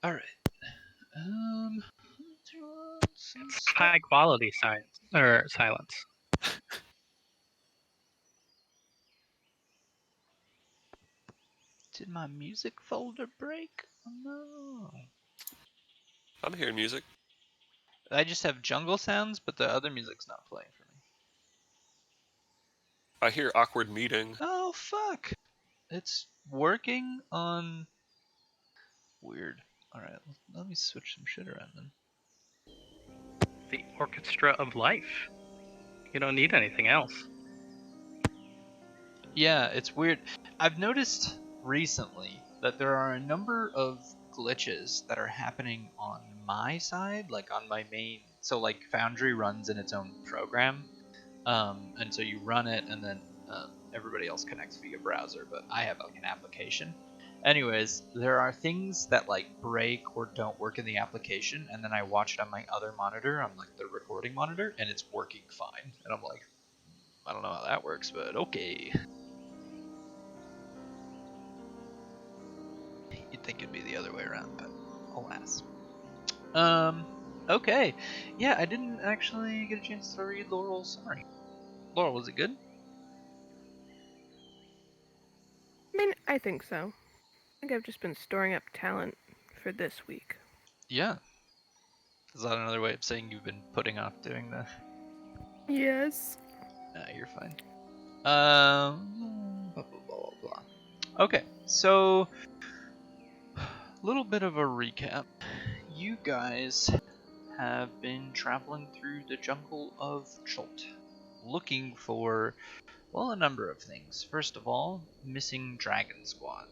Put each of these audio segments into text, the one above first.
All right. It's high quality science or silence. Did my music folder break? Oh, no. I'm hearing music. I just have jungle sounds, but the other music's not playing for me. I hear awkward meeting. Oh, fuck. It's working on... Weird. Alright, let me switch some shit around then. The orchestra of life. You don't need anything else. Yeah, it's weird. I've noticed recently that there are a number of glitches that are happening on my side, like on my main. So, like, Foundry runs in its own program, and so you run it, and then everybody else connects via browser. But I have like an application. Anyways, there are things that like break or don't work in the application, and then I watch it on my other monitor, on like the recording monitor, and it's working fine. And I'm like, I don't know how that works, but okay. You'd think it'd be the other way around, but alas. Okay. Yeah, I didn't actually get a chance to read Laurel's summary. Laurel, was it good? I mean, I think so. I think I've just been storing up talent for this week. Yeah. Is that another way of saying you've been putting off doing the... Yes. Nah, you're fine. Blah, blah, blah, blah. Okay, so... little bit of a recap. You guys have been traveling through the jungle of Chult, looking for, well, a number of things. First of all, missing Dragon Squad,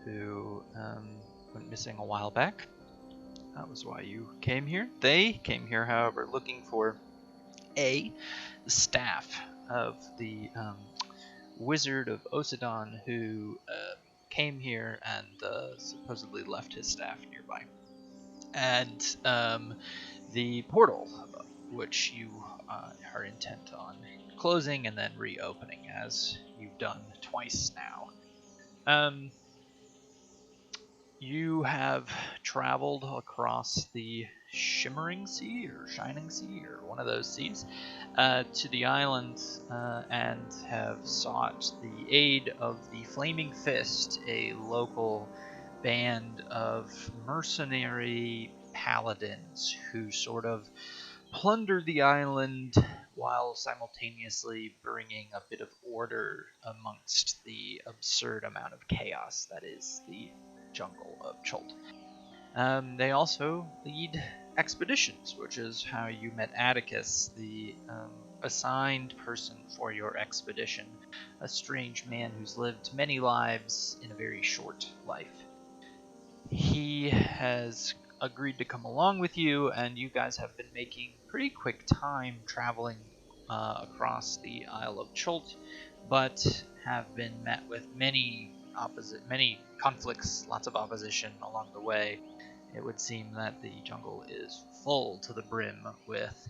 who went missing a while back. That was why you came here. They came here, however, looking for the staff of the Wizard of Osidon, who came here and supposedly left his staff nearby. And the portal, which you are intent on closing and then reopening, as you've done twice now. You have traveled across the Shimmering Sea, or Shining Sea, or one of those seas, to the island and have sought the aid of the Flaming Fist, a local band of mercenary paladins who sort of plunder the island while simultaneously bringing a bit of order amongst the absurd amount of chaos that is the jungle of Chult. They also lead expeditions, which is how you met Atticus, the assigned person for your expedition, a strange man who's lived many lives in a very short life. He has agreed to come along with you, and you guys have been making pretty quick time traveling across the Isle of Chult, but have been met with many conflicts, lots of opposition along the way. It would seem that the jungle is full to the brim with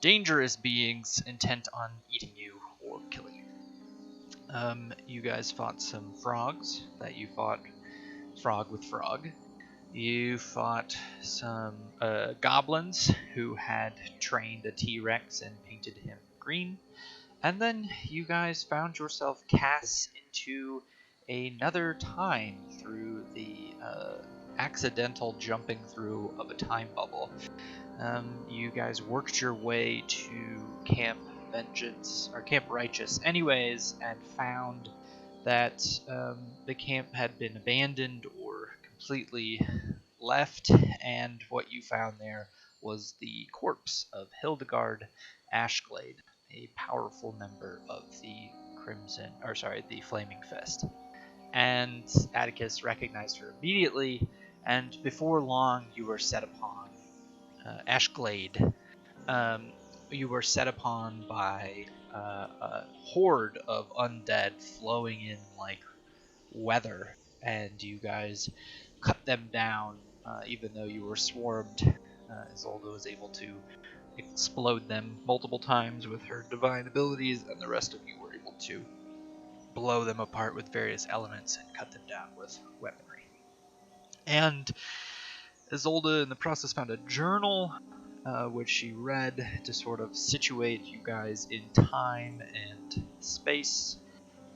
dangerous beings intent on eating you or killing you. You guys fought some frogs that you fought frog with frog. You fought some goblins who had trained a T-Rex and painted him green. And then you guys found yourself cast into another time through the accidental jumping through of a time bubble. You guys worked your way to Camp Vengeance, or Camp Righteous anyways, and found that the camp had been abandoned or completely left, and what you found there was the corpse of Hildegard Ashglade, a powerful member of the the Flaming Fist. And Atticus recognized her immediately, and before long you were set upon Ashglade. You were set upon by a horde of undead flowing in like weather, and you guys cut them down, even though you were swarmed. Isolde was able to explode them multiple times with her divine abilities, and the rest of you were able to blow them apart with various elements and cut them down with weaponry. And Isolde, in the process, found a journal, which she read to sort of situate you guys in time and space,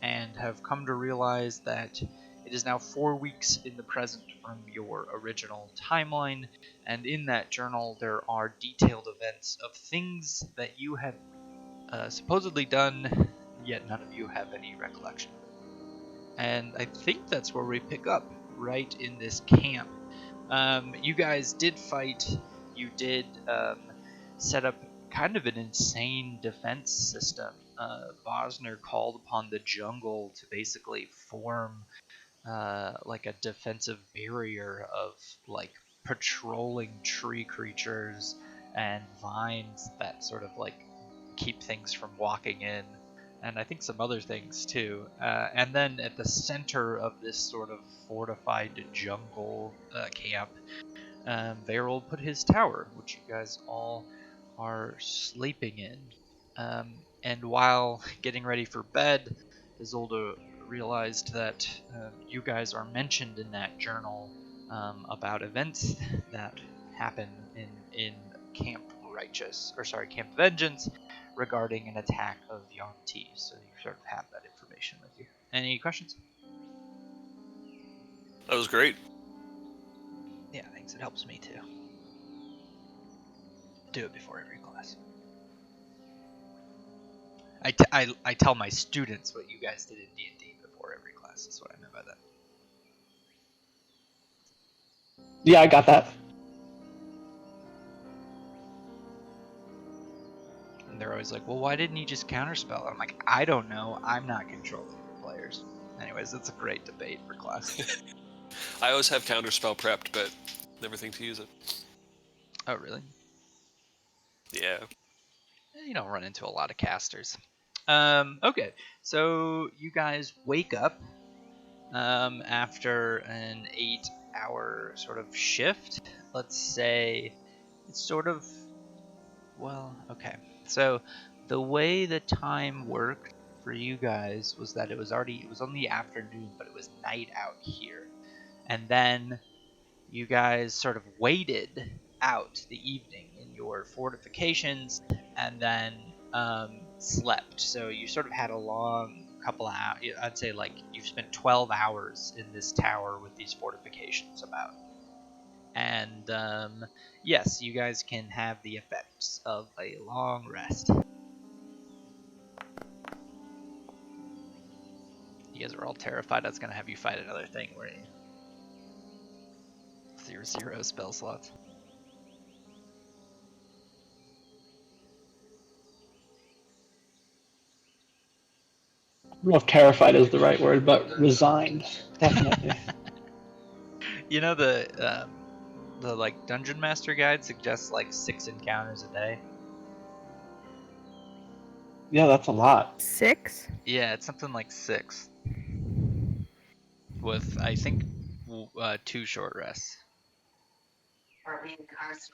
and have come to realize that it is now 4 weeks in the present from your original timeline, and in that journal there are detailed events of things that you have supposedly done, yet none of you have any recollection. And I think that's where we pick up, right in this camp. You guys did fight. You did set up kind of an insane defense system. Bosner called upon the jungle to basically form like a defensive barrier of like patrolling tree creatures and vines that sort of like keep things from walking in, and I think some other things too. And then at the center of this sort of fortified jungle camp, Varel put his tower, which you guys all are sleeping in. And while getting ready for bed, Isolde realized that you guys are mentioned in that journal about events that happen in Camp Righteous, or sorry, Camp Vengeance, regarding an attack of Yonti. So you sort of have that information with you. Any questions? That was great. Yeah, thanks. It helps me too. Do it before every class. I tell my students what you guys did in D&D before every class. That's what I meant by that. Yeah, I got that. And they're always like, well, why didn't he just counterspell? And I'm like, I don't know. I'm not controlling your players. Anyways, it's a great debate for class. I always have counterspell prepped, but never think to use it. Oh, really? Yeah. You don't run into a lot of casters. Okay, so you guys wake up after an 8-hour sort of shift. Let's say it's sort of, well, okay. So the way the time worked for you guys was that it was only afternoon, but it was night out here. And then you guys sort of waited out the evening in your fortifications and then slept. So you sort of had a long couple of hours. I'd say like you've spent 12 hours in this tower with these fortifications about. And yes, you guys can have the effects of a long rest. You guys were all terrified I was going to have you fight another thing, were you? 0 spell slots. I don't know if terrified is the right word, but resigned, definitely. You know the like dungeon master guide suggests like 6 encounters a day. Yeah, that's a lot. 6? Yeah, it's something like 6, with I think 2 short rests.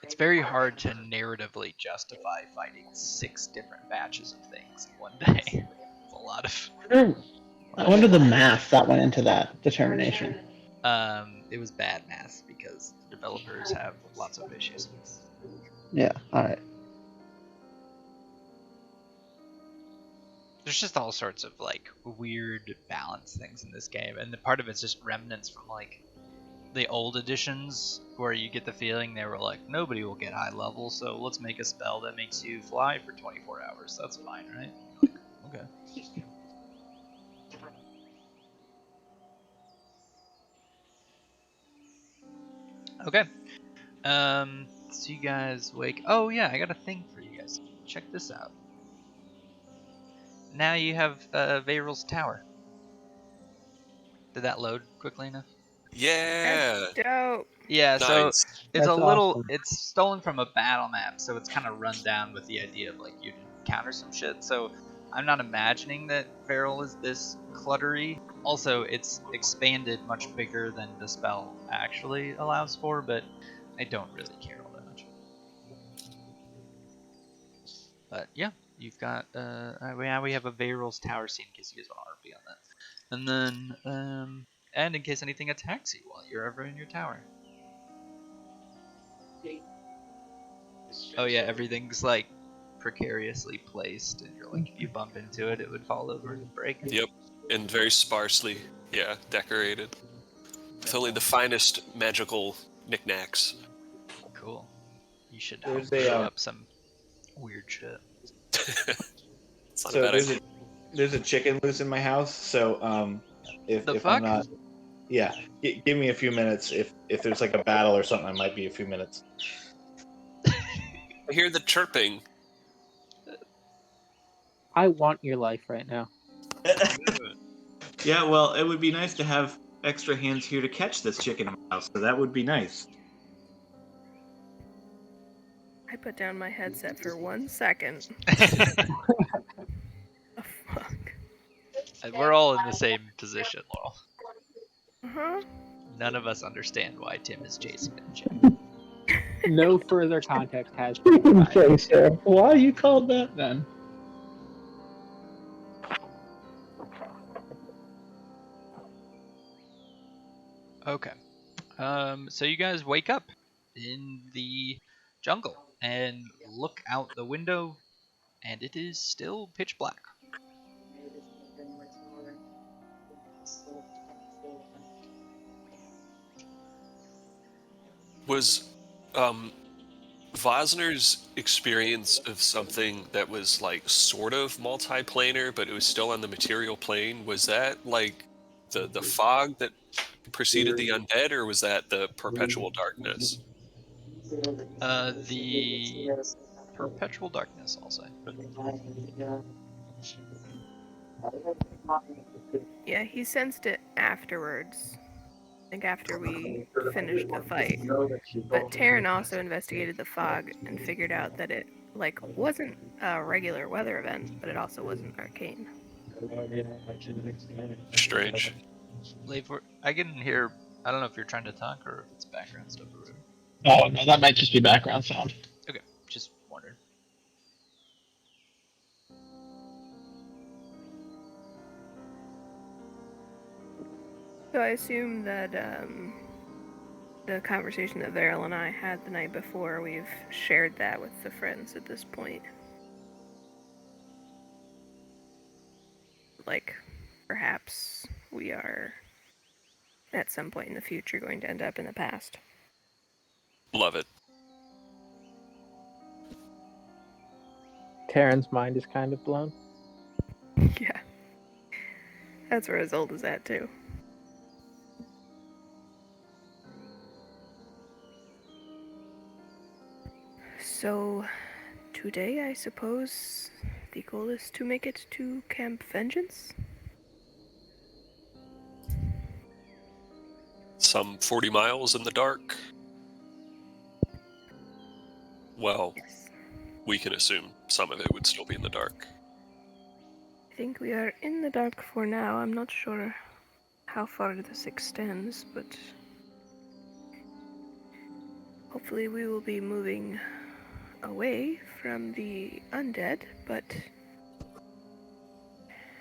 It's very hard to narratively justify fighting 6 different batches of things in one day. It's a lot of. I wonder the math that went into that determination. It was bad math because the developers have lots of issues. Yeah, alright. There's just all sorts of like weird balance things in this game, and the part of it's just remnants from like the old editions where you get the feeling they were like, nobody will get high level, so let's make a spell that makes you fly for 24 hours. That's fine, right? Like, okay. Okay. So you guys wake. Oh yeah, I got a thing for you guys. Check this out. Now you have Varel's tower. Did that load quickly enough? Yeah. That's dope. Yeah, so Nice. it's That's a little, awesome. it's stolen from a battle map, so it's kind of run down with the idea of like you'd encounter some shit. So I'm not imagining that Varel is this cluttery. Also, it's expanded much bigger than the spell actually allows for, but I don't really care all that much. But yeah, you've got now we have a Varel's tower scene in case you guys want to RP on that, and then and in case anything attacks you while you're ever in your tower. Oh yeah, everything's like precariously placed, and you're like, if you bump into it, it would fall over and break. Yep, and very sparsely, decorated. With only the finest magical knickknacks. Cool. You should There's throw up some weird shit. It's not so a bad idea. there's a chicken loose in my house. So if The if fuck? I'm not, yeah, give me a few minutes. If there's like a battle or something, I might be a few minutes. I hear the chirping. I want your life right now. Yeah, well, it would be nice to have extra hands here to catch this chicken in my house. So that would be nice. I put down my headset for 1 second. Oh, fuck. We're all in the same position, Laurel. Uh-huh. None of us understand why Tim is chasing that chicken. No further context has been You can provided. say so. Why you called that then? Okay. So you guys wake up in the jungle and look out the window, and it is still pitch black. Was Vosner's experience of something that was like sort of multiplanar, but it was still on the material plane, was that like the fog that preceded the undead, or was that the perpetual darkness? The perpetual darkness, I'll say. Yeah, he sensed it afterwards. I think after we finished the fight. But Taryn also investigated the fog and figured out that it wasn't a regular weather event, but it also wasn't arcane. Strange. Leif, I can hear. I don't know if you're trying to talk or if it's background stuff or whatever. Oh no, that might just be background sound. Okay, just wondering. So I assume that the conversation that Varel and I had the night before, we've shared that with the friends at this point. Like, perhaps we are at some point in the future going to end up in the past. Love it. Taryn's mind is kind of blown. Yeah. That's where his old is at, too. So, today, I suppose the goal is to make it to Camp Vengeance? Some 40 miles in the dark. Well, Yes. we can assume some of it would still be in the dark. I think we are in the dark for now. I'm not sure how far this extends, but hopefully we will be moving away from the undead, but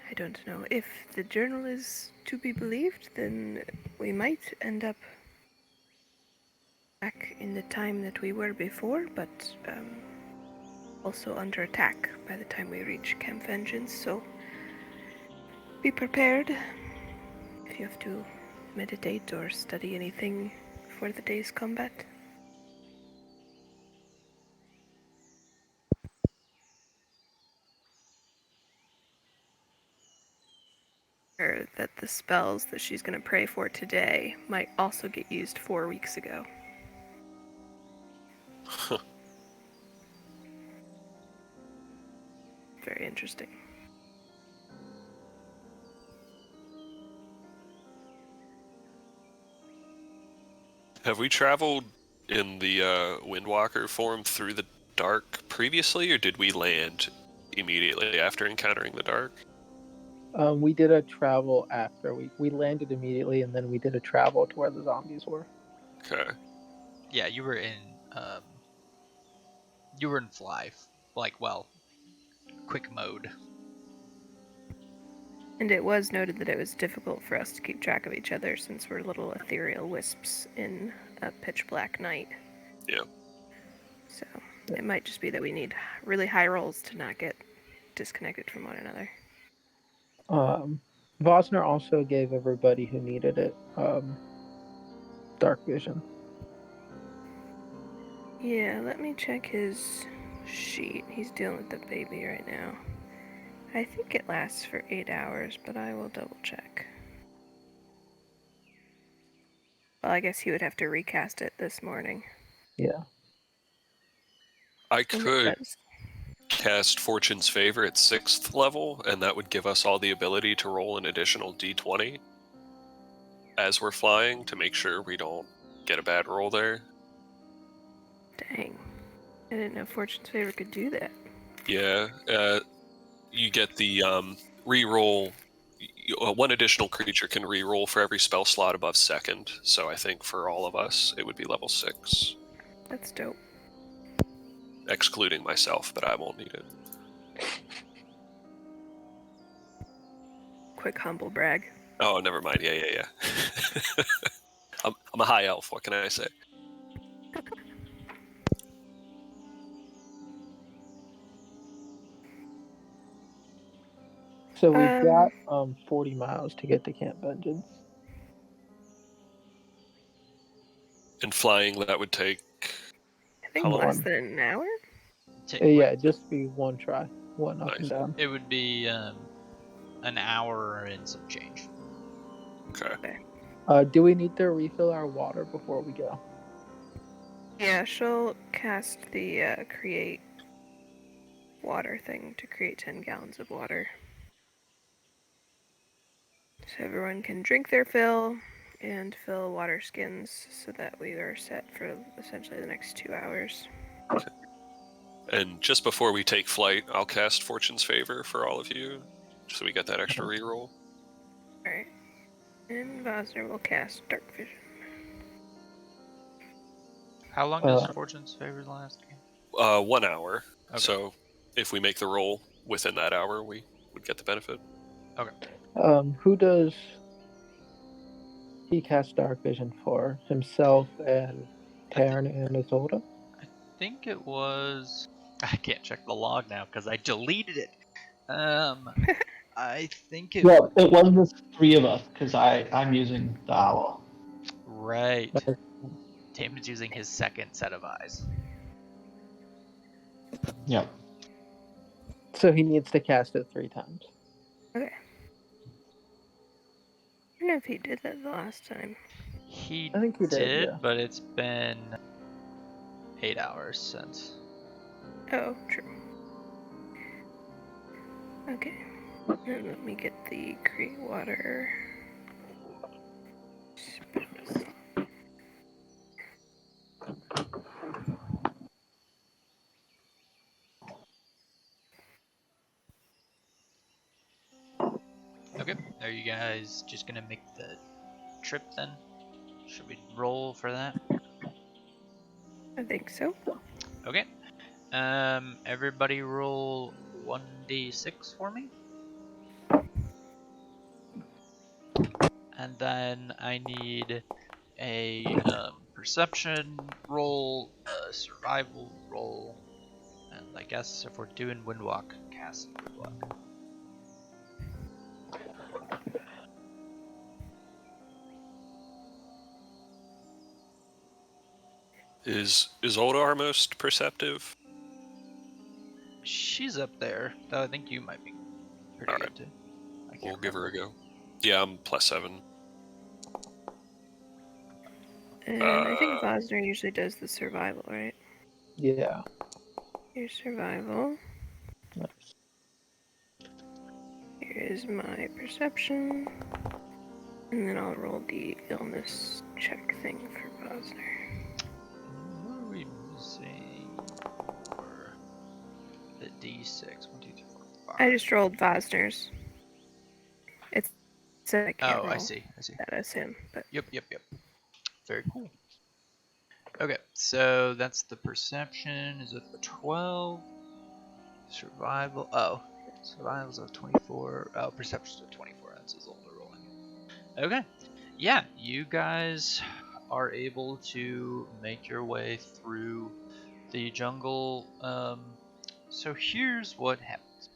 I don't know. If the journal is to be believed, then we might end up back in the time that we were before, but also under attack by the time we reach Camp Vengeance, so be prepared if you have to meditate or study anything for the day's combat. Or that the spells that she's going to pray for today might also get used 4 weeks ago. Very interesting. Have we traveled in the Windwalker form through the dark previously, or did we land immediately after encountering the dark? We did a travel after. We landed immediately, and then we did a travel to where the zombies were. Okay. Yeah, you were in fly, quick mode. And it was noted that it was difficult for us to keep track of each other since we're little ethereal wisps in a pitch black night. Yeah. So it might just be that we need really high rolls to not get disconnected from one another. Vosner also gave everybody who needed it dark vision. Yeah, let me check his sheet. He's dealing with the baby right now. I think it lasts for 8 hours, but I will double check. Well, I guess he would have to recast it this morning. Yeah. I And it could does. cast Fortune's Favor at 6th level, and that would give us all the ability to roll an additional d20 as we're flying to make sure we don't get a bad roll there. Dang. I didn't know Fortune's Favor could do that. Yeah, you get the re-roll. One additional creature can re-roll for every spell slot above 2nd, so I think for all of us it would be level 6. That's dope. Excluding myself, but I won't need it. Quick humble brag. Oh, never mind. Yeah. I'm a high elf. What can I say? So we've got 40 miles to get to Camp Vengeance. And flying, that would take. I think How long? less than an hour? Yeah, just be one try, one up Nice. and down. It would be an hour and some change. Okay. Do we need to refill our water before we go? Yeah, she'll cast the create water thing to create 10 gallons of water. So everyone can drink their fill and fill water skins so that we are set for essentially the next 2 hours. And just before we take flight, I'll cast Fortune's Favor for all of you, so we get that extra reroll. Alright. And Vosner will cast Dark Vision. How long does Fortune's Favor last? 1 hour. Okay. So if we make the roll within that hour, we would get the benefit. Who does he cast Dark Vision for? Himself and Taryn and Isolde? I think it was. I can't check the log now because I deleted it. I think it. Well, it was the three of us because I'm using the owl. Right. Taman's using his second set of eyes. Yep. So he needs to cast it 3 times. Okay. I don't know if he did that the last time. He I think he did, yeah. but it's been 8 hours since. Oh, true. Okay. Then let me get the create water. Spells. Okay, are you guys just gonna make the trip then? Should we roll for that? I think so. Okay. Everybody roll 1d6 for me. And then I need a perception roll, a survival roll, and I guess if we're doing Windwalk, cast Windwalk. Is Oldar most perceptive? She's up there, though I think you might be pretty All good right. too. I can't We'll give her remember. a go. Yeah, I'm +7. And I think Vosner usually does the survival, right? Yeah. Here's survival. Nice. Here is my perception. And then I'll roll the illness check thing for Vosner. What are we missing for the D6? 1, 2, 3, 4, 5. I just rolled Vosner's. It said I can't Oh, roll I see. that as him, but Yep. Very cool. Okay, so that's the perception. Is it 12? Survival. Oh, survival's a 24. Oh, perception's a 24. That's his older rolling. Okay. Yeah, you guys are able to make your way through the jungle. So here's what happens.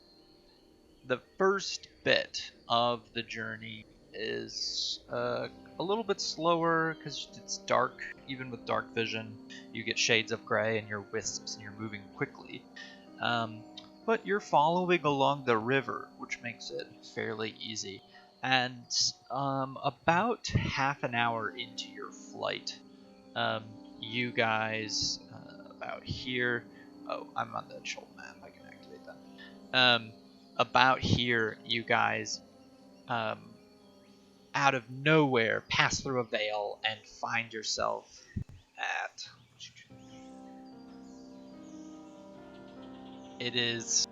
The first bit of the journey is a little bit slower because it's dark. Even with dark vision, you get shades of gray and you're wisps and you're moving quickly. But you're following along the river, which makes it fairly easy. And about half an hour into your flight, you guys about here. Oh, I'm on the shoal map. I can activate that. About here, you guys, out of nowhere, pass through a veil and find yourself at. It is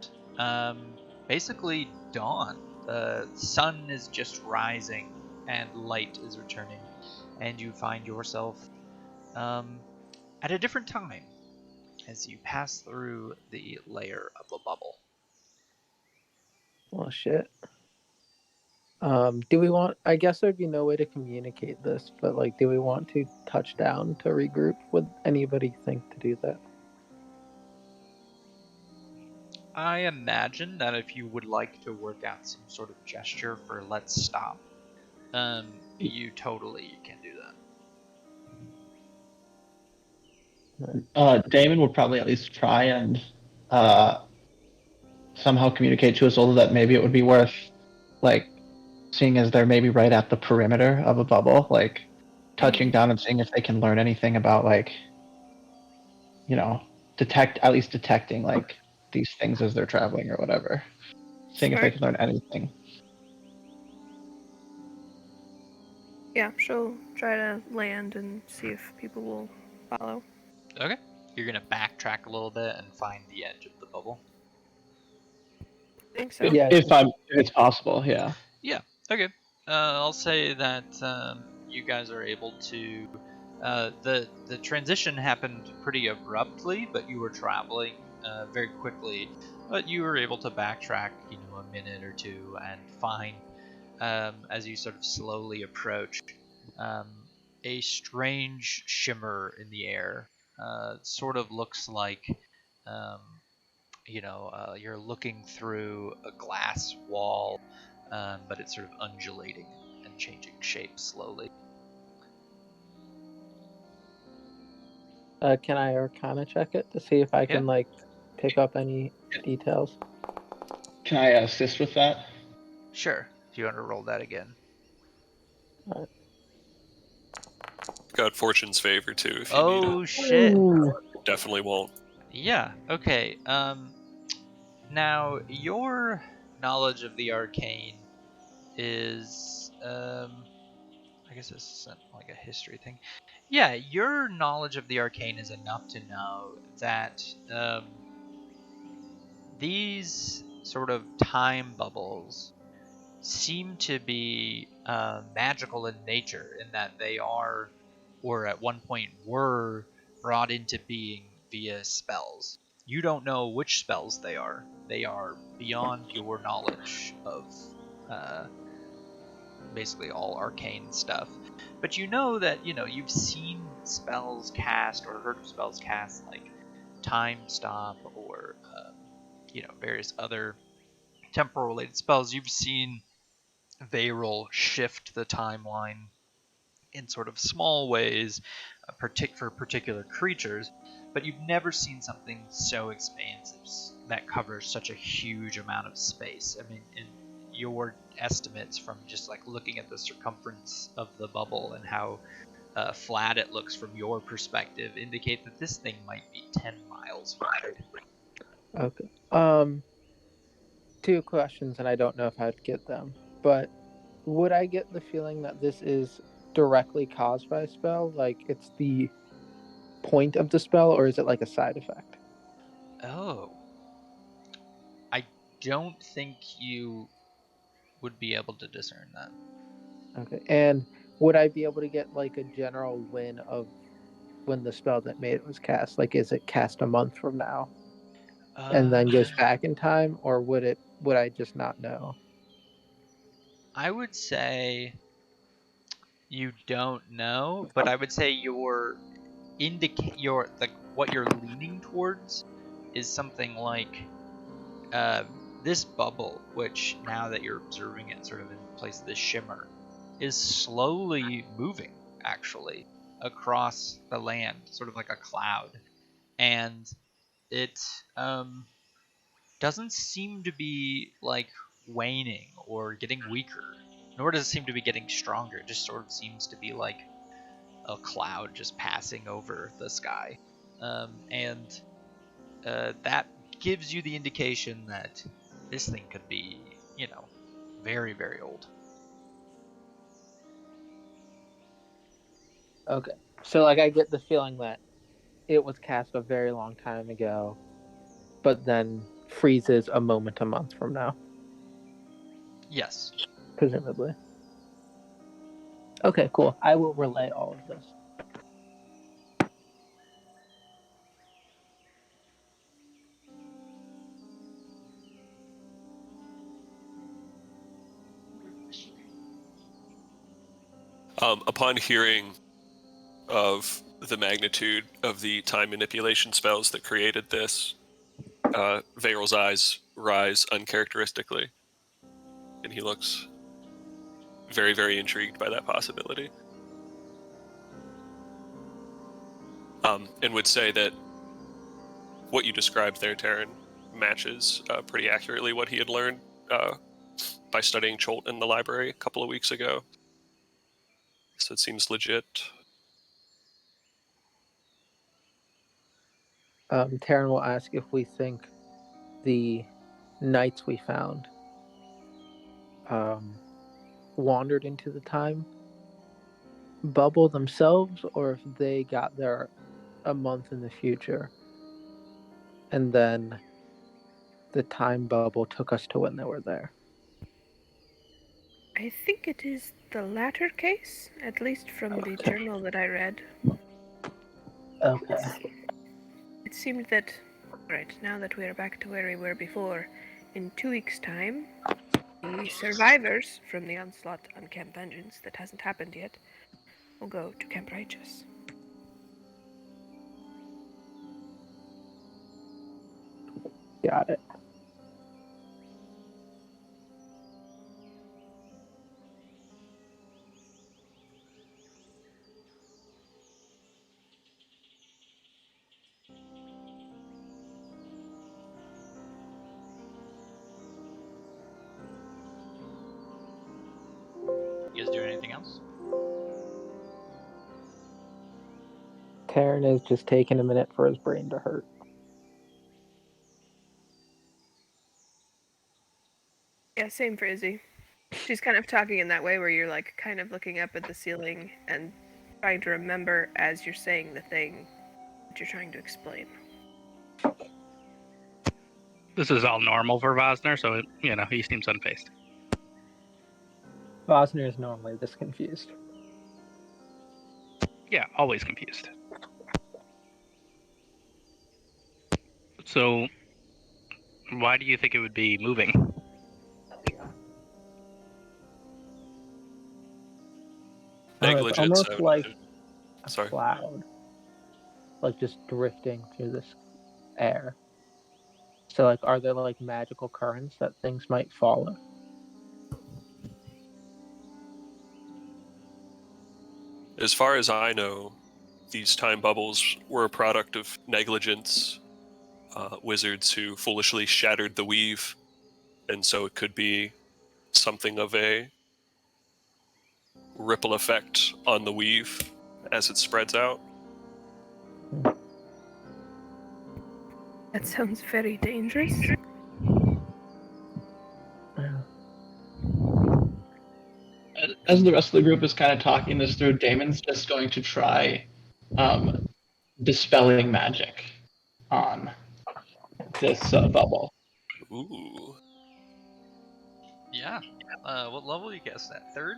basically dawn. The sun is just rising and light is returning, and you find yourself at a different time as you pass through the layer of the bubble. Well, shit. Do we want? I guess there'd be no way to communicate this, but like, do we want to touch down to regroup? Would anybody think to do that? I imagine that if you would like to work out some sort of gesture for let's stop, you totally can do that. Damon would probably at least try and somehow communicate to us all that maybe it would be worth, like, seeing as they're maybe right at the perimeter of a bubble, like, touching down and seeing if they can learn anything about, like, detecting, like, these things as they're traveling or whatever. Seeing if they can learn anything. Yeah, she'll try to land and see if people will follow. Okay. You're going to backtrack a little bit and find the edge of the bubble. I think so. Yeah. If it's possible, yeah. Yeah, okay. I'll say that you guys are able to. The transition happened pretty abruptly, but you were traveling very quickly. But you were able to backtrack, a minute or two, and find, as you sort of slowly approach, a strange shimmer in the air. Sort of looks like. You're looking through a glass wall, but it's sort of undulating and changing shape slowly. Can I Arcana check it to see if I can like pick up any details? Can I assist with that? Sure. If you want to roll that again. Got Fortune's favor too if you need it. Oh shit. Definitely won't. Yeah. Okay. Now your knowledge of the arcane is I guess this isn't like a history thing. Yeah, your knowledge of the arcane is enough to know that these sort of time bubbles seem to be magical in nature, in that they are, or at one point were, brought into being via spells. You don't know which spells they are. They are beyond your knowledge of basically all arcane stuff. But you know that, you've seen spells cast or heard of spells cast like Time Stop or, various other temporal related spells. You've seen Varel shift the timeline in sort of small ways for particular creatures, but you've never seen something so expansive that covers such a huge amount of space. I mean, in your estimates from just like looking at the circumference of the bubble and how flat it looks from your perspective indicate that this thing might be 10 miles wide. Okay. Two questions, and I don't know if I'd get them, but would I get the feeling that this is directly caused by a spell? Like it's the point of the spell, or is it like a side effect? Oh. I don't think you would be able to discern that. Okay. And would I be able to get like a general win of when the spell that made it was cast? Like, is it cast a month from now and then goes back in time, or would I just not know? I would say you don't know, but I would say the what you're leaning towards is something like this bubble, which now that you're observing it sort of in place of this shimmer, is slowly moving actually across the land, sort of like a cloud. And it doesn't seem to be like waning or getting weaker, nor does it seem to be getting stronger. It just sort of seems to be like a cloud just passing over the sky. And that gives you the indication that this thing could be, very, very old. Okay. So like I get the feeling that it was cast a very long time ago, but then freezes a moment a month from now, Yes. presumably. Okay, cool. I will relay all of this. Upon hearing of the magnitude of the time manipulation spells that created this, Veril's eyes rise uncharacteristically, and he looks very, very intrigued by that possibility. And would say that what you described there, Taryn, matches pretty accurately what he had learned by studying Cholt in the library a couple of weeks ago. So it seems legit. Taryn will ask if we think the knights we found wandered into the time bubble themselves, or if they got there a month in the future and then the time bubble took us to when they were there. I think it is the latter case, at least from the journal that I read. Okay. It seemed that, right, now that we are back to where we were before, in 2 weeks' time, the survivors from the onslaught on Camp Vengeance, that hasn't happened yet, will go to Camp Righteous. Got it. You guys doing anything else? Taryn is just taking a minute for his brain to hurt. Yeah, same for Izzy. She's kind of talking in that way where you're like kind of looking up at the ceiling and trying to remember as you're saying the thing that you're trying to explain. This is all normal for Vosner, so he seems unfazed. Vosner is normally this confused. Yeah, always confused. So, why do you think it would be moving? It's Negligence. almost like a Sorry. cloud, like just drifting through this air. So, like, are there like magical currents that things might follow? As far as I know, these time bubbles were a product of negligence, wizards who foolishly shattered the weave, and so it could be something of a ripple effect on the weave as it spreads out. That sounds very dangerous. As the rest of the group is kind of talking this through, Damon's just going to try dispelling magic on this bubble. Ooh. Yeah. What level you guess that? Third?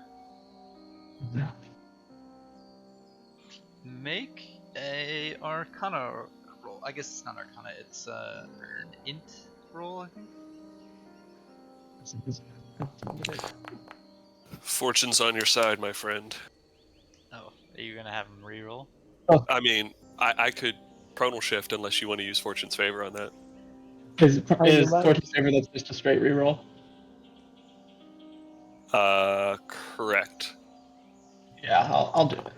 Make a Arcana roll. I guess it's not Arcana, it's an Int roll, I think. Fortune's on your side, my friend. Oh, are you gonna have him reroll? I mean, I could Pronal Shift unless you want to use Fortune's Favor on that. Is you might- Fortune's Favor that's just a straight reroll? Correct. Yeah, I'll do it.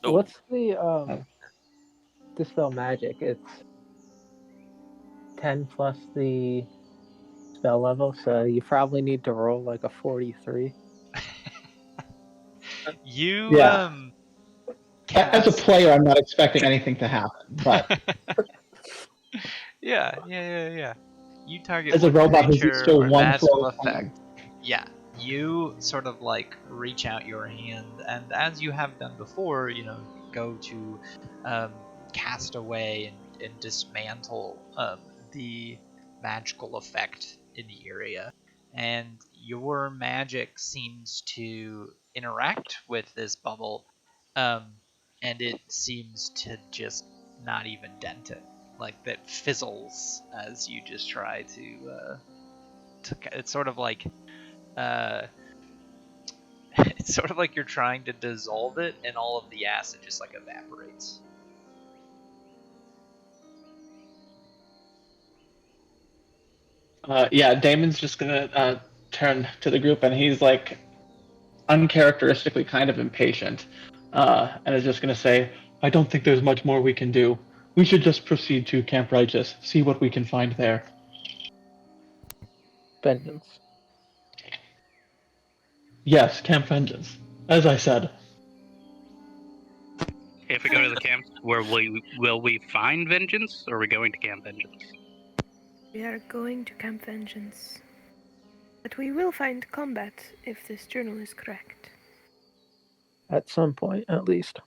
Nope. What's the Dispel Magic? It's 10 plus the spell level, so you probably need to roll like a 43. You Yeah. As a cast. player, I'm not expecting anything to happen, but yeah. You target as a one robot who's creature still or one magical flow of effect. Yeah, you sort of like reach out your hand, and as you have done before, go to cast away and dismantle the magical effect in the area. And your magic seems to interact with this bubble, and it seems to just not even dent it. Like that fizzles as you just try to it's sort of like it's sort of like you're trying to dissolve it, and all of the acid just like evaporates. yeah, Damon's just gonna turn to the group, and he's like uncharacteristically kind of impatient, and is just gonna say, "I don't think there's much more we can do. We should just proceed to Camp Righteous, see what we can find there." Vengeance. Yes, Camp Vengeance. As I said. If we go to the camp, will we find vengeance, or are we going to Camp Vengeance? We are going to Camp Vengeance. But we will find combat if this journal is correct. At some point, at least.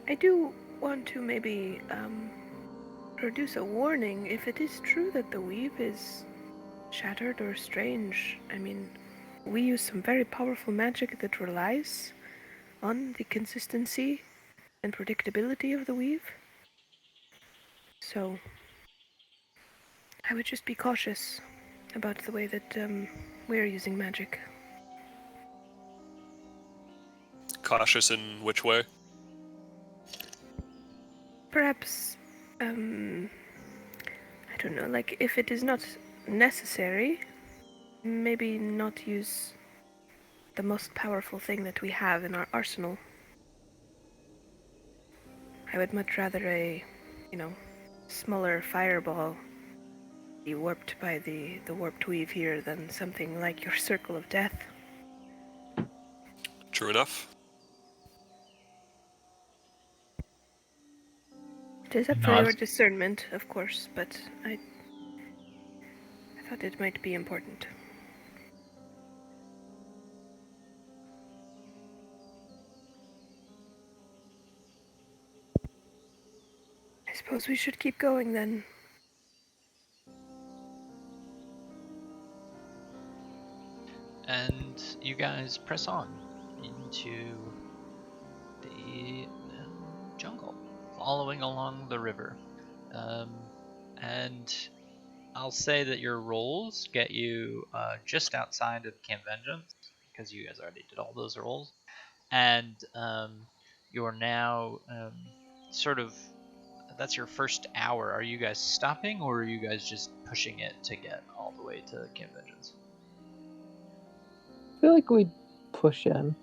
I do want to maybe produce a warning if it is true that the weave is shattered or strange. I mean, we use some very powerful magic that relies on the consistency and predictability of the weave. So, I would just be cautious about the way that we're using magic. Cautious in which way? Perhaps, I don't know, like if it is not necessary, maybe not use the most powerful thing that we have in our arsenal. I would much rather a, smaller fireball be warped by the warped weave here than something like your circle of death. True enough. It is up for your discernment, of course, but I thought it might be important. I suppose we should keep going then. And you guys press on into the jungle, following along the river. And I'll say that your rolls get you just outside of Camp Vengeance, because you guys already did all those rolls. And you're now sort of, that's your first hour. Are you guys stopping, or are you guys just pushing it to get all the way to Camp Vengeance? I feel like we'd push in.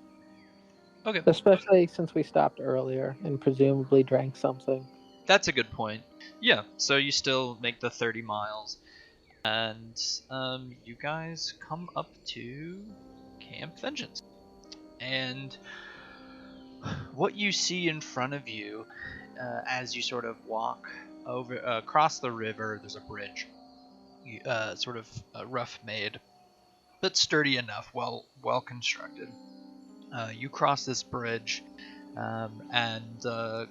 Okay. Especially since we stopped earlier and presumably drank something. That's a good point. Yeah, so you still make the 30 miles. And you guys come up to Camp Vengeance. And what you see in front of you as you sort of walk over across the river, there's a bridge, sort of rough made, but sturdy enough, well constructed. You cross this bridge and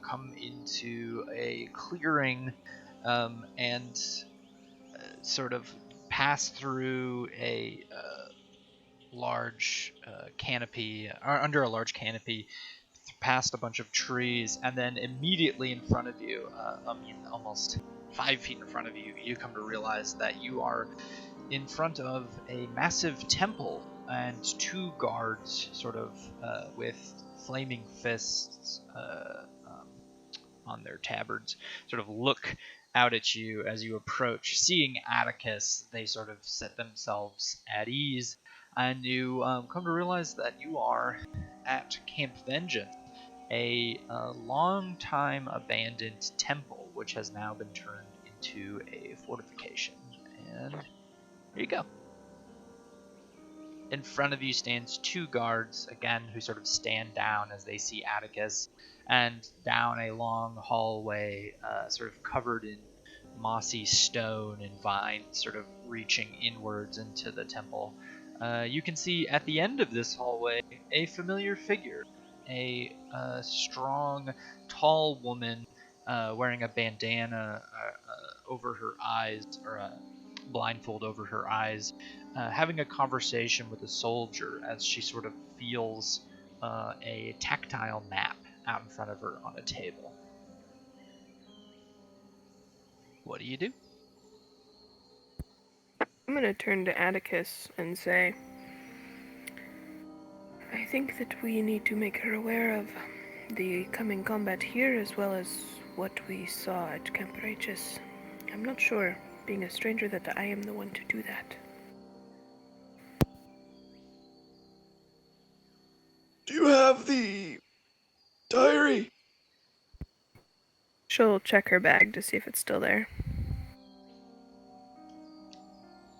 come into a clearing and sort of pass through a large canopy, or under a large canopy, past a bunch of trees, and then immediately in front of you, almost 5 feet in front of you, you come to realize that you are in front of a massive temple and two guards, sort of with flaming fists on their tabards, sort of look out at you as you approach. Seeing Atticus, they sort of set themselves at ease, and you come to realize that you are at Camp Vengeance, a long time abandoned temple, which has now been turned into a fortification. And here you go. In front of you stands two guards, again, who sort of stand down as they see Atticus, and down a long hallway, sort of covered in mossy stone and vines, sort of reaching inwards into the temple. You can see at the end of this hallway a familiar figure, a strong, tall woman wearing a bandana over her eyes, or a blindfold over her eyes, having a conversation with a soldier as she sort of feels a tactile map out in front of her on a table. What do you do? I'm gonna turn to Atticus and say, I think that we need to make her aware of the coming combat here as well as what we saw at Camp Righteous. I'm not sure, being a stranger, that I am the one to do that. Do you have the diary? She'll check her bag to see if it's still there.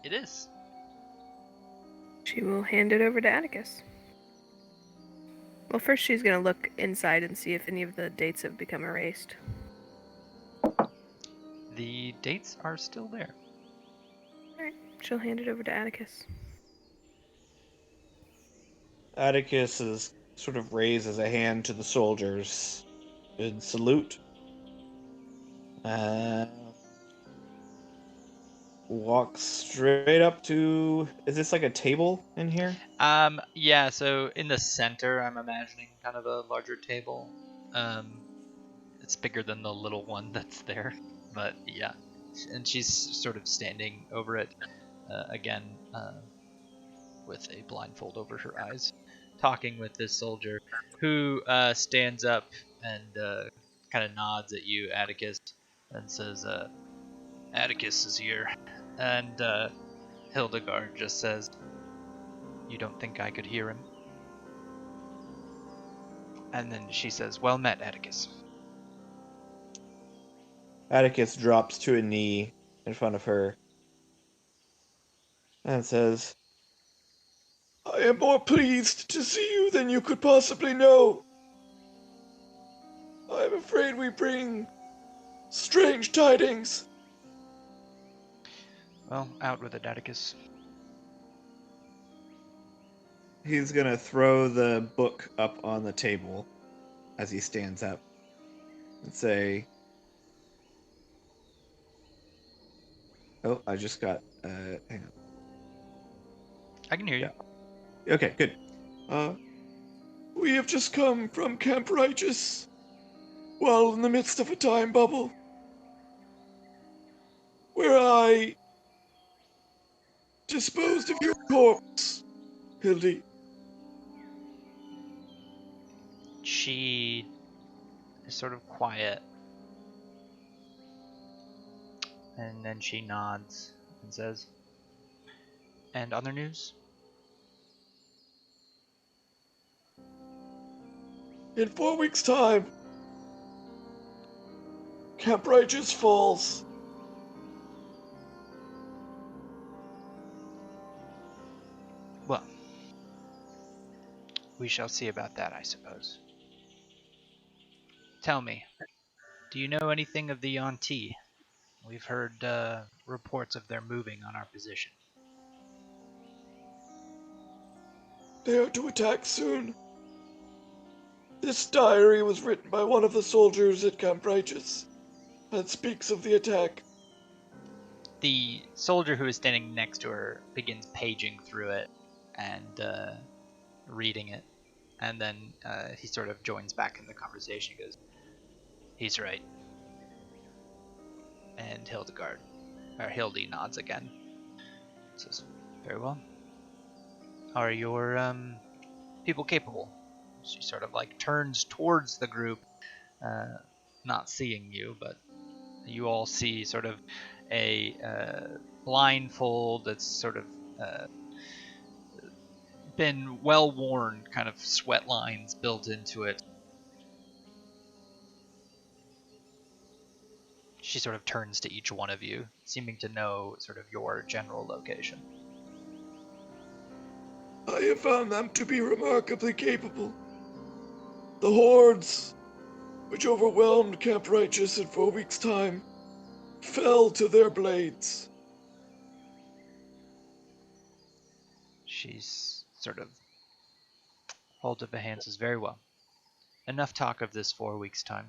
It is. She will hand it over to Atticus. Well, first she's gonna look inside and see if any of the dates have become erased. The dates are still there. Alright, she'll hand it over to Atticus. Atticus is sort of raises a hand to the soldiers in salute. Walks straight up to. Is this like a table in here? Yeah, so in the center, I'm imagining kind of a larger table. It's bigger than the little one that's there, but yeah. And she's sort of standing over it, again, with a blindfold over her eyes, talking with this soldier, who stands up and kind of nods at you, Atticus, and says, Atticus is here. And Hildegard just says, you don't think I could hear him? And then she says, well met, Atticus. Atticus drops to a knee in front of her and says, I am more pleased to see you than you could possibly know. I am afraid we bring strange tidings. Well, out with it, Atticus. He's gonna throw the book up on the table as he stands up and say, oh, I just got, hang on. I can hear you. Yeah. Okay, good. We have just come from Camp Righteous, while in the midst of a time bubble, where I disposed of your corpse, Hildy. She is sort of quiet, and then she nods and says, and other news? In 4 weeks' time, Camp Righteous falls. Well, we shall see about that, I suppose. Tell me, do you know anything of the Yuan-Ti? We've heard reports of their moving on our position. They are to attack soon. This diary was written by one of the soldiers at Camp Righteous and speaks of the attack. The soldier who is standing next to her begins paging through it and reading it, and then he sort of joins back in the conversation. He goes, he's right. And Hildy nods again. Says, very well. Are your people capable? She sort of like turns towards the group, not seeing you, but you all see sort of a blindfold that's sort of been well worn, kind of sweat lines built into it. She sort of turns to each one of you, seeming to know sort of your general location. I have found them to be remarkably capable. The hordes, which overwhelmed Camp Righteous in 4 weeks' time, fell to their blades. She's sort of holds up her hands, says, very well. Enough talk of this 4 weeks' time.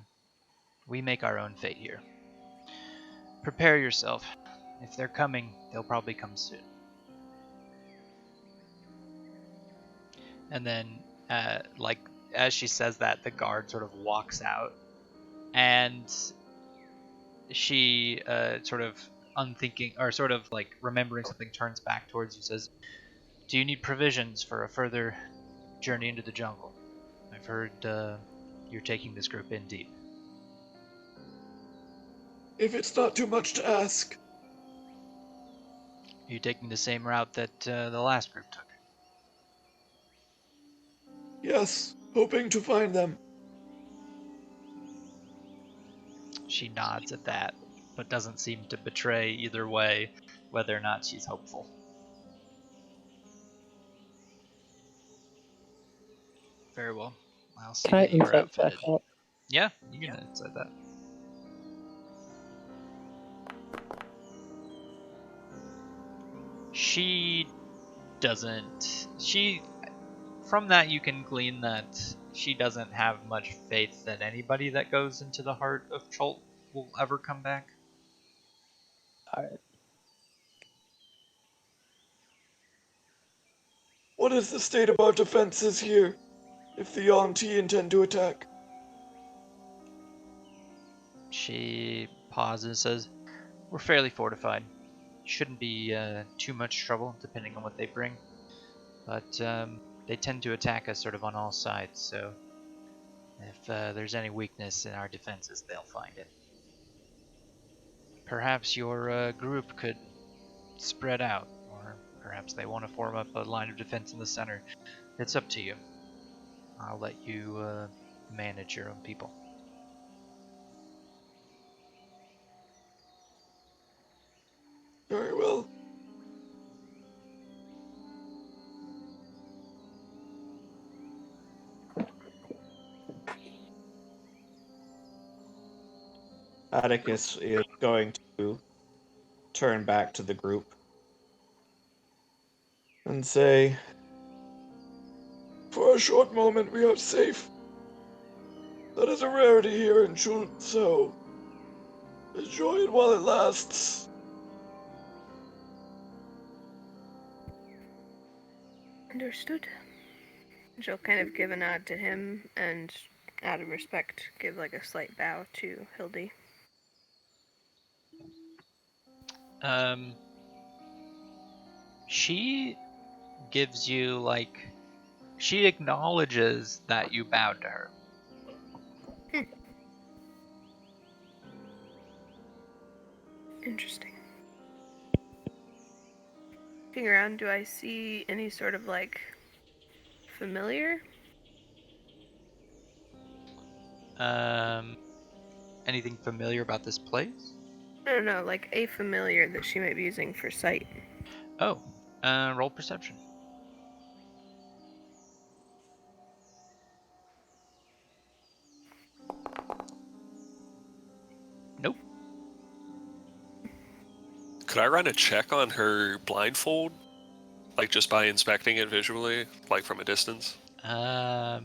We make our own fate here. Prepare yourself. If they're coming, they'll probably come soon. And then, like, as she says that, the guard sort of walks out, and she sort of unthinking, or sort of like remembering something, turns back towards you, says, do you need provisions for a further journey into the jungle? I've heard you're taking this group in deep. If it's not too much to ask. Are you taking the same route that the last group took? Yes, hoping to find them. She nods at that, but doesn't seem to betray either way whether or not she's hopeful. Very well. I'll see Can I that you're insight check outfitted. that? Yeah, you can insight that. She doesn't. From that, you can glean that she doesn't have much faith that anybody that goes into the heart of Cholt will ever come back. Alright. What is the state of our defenses here, if the Yonti intend to attack? She pauses, says, we're fairly fortified. Shouldn't be too much trouble, depending on what they bring. But they tend to attack us sort of on all sides, so if there's any weakness in our defenses, they'll find it. Perhaps your group could spread out, or perhaps they want to form up a line of defense in the center. It's up to you. I'll let you manage your own people. Very well. Atticus is going to turn back to the group And say, for a short moment we are safe. That is a rarity here in Chult, so enjoy it while it lasts. Understood. She'll kind of give a nod to him and, out of respect, give like a slight bow to Hildy. She gives you, like, she acknowledges that you bowed to her. Interesting. Looking around, do I see any sort of like familiar? Anything familiar about this place? I don't know, like a familiar that she might be using for sight. Oh, roll perception. Nope. Could I run a check on her blindfold? Like just by inspecting it visually, like from a distance? A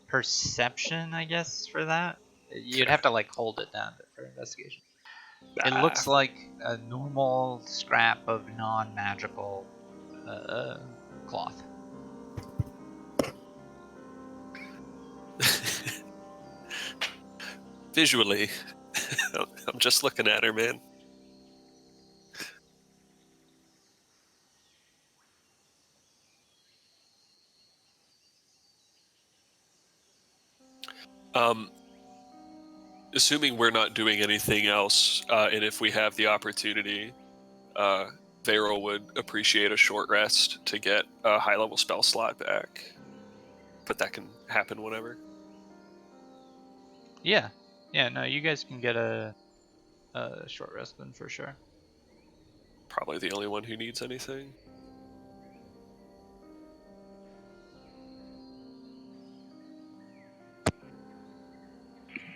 perception, I guess, for that. You'd have to like hold it down for investigation. It looks like a normal scrap of non-magical cloth. Visually. I'm just looking at her, man. Assuming we're not doing anything else, and if we have the opportunity, Vero would appreciate a short rest to get a high-level spell slot back. But that can happen whenever. Yeah. Yeah, no, you guys can get a short rest then for sure. Probably the only one who needs anything.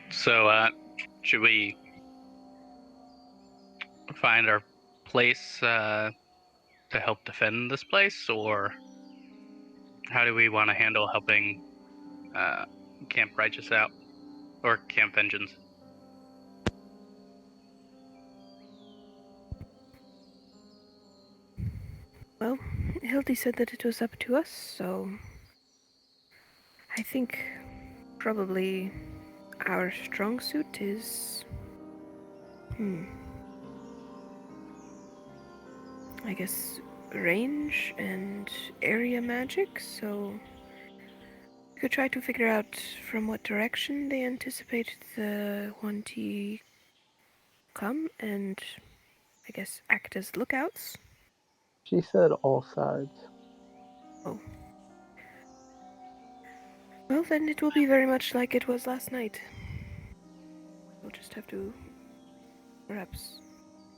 So, should we find our place to help defend this place, or how do we want to handle helping Camp Righteous out, or Camp Vengeance? Well, Hildy said that it was up to us, so I think probably our strong suit is... I guess range and area magic, so we could try to figure out from what direction they anticipate the one to come and I guess act as lookouts. She said all sides. Oh. Well, then it will be very much like it was last night. We'll just have to perhaps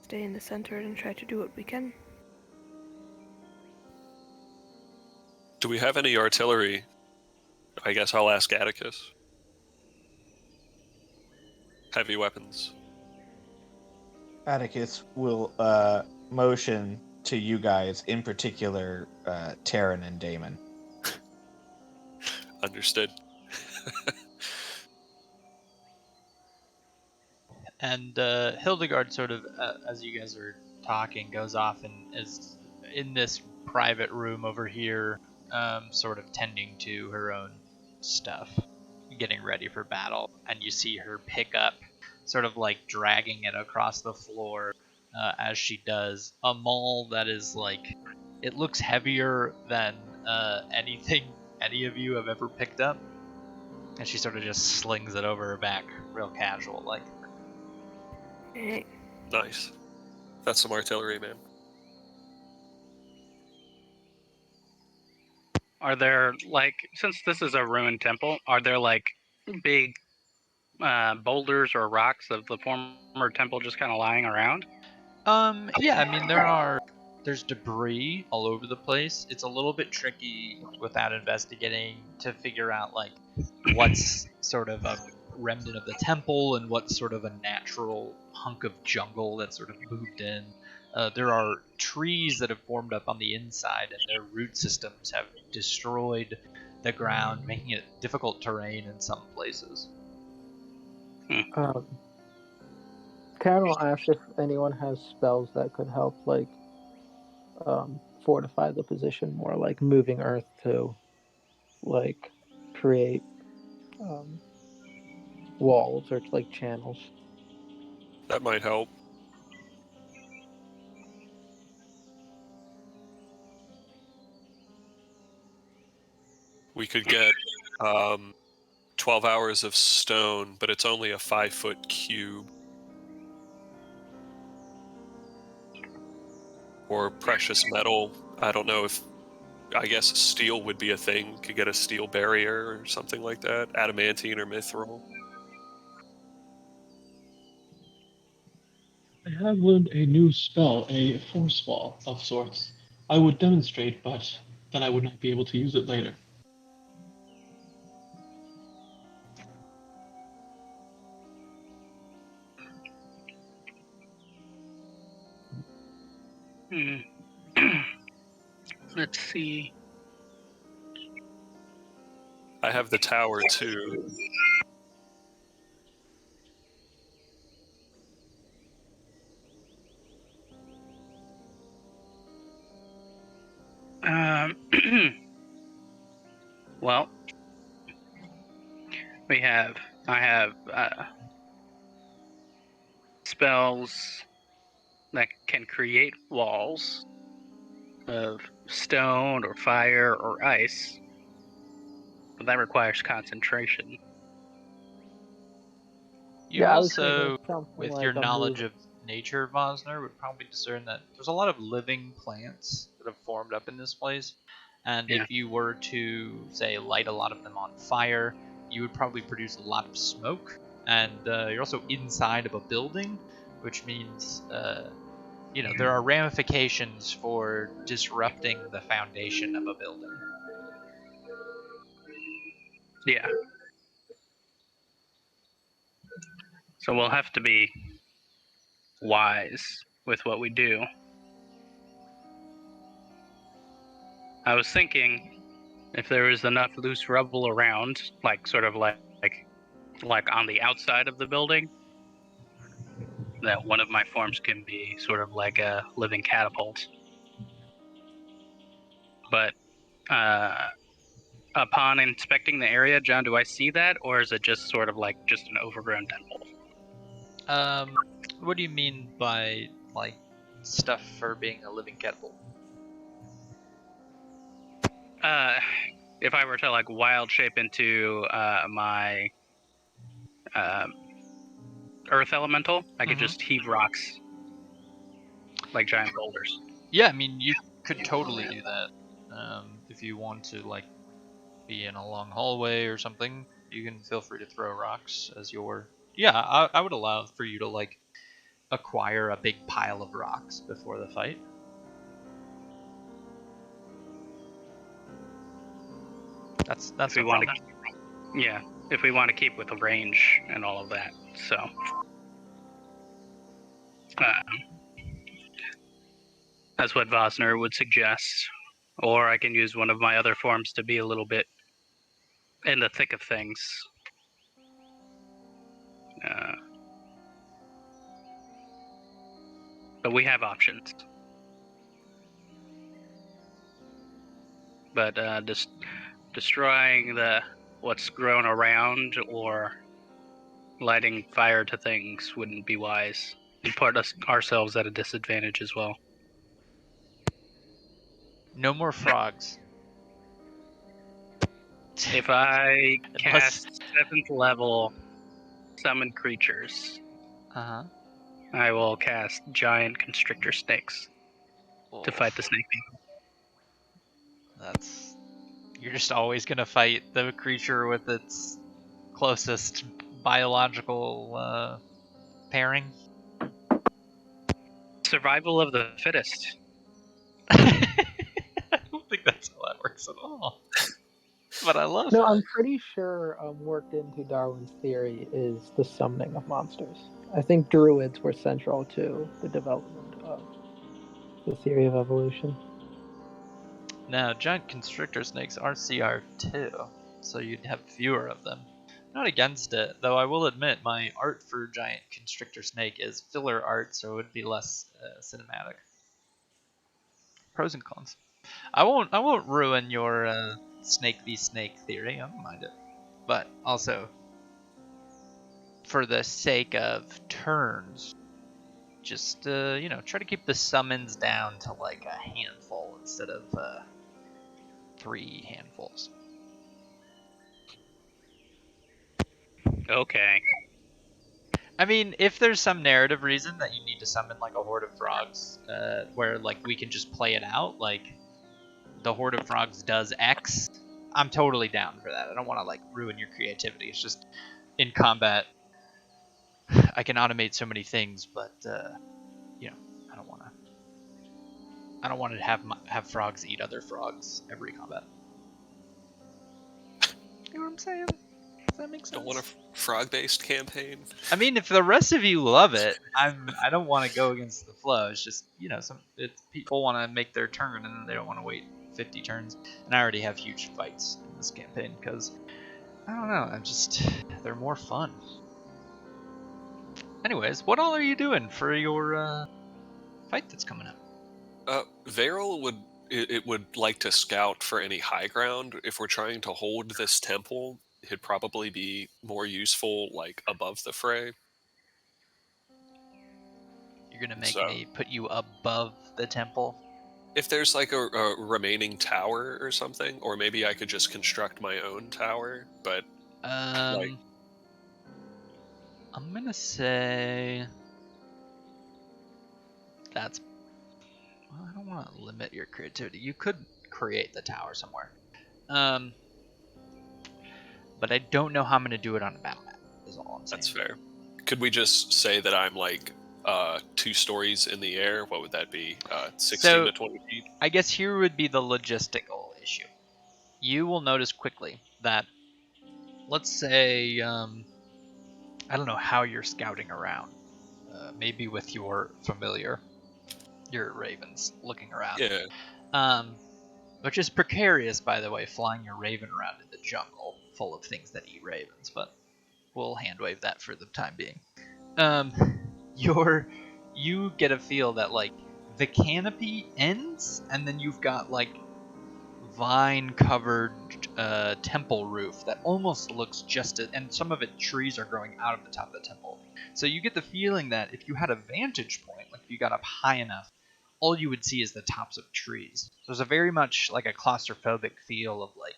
stay in the center and try to do what we can. Do we have any artillery? I guess I'll ask Atticus. Heavy weapons. Atticus will motion to you guys, in particular, Taryn and Damon. Understood. And Hildegard sort of, as you guys are talking, goes off and is in this private room over here, sort of tending to her own stuff, getting ready for battle. And you see her pick up, sort of like dragging it across the floor as she does, a maul that is like, it looks heavier than anything any of you have ever picked up. And she sort of just slings it over her back, real casual, like. Hey. Nice. That's some artillery, man. Are there, like, since this is a ruined temple, are there like big boulders or rocks of the former temple just kind of lying around? Yeah, I mean there's debris all over the place. It's a little bit tricky without investigating to figure out like what's sort of a remnant of the temple and what's sort of a natural hunk of jungle that sort of moved in. There are trees that have formed up on the inside, and their root systems have destroyed the ground, making it difficult terrain in some places. Karen will ask if anyone has spells that could help, like, fortify the position more, like moving earth to, like, create walls or like channels. That might help. We could get 12 hours of stone, but it's only a 5-foot cube. Or precious metal. I don't know if... I guess steel would be a thing. Could get a steel barrier or something like that. Adamantine or mithril. I have learned a new spell, a force wall of sorts. I would demonstrate, but then I would not be able to use it later. Let's see. I have the tower too. Well, I have spells that can create walls of stone or fire or ice, but that requires concentration. You I was thinking also, something with like your a knowledge move. of nature, Vosner, would probably discern that there's a lot of living plants that have formed up in this place. And Yeah. if you were to, say, light a lot of them on fire, you would probably produce a lot of smoke. And you're also inside of a building, which means, there are ramifications for disrupting the foundation of a building. Yeah. So we'll have to be wise with what we do. I was thinking if there was enough loose rubble around, like sort of like on the outside of the building, that one of my forms can be sort of like a living catapult. But upon inspecting the area, John, do I see that, or is it just sort of like just an overgrown temple? What do you mean by, like, stuff for being a living catapult? If I were to like wild shape into my earth elemental, I could just heave rocks like giant boulders. Yeah, I mean, you could totally do that. If you want to, like, be in a long hallway or something, you can feel free to throw rocks as your... Yeah, I would allow for you to, like, acquire a big pile of rocks before the fight. That's if we no want problem. to, yeah, if we want to keep with the range and all of that. So that's what Vosner would suggest. Or I can use one of my other forms to be a little bit in the thick of things. But we have options. But just destroying what's grown around or lighting fire to things wouldn't be wise. We put ourselves at a disadvantage as well. No more frogs. If I Unless... cast 7th level summon creatures, Uh-huh. I will cast giant constrictor snakes to fight the snake people. That's... You're just always gonna fight the creature with its closest biological pairing. Survival of the fittest. I don't think that's how that works at all. But I love No, it. I'm pretty sure worked into Darwin's theory is the summoning of monsters. I think druids were central to the development of the theory of evolution. Now, giant constrictor snakes are CR2, so you'd have fewer of them. Not against it, though I will admit my art for giant constrictor snake is filler art, so it would be less cinematic. Pros and cons. I won't ruin your snake v snake theory. I don't mind it, but also for the sake of turns, just try to keep the summons down to like a handful instead of 3 handfuls. Okay. I mean, if there's some narrative reason that you need to summon like a horde of frogs, where like we can just play it out, like the horde of frogs does X, I'm totally down for that. I don't want to like ruin your creativity. It's just in combat, I can automate so many things, but I don't want to have frogs eat other frogs every combat. You know what I'm saying? Does that make sense? Don't want a frog-based campaign. I mean, if the rest of you love it, I don't want to go against the flow. It's just people want to make their turn and they don't want to wait 50 turns. And I already have huge fights in this campaign because I don't know. They're more fun. Anyways, what all are you doing for your fight that's coming up? Varel would like to scout for any high ground. If we're trying to hold this temple, it'd probably be more useful like above the fray. You're gonna make me put you above the temple? If there's like a remaining tower or something, or maybe I could just construct my own tower, but like I'm gonna say that's. Well, I don't want to limit your creativity. You could create the tower somewhere. But I don't know how I'm gonna do it on a battle map. Is all I'm saying. That's fair. Could we just say that I'm like 2 stories in the air? What would that be? 16 to 20 feet? I guess here would be the logistical issue. You will notice quickly that, let's say, I don't know how you're scouting around. Maybe with your familiar, your ravens looking around. Yeah. Which is precarious, by the way, flying your raven around in the jungle full of things that eat ravens. But we'll handwave that for the time being. You get a feel that like the canopy ends, and then you've got like vine-covered temple roof that almost looks just as, and some of it trees are growing out of the top of the temple. So you get the feeling that if you had a vantage point, like if you got up high enough, all you would see is the tops of trees. So there's a very much like a claustrophobic feel of like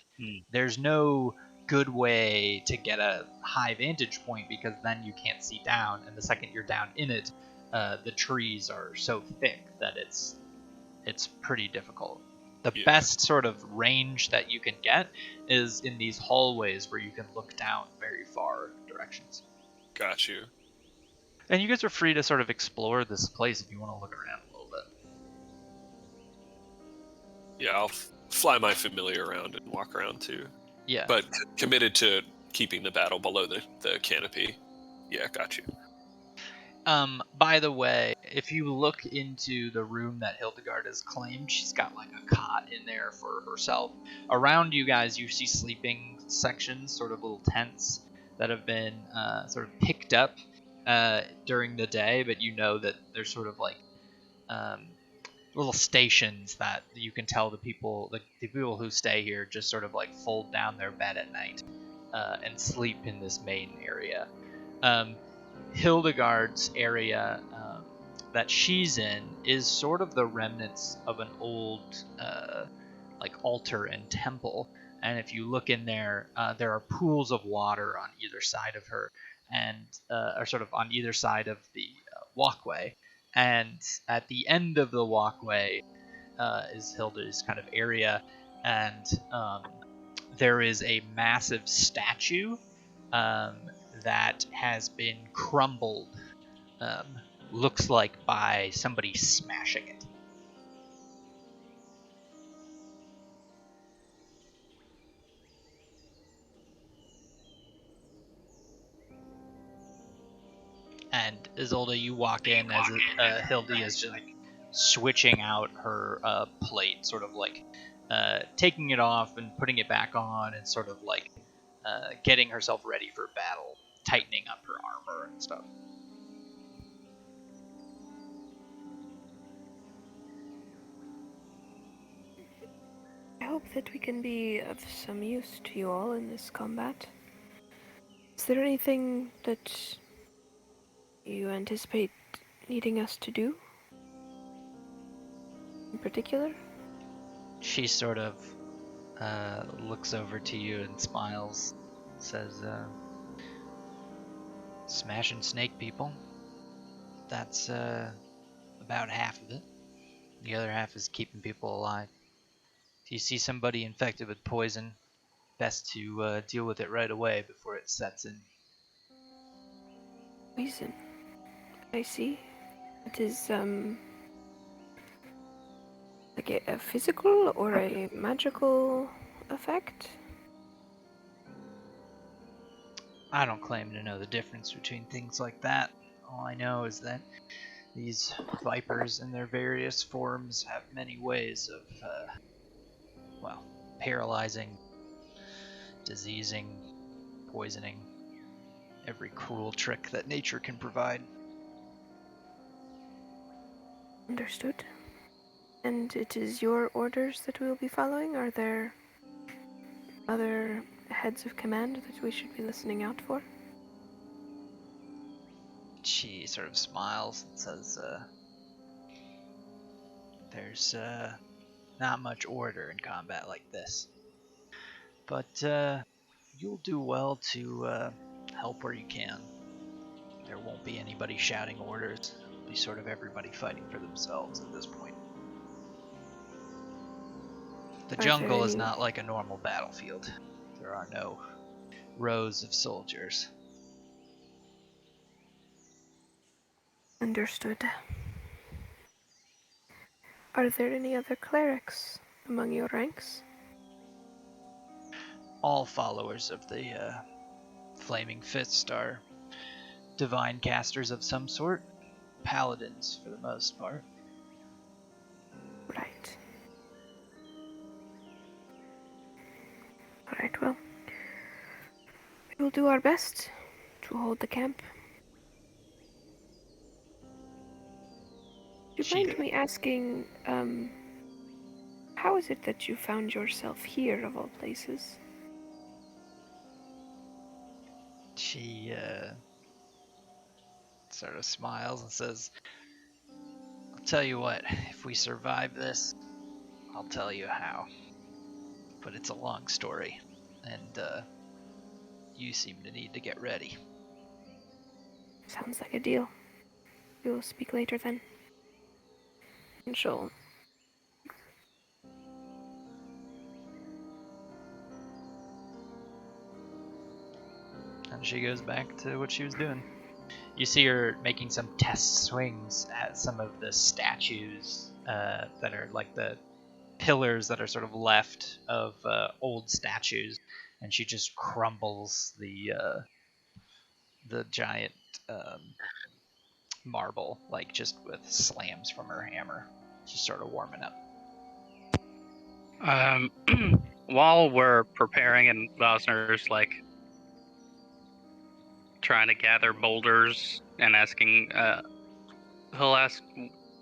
there's no good way to get a high vantage point because then you can't see down, and the second you're down in it, the trees are so thick that it's pretty difficult. The best sort of range that you can get is in these hallways where you can look down very far directions. Got you. And you guys are free to sort of explore this place if you want to look around a little bit. Yeah, I'll fly my familiar around and walk around too. Yeah. But committed to keeping the battle below the canopy. Yeah, got you. By the way, if you look into the room that Hildegard has claimed, she's got like a cot in there for herself. Around you guys, you see sleeping sections, sort of little tents that have been sort of picked up during the day, but you know that they're sort of like little stations that you can tell the people who stay here just sort of like fold down their bed at night and sleep in this main area. Hildegard's area that she's in is sort of the remnants of an old like altar and temple, and if you look in there, there are pools of water on either side of her, and or sort of on either side of the walkway, and at the end of the walkway is Hilda's kind of area, and there is a massive statue that has been crumbled, looks like by somebody smashing it. And Isolde, you walk in as Hildy is just like switching out her plate, sort of like taking it off and putting it back on, and sort of like getting herself ready for battle, tightening up her armor and stuff. I hope that we can be of some use to you all in this combat. Is there anything that you anticipate needing us to do in particular? She sort of looks over to you and smiles, says, smash and snake people. That's about half of it. The other half is keeping people alive. If you see somebody infected with poison, best to deal with it right away before it sets in. Poison. I see. It is, like a physical or a magical effect? I don't claim to know the difference between things like that. All I know is that these vipers in their various forms have many ways of, paralyzing, diseasing, poisoning, every cruel trick that nature can provide. Understood. And it is your orders that we will be following? Are there other heads of command that we should be listening out for? She sort of smiles and says, there's not much order in combat like this. But you'll do well to help where you can. There won't be anybody shouting orders. It'll be sort of everybody fighting for themselves at this point. The there jungle is any- not like a normal battlefield. There are no rows of soldiers. Understood. Are there any other clerics among your ranks? All followers of the Flaming Fist are divine casters of some sort. Paladins, for the most part. Right. Alright, well, we will do our best to hold the camp. Do you mind me asking, how is it that you found yourself here, of all places? She sort of smiles and says, I'll tell you what, if we survive this, I'll tell you how. But it's a long story, and you seem to need to get ready. Sounds like a deal. We will speak later then. And she'll And she goes back to what she was doing. You see her making some test swings at some of the statues that are like the pillars that are sort of left of old statues, and she just crumbles the giant marble, like just with slams from her hammer. She's sort of warming up. While we're preparing and Vosner's like trying to gather boulders and asking, he'll ask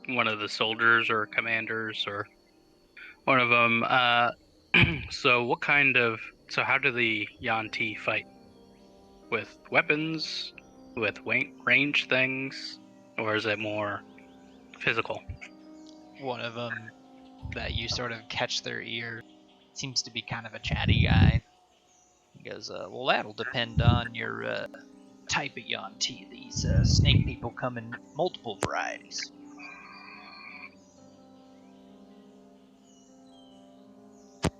one of the soldiers or commanders or one of them, so how do the Yanti fight? With weapons? With range things? Or is it more physical? One of them that you sort of catch their ear seems to be kind of a chatty guy. He goes, well, that'll depend on your type of Yanti. These snake people come in multiple varieties.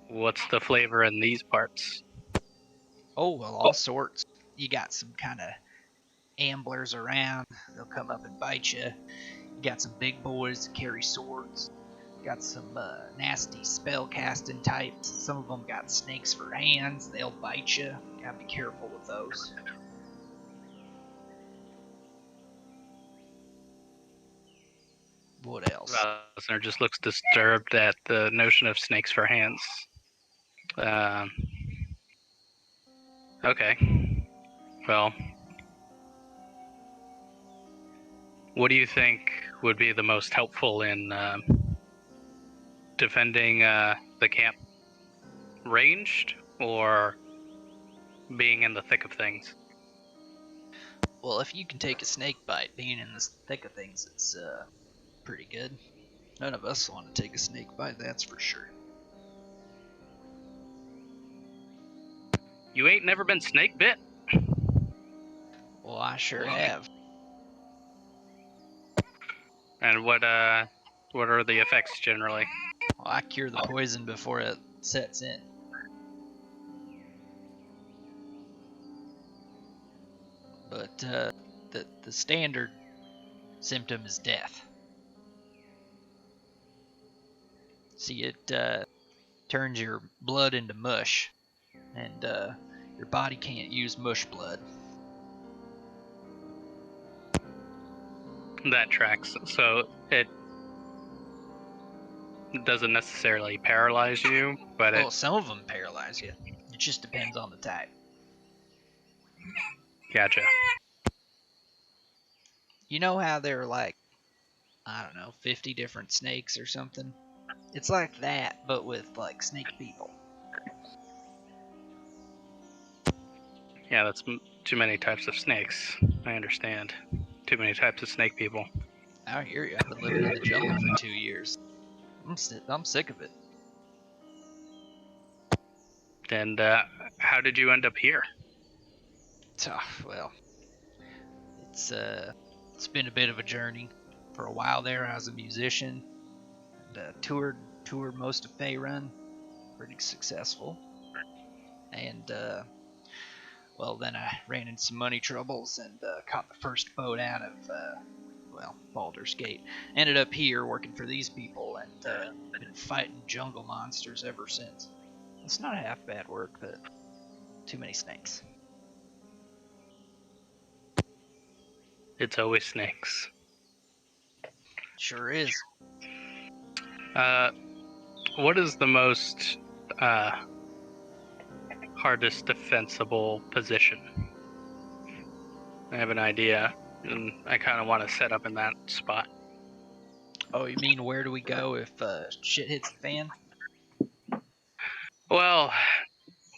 What's the flavor in these parts? Oh, well, all sorts. You got some kind of amblers around. They'll come up and bite you. You got some big boys that carry swords. Got some nasty spell casting types. Some of them got snakes for hands. They'll bite you. Gotta be careful with those. What else? Vosner just looks disturbed at the notion of snakes for hands. Okay. Well, what do you think would be the most helpful in defending the camp? Ranged or being in the thick of things? Well, if you can take a snake bite, being in the thick of things is pretty good. None of us want to take a snake bite, that's for sure. You ain't never been snake bit? Well, I sure have. And what are the effects generally? Well, I cure the poison before it sets in. But the standard symptom is death. See, it turns your blood into mush, and your body can't use mush blood. That tracks. So it doesn't necessarily paralyze you, but Well, some of them paralyze you. It just depends on the type. Gotcha. You know how there are like, I don't know, 50 different snakes or something? It's like that, but with like snake people. Yeah, that's too many types of snakes. I understand. Too many types of snake people. I hear you. I've been living in the jungle for 2 years. I'm sick of it. And how did you end up here? Well, It's been a bit of a journey. For a while there, I was a musician and toured most of Faerun, pretty successful. And well, then I ran into some money troubles and caught the first boat out of Baldur's Gate. Ended up here working for these people and been fighting jungle monsters ever since. It's not half bad work, but too many snakes. It's always snakes. Sure is. What is the most hardest defensible position? I have an idea, and I kind of want to set up in that spot. Oh, you mean where do we go if shit hits the fan? Well,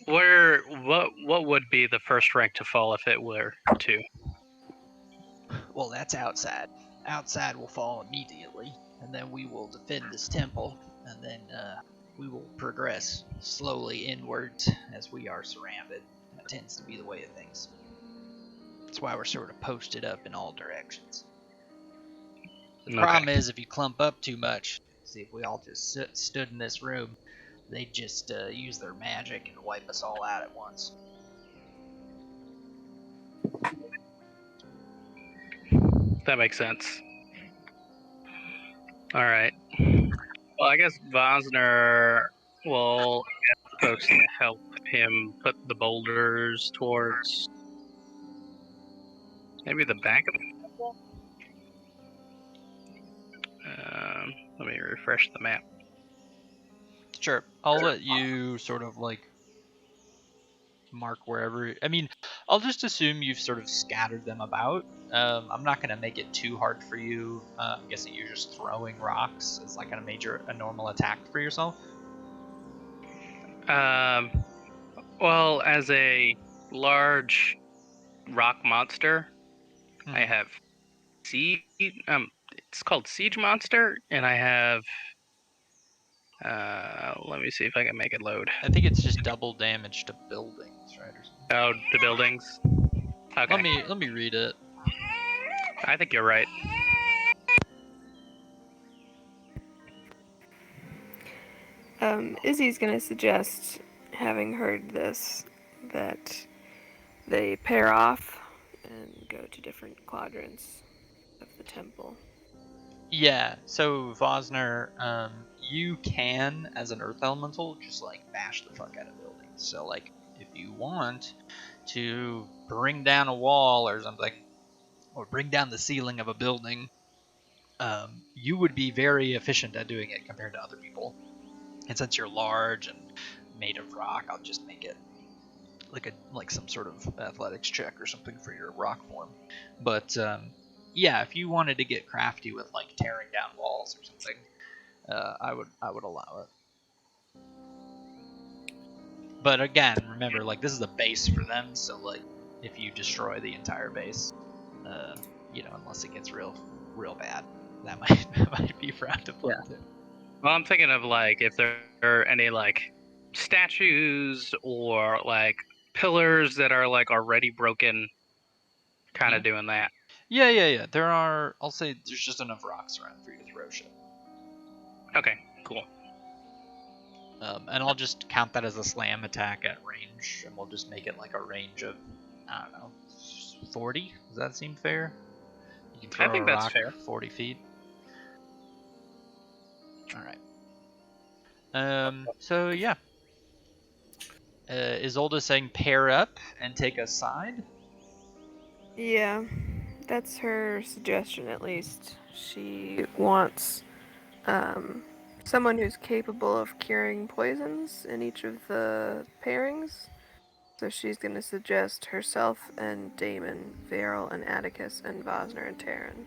what would be the first rank to fall if it were to? Well, that's outside. Outside will fall immediately, and then we will defend this temple, and then we will progress slowly inwards as we are surrounded. That tends to be the way of things. That's why we're sort of posted up in all directions. The problem is if you clump up too much, see if we all just stood in this room, they'd just use their magic and wipe us all out at once. That makes sense. All right. Well, I guess Vosner will get folks to help him put the boulders towards maybe the back of the temple. Let me refresh the map. Sure, I'll let you sort of like mark wherever. I mean, I'll just assume you've sort of scattered them about. I'm not gonna make it too hard for you. I'm guessing you're just throwing rocks as like a normal attack for yourself. Well, as a large rock monster, I have siege. It's called siege monster, and I have. Let me see if I can make it load. I think it's just double damage to buildings, right? Or something. Oh, the buildings. Okay. Let me read it. I think you're right. Izzy's gonna suggest, having heard this, that they pair off and go to different quadrants of the temple. Yeah, so Vosner, you can, as an earth elemental, just like bash the fuck out of buildings. So like, if you want to bring down a wall or something, or bring down the ceiling of a building, you would be very efficient at doing it compared to other people. And since you're large and made of rock, I'll just make it like some sort of athletics check or something for your rock form. But yeah, if you wanted to get crafty with like tearing down walls or something, I would allow it. But again, remember, like this is a base for them, so like if you destroy the entire base, unless it gets real bad, that might be frowned upon too. Well, I'm thinking of like if there are any like statues or like pillars that are like already broken, kind of doing that. Yeah. There are. I'll say there's just enough rocks around for you to throw shit. Okay, cool. And I'll just count that as a slam attack at range, and we'll just make it like a range of, I don't know, 40? Does that seem fair? You can throw I think a that's rock fair. 40 feet. Alright. So yeah. Isolde saying pair up and take a side? Yeah, that's her suggestion at least. She wants someone who's capable of curing poisons in each of the pairings. So she's going to suggest herself and Damon, Varel and Atticus, and Vosner and Terran.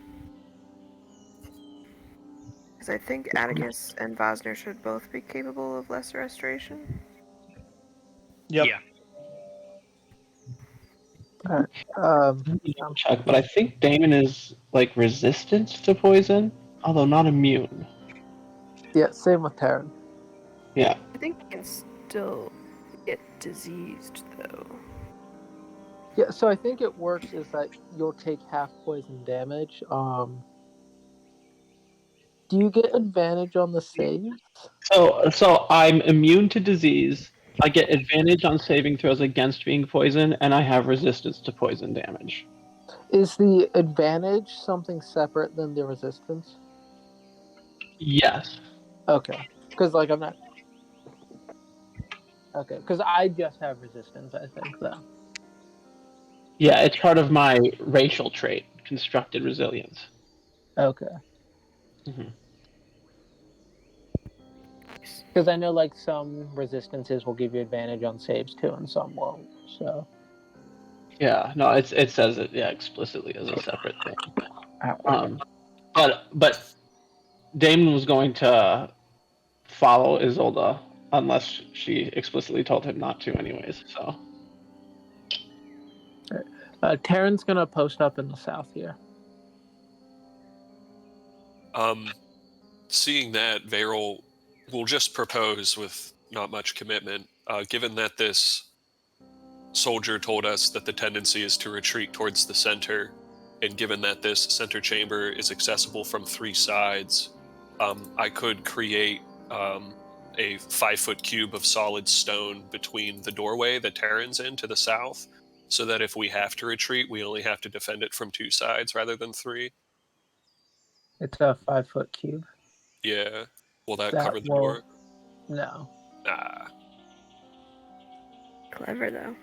Because I think Atticus and Vosner should both be capable of lesser restoration. Yep. Yeah. Check, but I think Damon is like resistant to poison, although not immune. Yeah, same with Terran. Yeah. I think he can still get diseased, though. Yeah, so I think it works is that you'll take half poison damage. Do you get advantage on the saves? So I'm immune to disease. I get advantage on saving throws against being poisoned, and I have resistance to poison damage. Is the advantage something separate than the resistance? Yes. Okay, because I'm not. Okay, because I just have resistance. I think though. Yeah, it's part of my racial trait, constructed resilience. Okay, hmm because I know some resistances will give you advantage on saves too, and some won't. So. Yeah, no, it says it explicitly as a separate thing. Ow. But Damon was going to follow Isolda unless she explicitly told him not to, anyways. So Terran's gonna post up in the south here. Seeing that, Varel will just propose with not much commitment. Given that this soldier told us that the tendency is to retreat towards the center, and given that this center chamber is accessible from 3 sides, I could create a 5-foot cube of solid stone between the doorway that Terran's in to the south, so that if we have to retreat, we only have to defend it from 2 sides rather than 3. It's a 5-foot cube. Yeah. Will that That cover the will door? no. Nah. Clever though.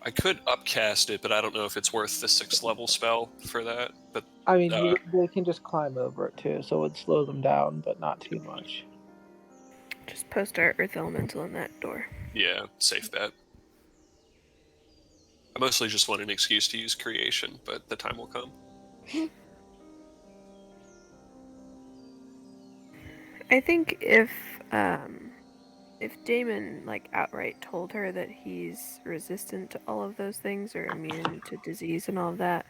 I could upcast it, but I don't know if it's worth the 6th level spell for that. But I mean, they can just climb over it too, so it would slow them down, but not too much. Just post our earth elemental in that door. yeah, safe bet. I mostly just want an excuse to use creation, but the time will come. I think if Damon outright told her that he's resistant to all of those things or immune to disease and all of that,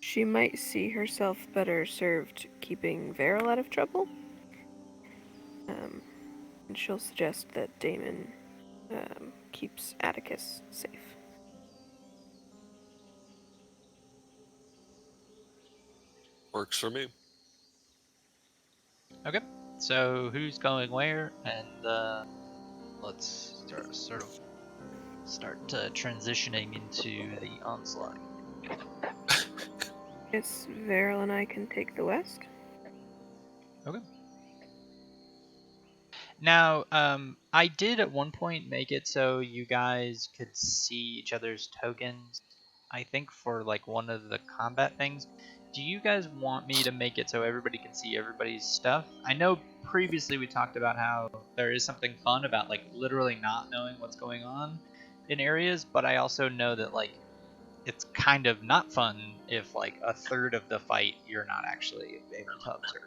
she might see herself better served keeping Varel out of trouble. And she'll suggest that Damon keeps Atticus safe. Works for me. Okay, so who's going where? And let's start transitioning into the onslaught. Yes, Varel and I can take the west. Okay. Now, I did at one point make it so you guys could see each other's tokens. I think for one of the combat things. Do you guys want me to make it so everybody can see everybody's stuff? I know previously we talked about how there is something fun about literally not knowing what's going on in areas, but I also know that it's kind of not fun if a third of the fight you're not actually able to observe.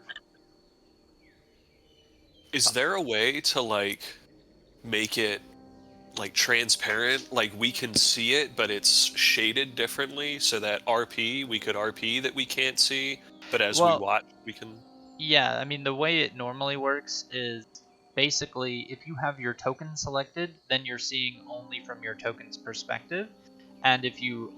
Is there a way to make it transparent, we can see it but it's shaded differently, so that we could RP that we can't see, but as we Well, watch we can. yeah, I mean, the way it normally works is basically if you have your token selected, then you're seeing only from your token's perspective. And if you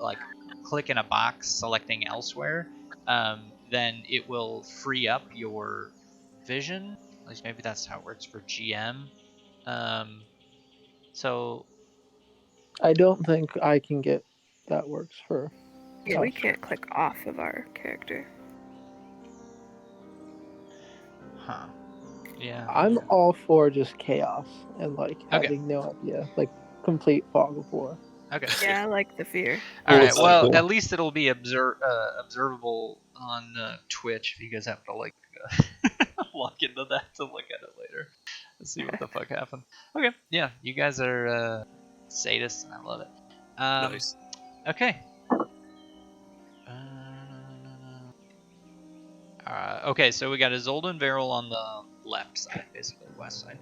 click in a box selecting elsewhere, then it will free up your vision. At least maybe that's how it works for GM. So I don't think I can get that works for. Yeah, we us. can't click off of our character. Huh. Yeah. I'm all for just chaos and having no idea, complete fog of war. Okay. Yeah, I like the fear. All right. that's so Well, cool. at least it'll be observable on Twitch. If you guys have to log into that to look at it later. Let's see what the fuck happened. Okay. Yeah, you guys are sadists, and I love it. Nice. Okay. Okay, so we got Isolde and Varel on the left side, basically west side.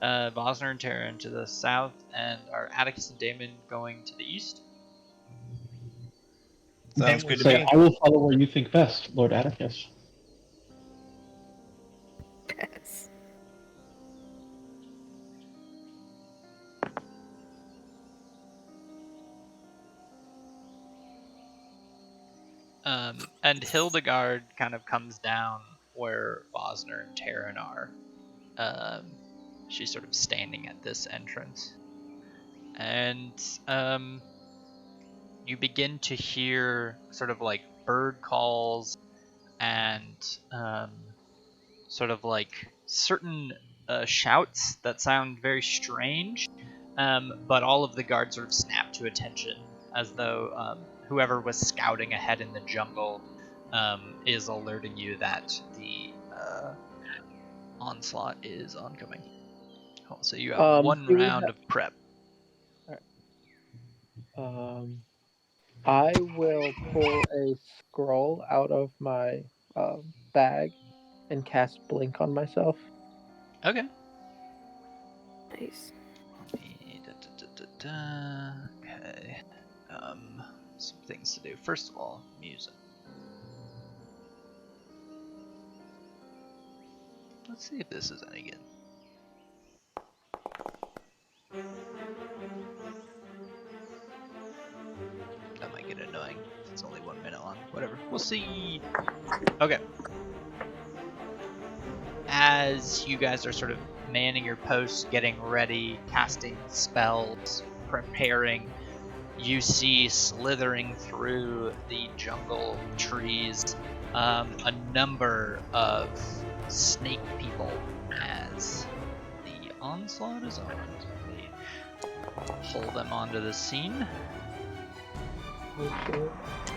Bosner and Terran to the south, and our Atticus and Damon going to the east. Sounds good to Say, me. I will follow where you think best, Lord Atticus. Yes. And Hildegard kind of comes down where Vosner and Terran are. She's sort of standing at this entrance. And you begin to hear sort of like bird calls and sort of like certain shouts that sound very strange, but all of the guards sort of snap to attention as though whoever was scouting ahead in the jungle is alerting you that the onslaught is oncoming. Cool. So you have one round of prep. I will pull a scroll out of my bag and cast Blink on myself. Okay. Nice. Okay. Some things to do. First of all, music. Let's see if this is any good. That might get annoying. It's only 1 minute long. Whatever. We'll see. Okay. As you guys are sort of manning your posts, getting ready, casting spells, preparing, you see slithering through the jungle trees a number of snake people as the onslaught is on. Let me pull them onto the scene.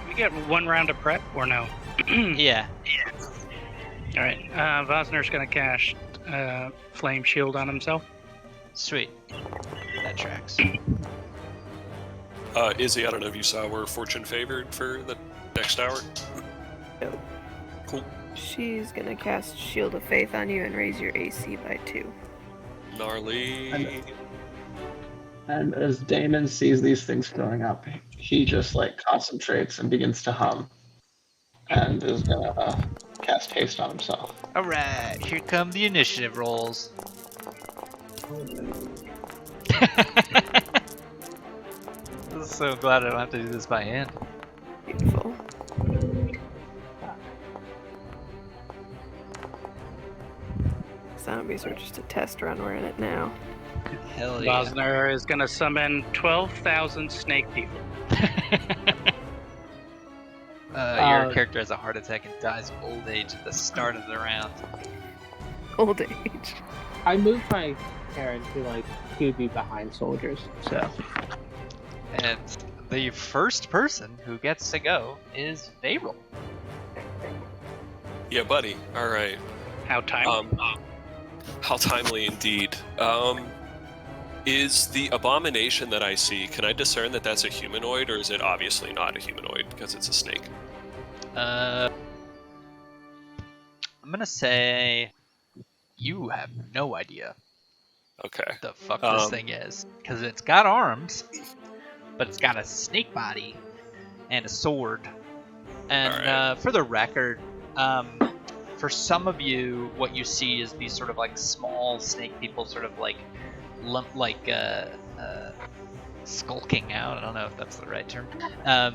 We get 1 round of prep or no? Yeah. All right. Vosner's gonna cast Flame Shield on himself. Sweet. That tracks. Izzy, I don't know if you saw we're fortune favored for the next hour. No. Cool. She's gonna cast Shield of Faith on you and raise your AC by 2. Gnarly. And as Damon sees these things going up, he just like concentrates and begins to hum, and is gonna cast haste on himself. All right, here come the initiative rolls. I'm so glad I don't have to do this by hand. Beautiful. Zombies are just a test run. We're in it now. Hell yeah. Vosner is gonna summon 12,000 snake people. Your character has a heart attack and dies of old age at the start of the round. Old age. I moved my Terran to like to be behind soldiers, so. And the first person who gets to go is Varel. Yeah, buddy. All right. How timely. How timely indeed. Is the abomination that I see, can I discern that that's a humanoid, or is it obviously not a humanoid because it's a snake? I'm gonna say you have no idea Okay. what the fuck this thing is, because it's got arms, but it's got a snake body and a sword. And Alright. For the record, for some of you, what you see is these sort of like small snake people, sort of like skulking out. I don't know if that's the right term,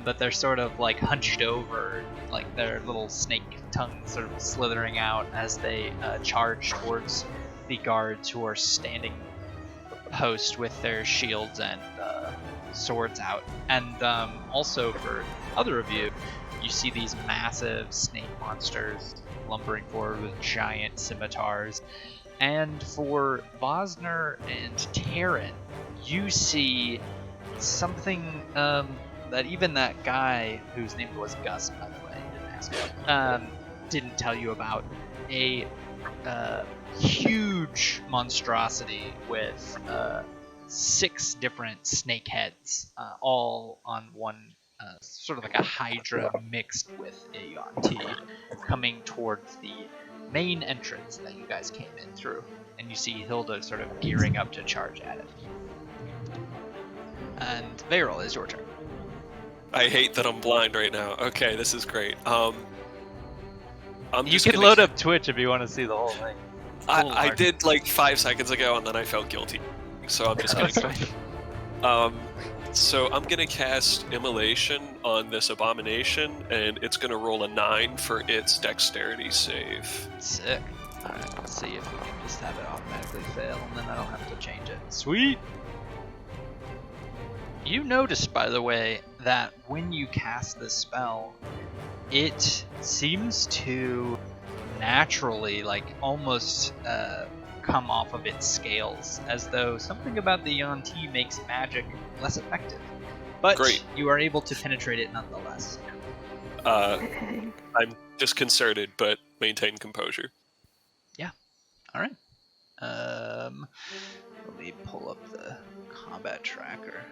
but they're sort of like hunched over, like their little snake tongues sort of slithering out as they charge towards the guards who are standing post with their shields and swords out. And also for other of you, you see these massive snake monsters lumbering forward with giant scimitars. And for Vosner and Terran, you see something that even that guy, whose name was Gus, by the way, didn't ask, didn't tell you about. A huge monstrosity with 6 different snake heads, all on one, sort of like a hydra mixed with a Yonti, coming towards the main entrance that you guys came in through. And you see Hilda sort of gearing up to charge at it. And Varel, is your turn. I hate that I'm blind right now. Okay, this is great. You can load up Twitch if you want to see the whole thing. I did like 5 seconds ago, and then I felt guilty, so I'm just gonna. So I'm gonna cast Immolation on this abomination, and it's gonna roll a 9 for its dexterity save. Sick. Alright, let's see if we can just have it automatically fail, and then I don't have to change it. Sweet! You notice, by the way, that when you cast this spell, it seems to naturally, like, almost come off of its scales, as though something about the Yuan-Ti makes magic less effective. But Great. you are able to penetrate it nonetheless. I'm disconcerted, but maintain composure. Alright. Let me pull up the combat tracker.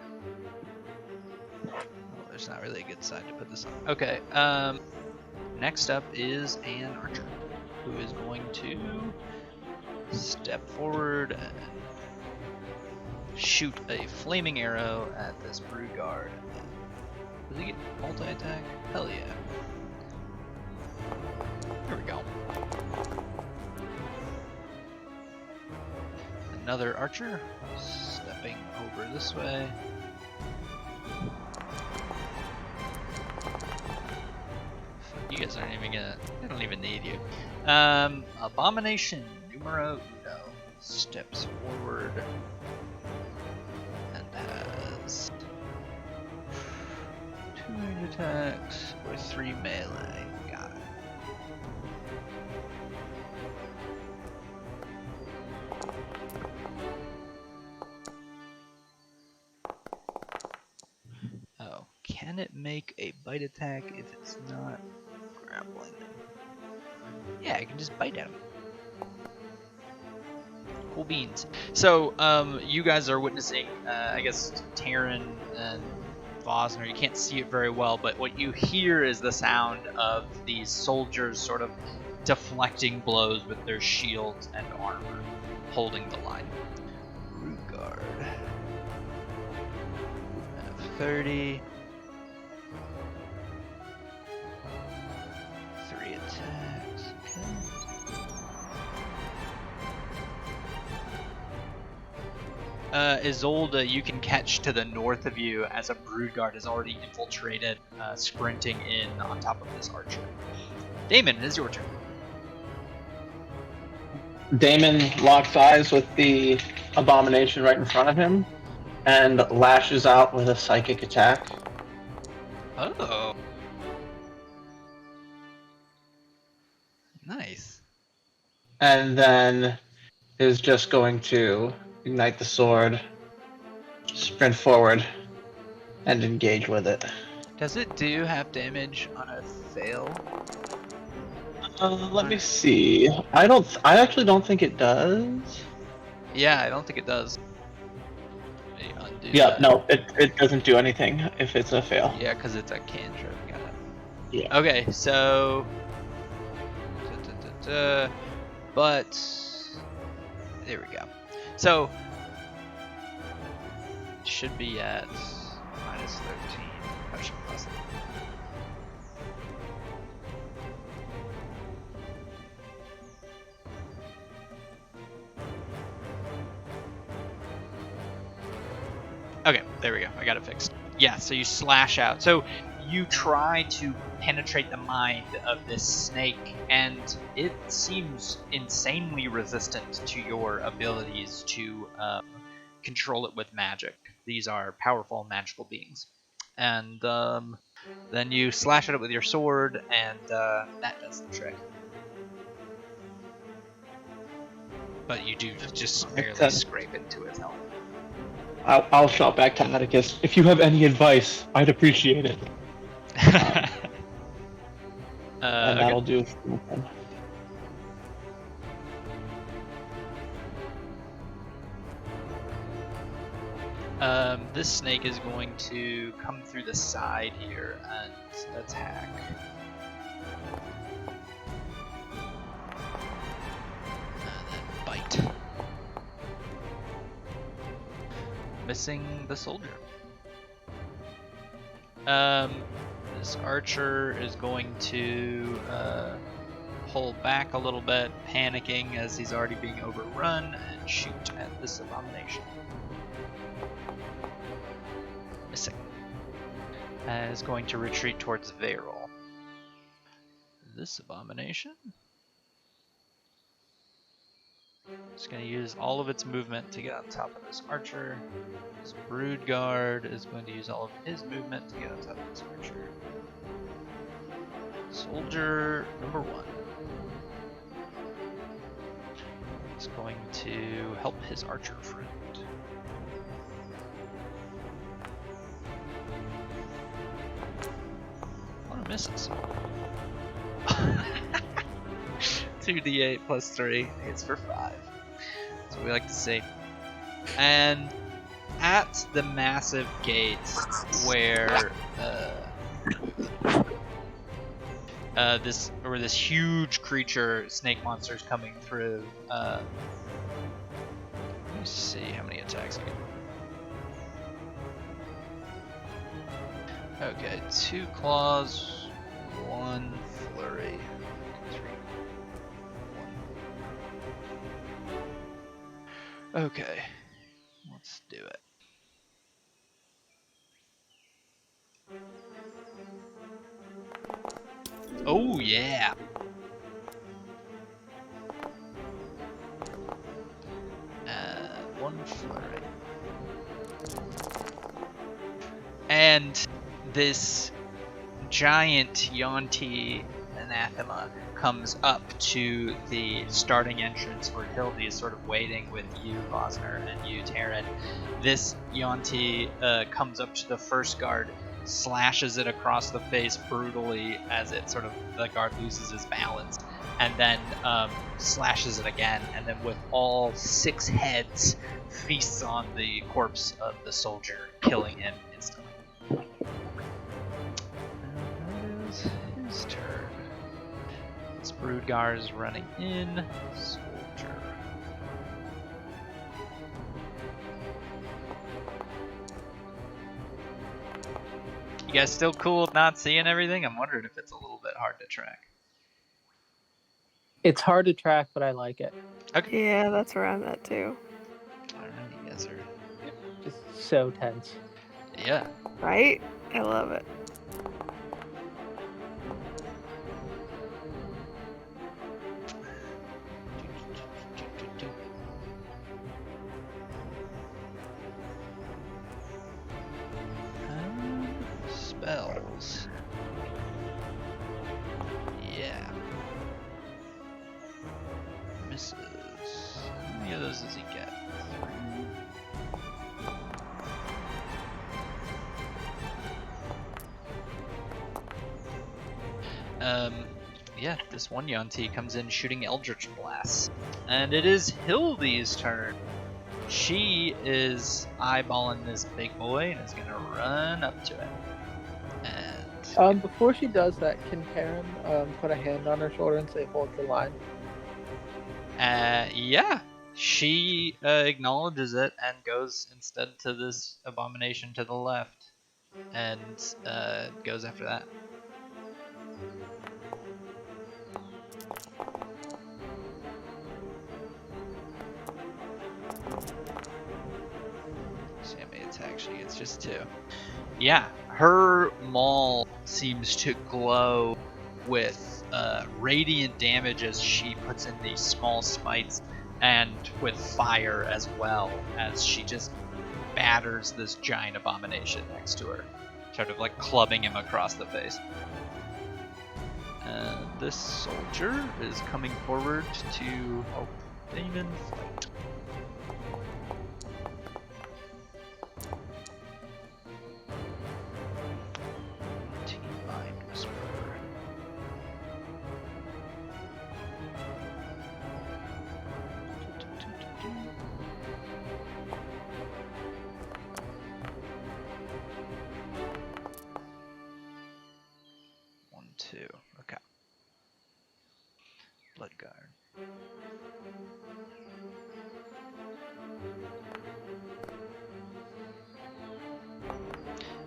Oh, there's not really a good side to put this on. Okay, next up is an archer, who is going to step forward and shoot a flaming arrow at this brood guard. Does he get multi-attack? Hell yeah. There we go. Another archer, stepping over this way. You guys aren't even gonna, I don't even need you. Abomination numero uno steps forward and has 2 range attacks or 3 melee. Got it. Oh, can it make a bite attack if it's not grappling? Yeah, I can just bite at him. Cool beans. So, you guys are witnessing, I guess, Taryn and Vosner. You can't see it very well, but what you hear is the sound of these soldiers sort of deflecting blows with their shields and armor, holding the line. Root guard. 30. 3 attacks. Okay. Isolde, you can catch to the north of you as a brood guard is already infiltrated, sprinting in on top of this archer. Damon, it is your turn. Damon locks eyes with the abomination right in front of him and lashes out with a psychic attack. Oh. Nice. And then is just going to ignite the sword, sprint forward, and engage with it. Does it do half damage on a fail? Let me see. I actually don't think it does. Yeah, I don't think it does. Let me undo Yeah, that. no, it doesn't do anything if it's a fail. Yeah, because it's a cantrip. Got it. Yeah. Okay, so. But. There we go. So. It should be at minus 13. I should plus it. Okay, there we go. I got it fixed. Yeah, so you slash out. So you try to penetrate the mind of this snake, and it seems insanely resistant to your abilities to control it with magic. These are powerful magical beings. And then you slash at it with your sword, and that does the trick. But you do just barely scrape into its helmet. I'll shout back to Atticus. If you have any advice, I'd appreciate it. And that'll do. This snake is going to come through the side here and attack. And then bite. Missing the soldier. This archer is going to pull back a little bit, panicking as he's already being overrun, and shoot at this abomination. and is going to retreat towards Varel. This abomination is going to use all of its movement to get on top of this archer. This brood guard is going to use all of his movement to get on top of this archer. Soldier number 1 is going to help his archer friend. One of misses. 2d8 plus 3 hits for 5. That's what we like to see. And at the massive gate where this huge creature, snake monster, is coming through. Let me see how many attacks I get. Okay, 2 claws, 1 flurry, 3, 1. Okay, let's do it. Oh yeah. And 1 flurry. And this giant Yonti anathema comes up to the starting entrance where Hildy is sort of waiting with you, Vosner, and you, Taryn. This Yonti comes up to the first guard, slashes it across the face brutally as the guard loses his balance, and then slashes it again, and then with all 6 heads feasts on the corpse of the soldier, killing him instantly. And that is his turn. This Broodgar is running in. Soldier. You guys still cool with not seeing everything? I'm wondering if it's a little bit hard to track. It's hard to track, but I like it. Okay. Yeah, that's where I'm at too. Alright, you guys are... Just so tense. Yeah. Right? I love it. Spells. Yeah. Misses. How many of those does he get? 3. Yeah, this one Yonti comes in shooting Eldritch Blasts. And it is Hildy's turn. She is eyeballing this big boy and is gonna run up to him. And before she does that, can Karen put a hand on her shoulder and say, "Hold the line"? Yeah, she acknowledges it and goes instead to this abomination to the left, and goes after that. See how many attacks she gets, just 2. Yeah, her maul seems to glow with radiant damage as she puts in these small smites, and with fire as well, as she just batters this giant abomination next to her, sort of like clubbing him across the face. And this soldier is coming forward to help Damon fight. Mind Whisperer. One, 2. Okay. Bloodguard.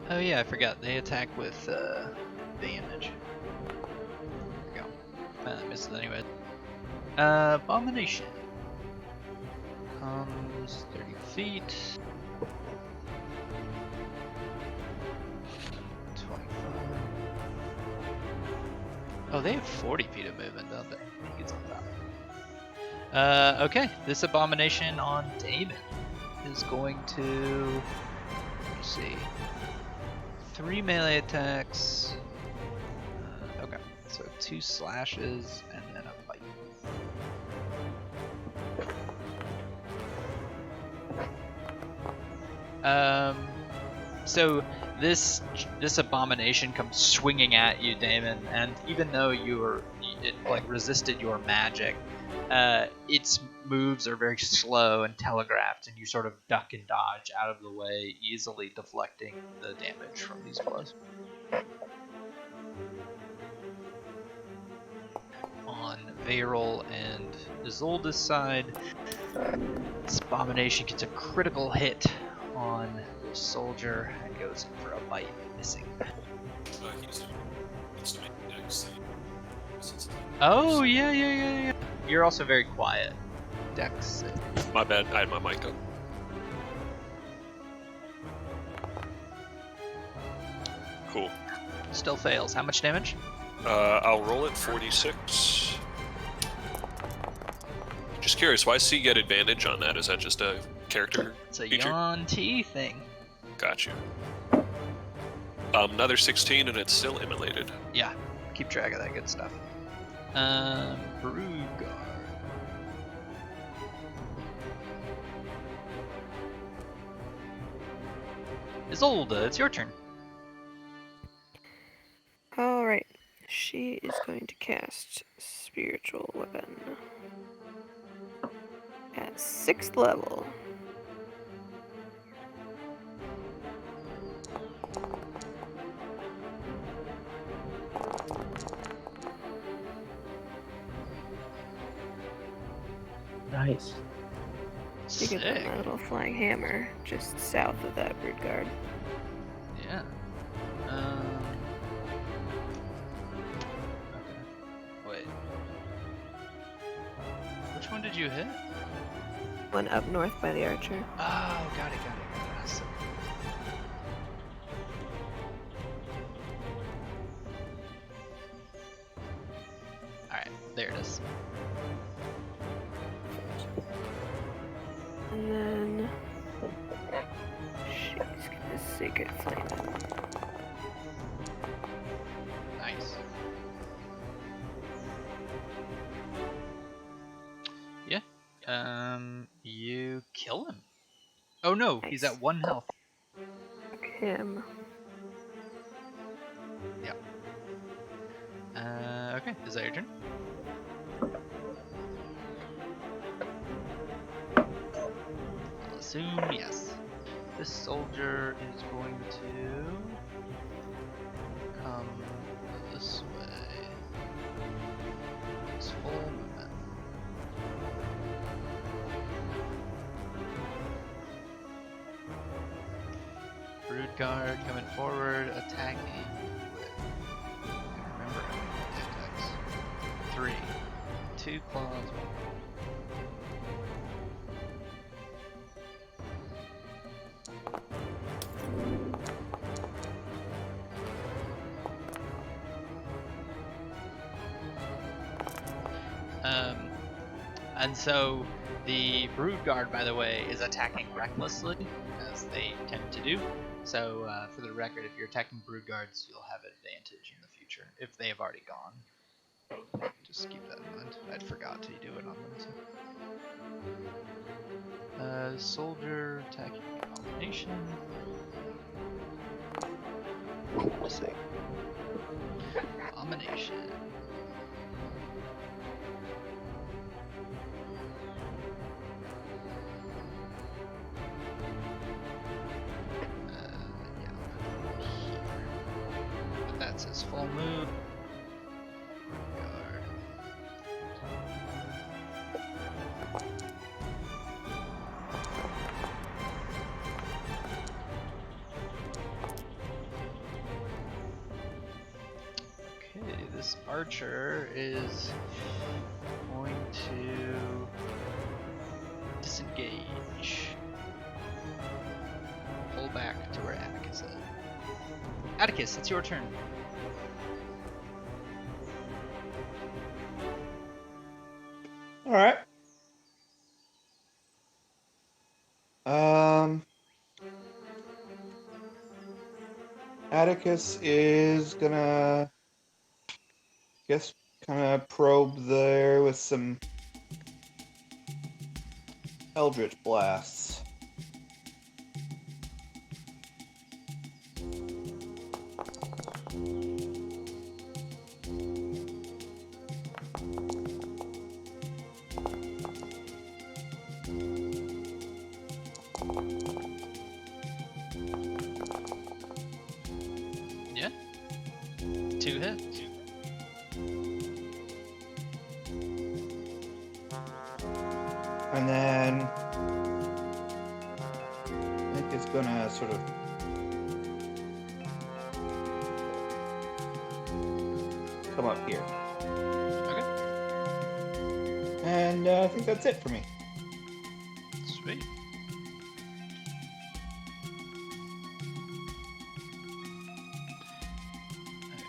Oh yeah, I forgot. They attack with damage. There we go. I missed it anyway. Abomination. Comes 30 feet. 12, Oh, they have 40 feet of movement, don't they? He gets on top. Okay, this abomination on Damon is going to. Let's see. 3 melee attacks. Okay, so 2 slashes and then a bite. So this abomination comes swinging at you, Damon, and even though it like resisted your magic, its moves are very slow and telegraphed, and you sort of duck and dodge out of the way, easily deflecting the damage from these blows. On Varel and Isolde's side, this abomination gets a critical hit on the soldier and goes in for a bite, missing. Oh, yeah. You're also very quiet. Dex. My bad, I had my mic up. Cool. Still fails. How much damage? I'll roll it 46. Just curious, why does he get advantage on that? Is that just a character It's a feature? Yawn T thing. Got you. Another 16 and it's still immolated. Yeah, keep track of that good stuff. Broodguard. Isolde, it's your turn. Alright. She is going to cast Spiritual Weapon at 6th level. Nice. Bigger than my little flying hammer, just south of that brood guard. Yeah. Okay. Wait. Which one did you hit? One up north by the archer. Oh, got it. That's so Alright, there it is. And then she's gonna Sacred Flame him. Nice. Yeah. You kill him. Oh no, he's Nice. at 1 health. Him. Okay, is that your turn? I'll assume yes. This soldier is going to come this way. It's full movement. Brood guard coming forward, attacking with. I can't remember how many attacks. 3. 2 claws, 1. And so the Brood Guard, by the way, is attacking recklessly, as they tend to do. So for the record, if you're attacking Brood Guards, you'll have advantage in the future, if they have already gone. Just keep that in mind. I'd forgot to do it on them. So. Soldier attacking Abomination. Let's see. Abomination. That's his full move. Guard. Okay, this archer is going to disengage. Pull back to where Atticus is. Atticus, it's your turn. right. Atticus is gonna, guess, kind of probe there with some Eldritch blasts. Yeah. 2 hits. And then I think it's gonna sort of come up here. Okay. And I think that's it for me. Sweet.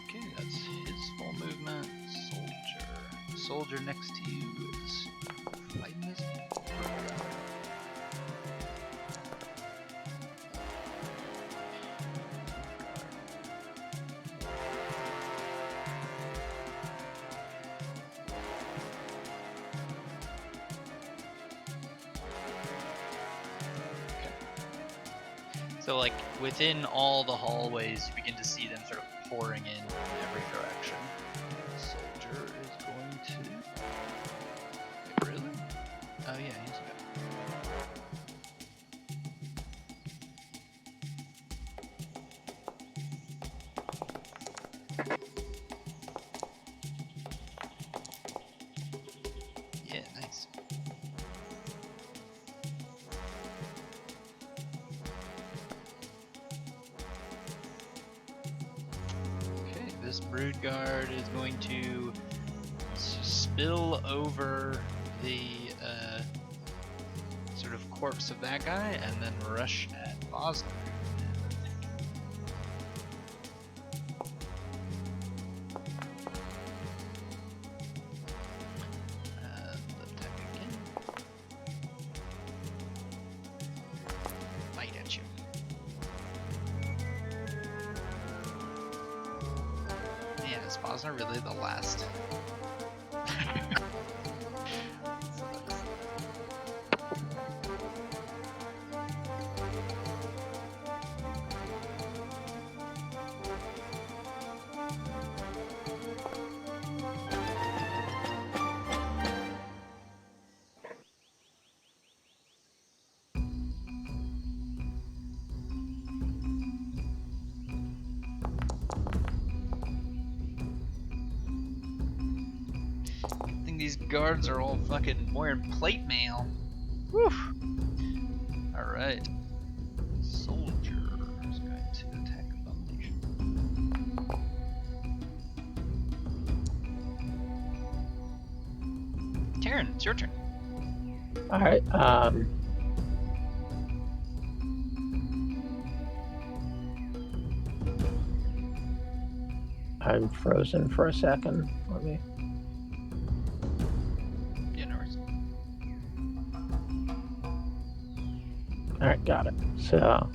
Okay, that's his full movement. Soldier. Soldier next to you is fighting this. So, like, within all the hallways, you begin to see them sort of pouring in every direction. Soldier is going to. Wait, really? Oh, yeah, he's good. Yeah, nice. Okay, this brood guard is going to spill over the sort of corpse of that guy and then rush at Bosner. Attack again. Bite at you. Man, is Bosner really the last? These guards are all fucking wearing plate mail. Whew. Alright. Soldier is going to attack Abomination. Taryn, it's your turn. Alright, I'm frozen for a second. Let me. Yeah, no worries. Alright, got it. So,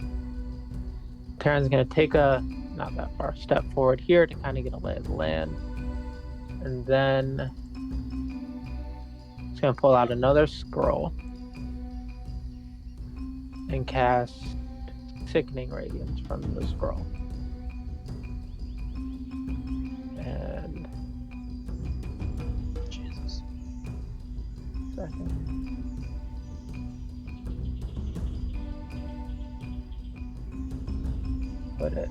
Taryn's gonna take a not that far step forward here to kind of get a lay of the land. And then he's gonna pull out another scroll and cast Sickening Radiance from the scroll. And Jesus. second. Put it.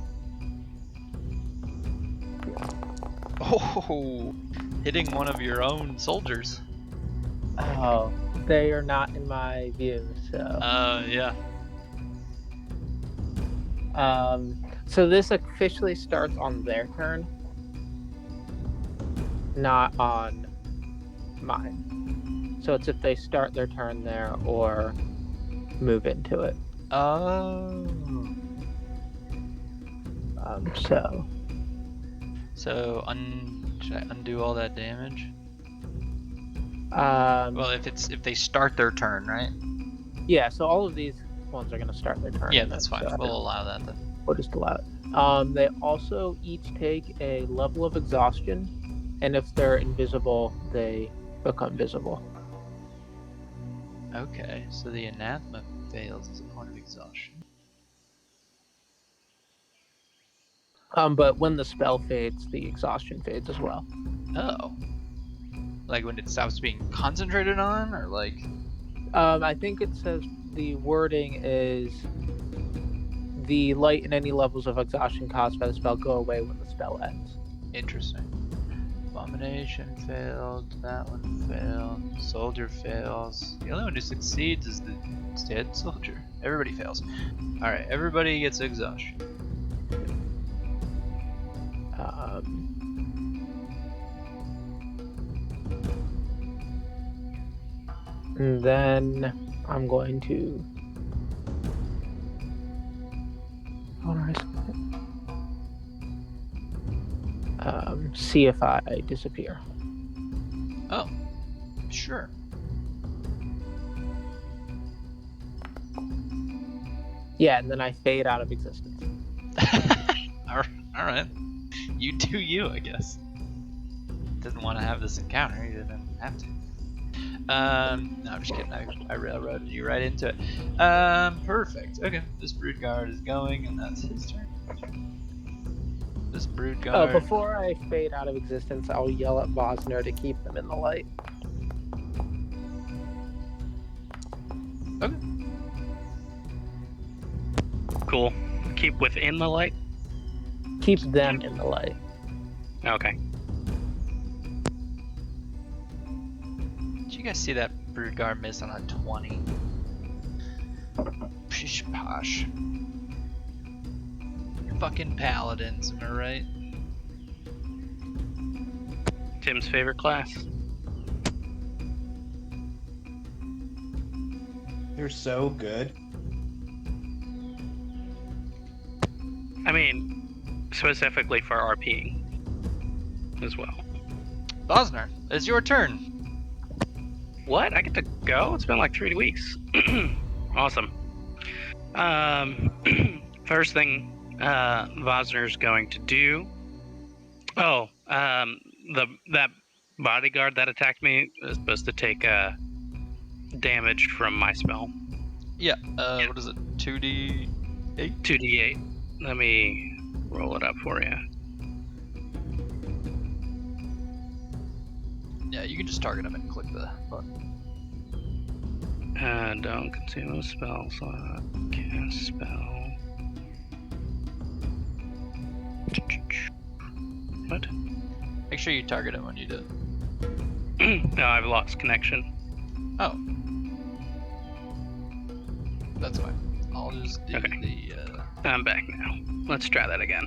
Oh, hitting one of your own soldiers. Oh, they are not in my view, so. Yeah. So this officially starts on their turn, not on mine. So it's if they start their turn there or move into it. Oh. So should I undo all that damage? Well, if they start their turn, right? Yeah, so all of these ones are going to start their turn. Yeah, and that's then- fine. so We'll allow that then. we'll just allow it. They also each take a level of exhaustion, and if they're invisible, they become visible. Okay, so the anathema fails as a point of exhaustion. But when the spell fades, the exhaustion fades as well. Oh. Like when it stops being concentrated on, or like... I think it says the wording is the light and any levels of exhaustion caused by the spell go away when the spell ends. Interesting. Abomination failed, that one failed, soldier fails. The only one who succeeds is the dead soldier. Everybody fails. Alright, everybody gets exhaustion. And then I'm going to... see if I disappear. Oh, sure. Yeah, and then I fade out of existence. Alright. You do you, I guess. Didn't want to have this encounter, you didn't have to. No, I'm just kidding. I railroaded you right into it. Perfect. Okay, this brood guard is going, and that's his turn. This brood guard. Before I fade out of existence, I'll yell at Vosner to keep them in the light. Okay. Cool. Keep within the light? Keep them in the light. Okay. Did you guys see that brood guard miss on a 20? Pish posh. Fucking paladins, am I right? Tim's favorite class. They're so good. I mean, specifically for RPing as well. Bosner, it's your turn. What? I get to go? It's been like 3 weeks. Awesome. First thing Vosner's going to do. That bodyguard that attacked me is supposed to take damage from my spell. Yeah, what is it? 2d8? 2d8. Let me roll it up for you. Yeah, you can just target him and click the button. Don't consume a spell slot. Cast spell. What? Make sure you target him when you do it. No, I've lost connection. Oh. That's fine. I'll just do Okay. the... I'm back now. Let's try that again.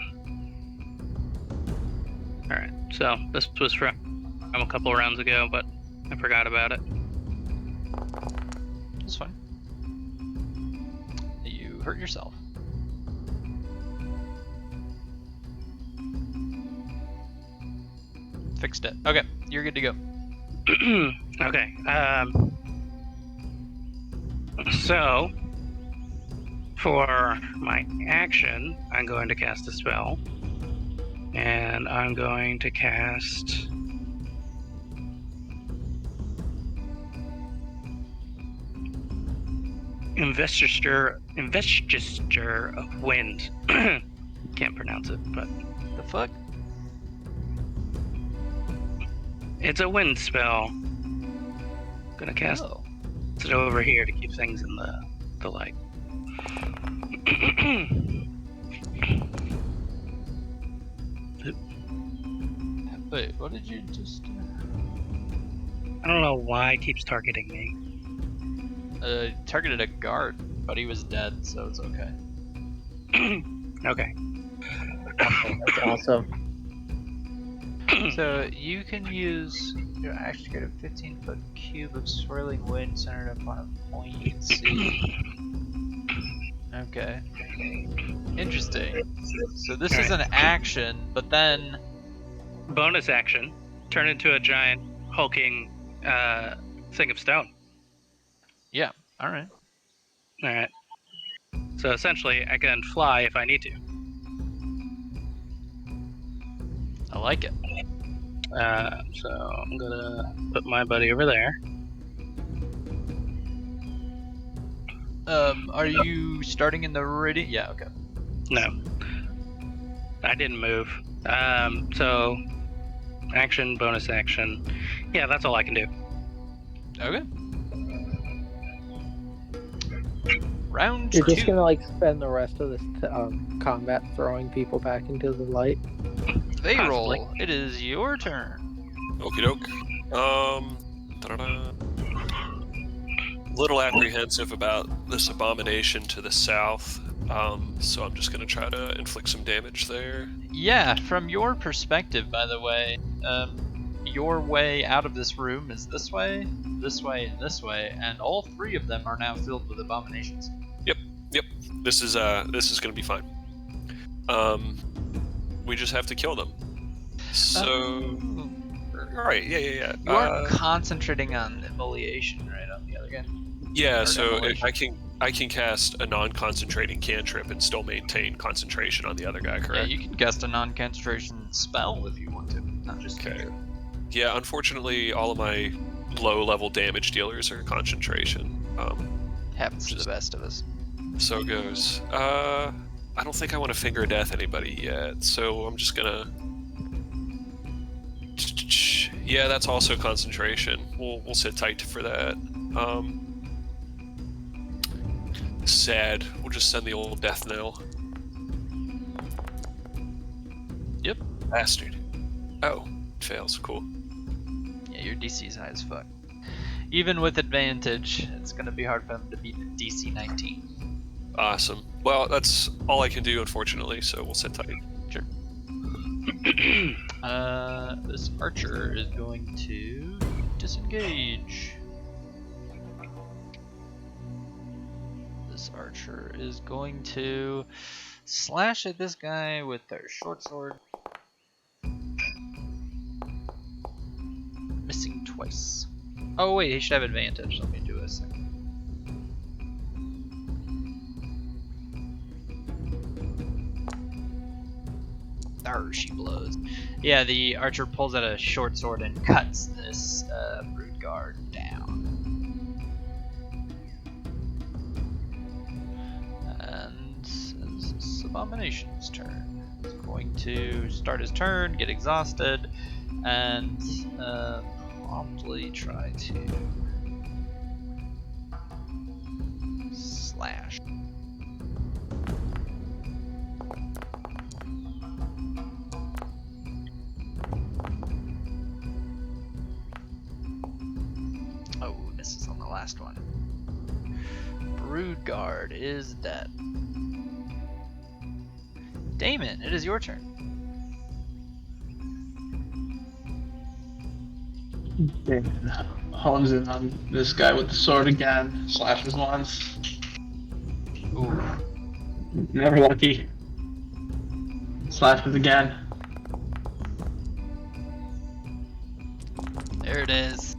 Alright, so this was from a couple of rounds ago, but I forgot about it. It's fine. You hurt yourself. Fixed it. Okay, you're good to go. Okay, so for my action, I'm going to cast a spell, and I'm going to cast Investiture of Wind. Can't pronounce it, but The fuck? it's a wind spell. Gonna cast Oh. it over here to keep things in the light. Wait, what did you just do? I don't know why it keeps targeting me. Targeted a guard, but he was dead, so it's okay. Okay. That's awesome. So you can use your action to create a 15-foot cube of swirling wind centered upon a point you can see. Okay. Interesting. So this is an action, but then... Bonus action. Turn into a giant hulking Thing of stone. Yeah. All right. All right. So essentially, I can fly if I need to. I like it. So I'm gonna put my buddy over there. Are you starting in the radiant? Yeah. Okay. No, I didn't move. So action, bonus action. Yeah, that's all I can do. Okay. Round You're 2. just gonna like spend the rest of this combat throwing people back into the light. They Possibly. roll. It is your turn. Okie doke. Da-da-da. Little apprehensive about this abomination to the south, so I'm just going to try to inflict some damage there. Yeah, from your perspective, by the way, your way out of this room is this way, and this way, and all 3 of them are now filled with abominations. Yep. This is going to be fine. We just have to kill them. So, right, yeah. You are concentrating on immolation, right, on the other guy? Yeah, Or so immolation. I can cast a non-concentrating cantrip and still maintain concentration on the other guy, correct? Yeah, you can cast a non-concentration spell if you want to, not just Okay. Yeah, unfortunately, all of my low-level damage dealers are concentration. Happens to the best of us. So it goes. I don't think I want to finger death anybody yet, so I'm just gonna. Yeah, that's also concentration. We'll sit tight for that. Sad. We'll just send the old death knell. Yep. Bastard. Oh, fails. Cool. Yeah, your DC is high as fuck. Even with advantage, it's going to be hard for them to beat the DC 19. Awesome. Well, that's all I can do, unfortunately, so we'll sit tight. Sure. This archer is going to disengage. This archer is going to slash at this guy with their short sword. Missing twice. Oh wait, he should have advantage. Let me do a second. She blows. Yeah, the archer pulls out a short sword and cuts this brood guard down. And it's this abomination's turn. He's going to start his turn, get exhausted, and promptly try to slash. Oh, misses on the last one. Brood guard is dead. Damon, it is your turn. Damon hones in on this guy with the sword again, slashes once. Ooh. Never lucky. Slashes again. There it is.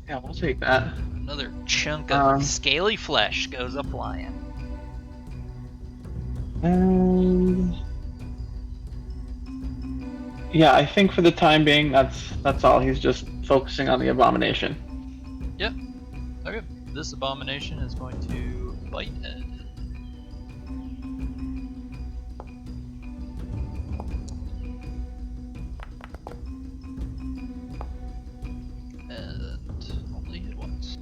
Yeah, we'll take that. Another chunk of scaly flesh goes up flying. Yeah, I think for the time being, that's all. He's just focusing on the abomination. Yep. Okay. This abomination is going to bite Ed. And only hit once.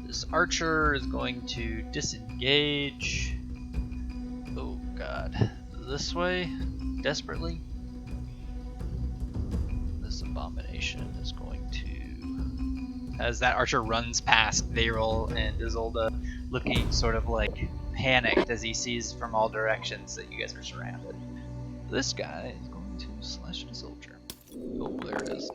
This archer is going to disengage. Oh god. This way, desperately. This abomination is going to, as that archer runs past Varel and Isolde, looking sort of like panicked as he sees from all directions that you guys are surrounded. This guy is going to slash at a soldier. Oh, there it is.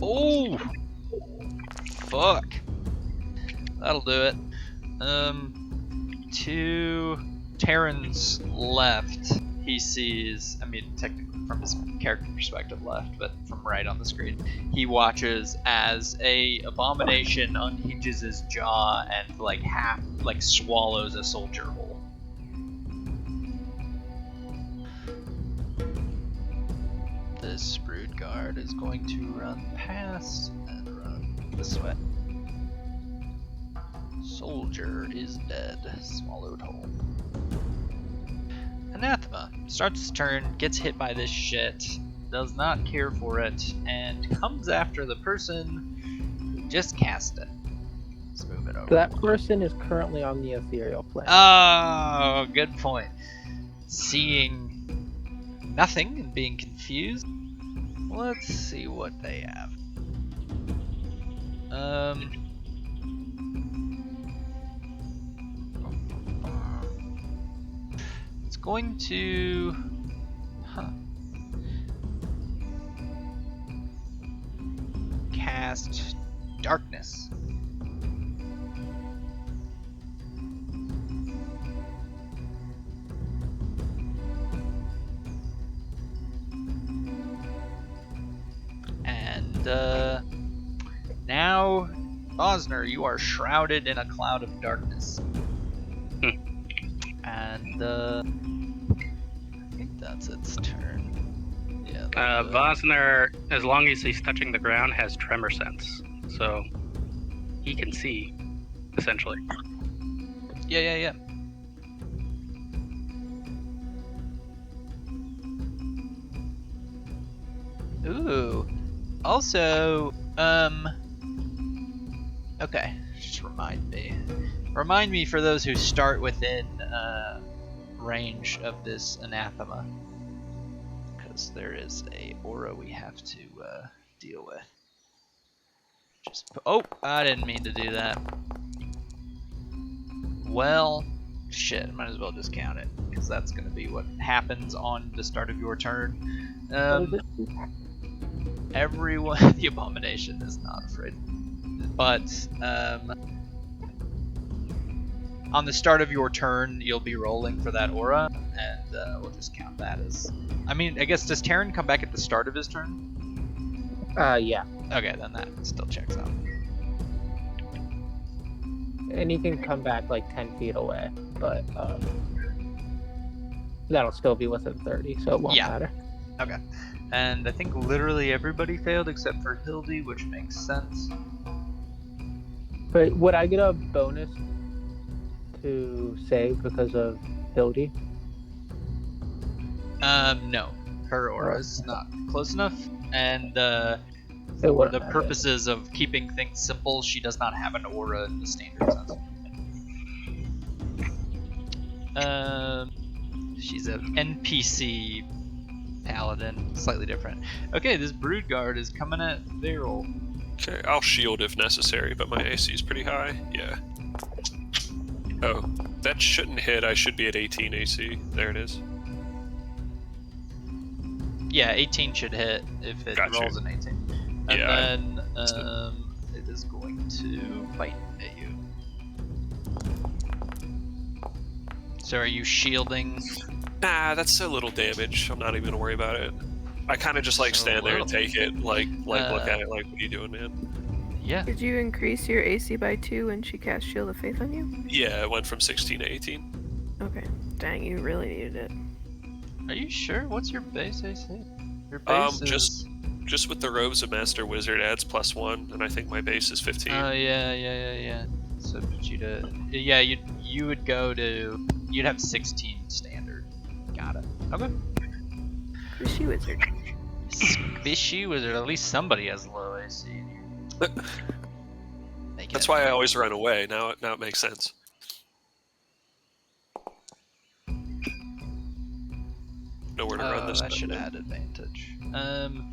Oh! Fuck. That'll do it. To Terran's left, he sees, I mean, technically from his character perspective left, but from right on the screen, he watches as a abomination unhinges his jaw and like half, like swallows a soldier whole. This brood guard is going to run past and run this way. Soldier is dead, swallowed whole. Anathema starts his turn, gets hit by this shit, does not care for it, and comes after the person who just cast it. Let's move it over. That person is currently on the ethereal plane. Oh, good point. Seeing nothing and being confused, let's see what they have. It's going to, cast darkness. And now, Bosner, you are shrouded in a cloud of darkness. And I think that's its turn. Yeah. Vosner, as long as he's touching the ground, has tremor sense, so he can see, essentially. Yeah. Ooh. Also, okay, just remind me for those who start within range of this anathema, because there is a aura we have to deal with. Oh, I didn't mean to do that. Well, shit, might as well just count it, because that's going to be what happens on the start of your turn. Everyone, the abomination is not afraid, but on the start of your turn, you'll be rolling for that aura, and we'll just count that as. I mean, I guess, does Terran come back at the start of his turn? Yeah. Okay, then that still checks out. And he can come back like 10 feet away, but that'll still be within 30, so it won't matter. Okay. And I think literally everybody failed except for Hildy, which makes sense. But would I get a bonus to save because of Hildy? No. Her aura is not close enough, and It for wouldn't the matter. purposes of keeping things simple, she does not have an aura in the standard sense. She's an NPC paladin, slightly different. Okay, this brood guard is coming at Viral. Okay, I'll shield if necessary, but my AC is pretty high. Yeah. Oh, that shouldn't hit. I should be at 18 AC. There it is. Yeah, 18 should hit if it Gotcha. rolls an 18. And Yeah, then it is going to bite at you. So are you shielding? Nah, that's a little damage. I'm not even gonna worry about it. I kind of just like So stand there and little. take it, like look at it, like, what are you doing, man? Yeah. Did you increase your AC by 2 when she cast Shield of Faith on you? Yeah, it went from 16 to 18. Okay. Dang, you really needed it. Are you sure? What's your base AC? Your base is... Just with the robes of Master Wizard adds +1, and I think my base is 15. Oh yeah. So put you to... Yeah, you would go to... You'd have 16 standard. Got it. Okay. Squishy Wizard. Squishy Wizard. At least somebody has low AC. That's why I always run away. Now it makes sense. Nowhere to run this that time. should add advantage. I'm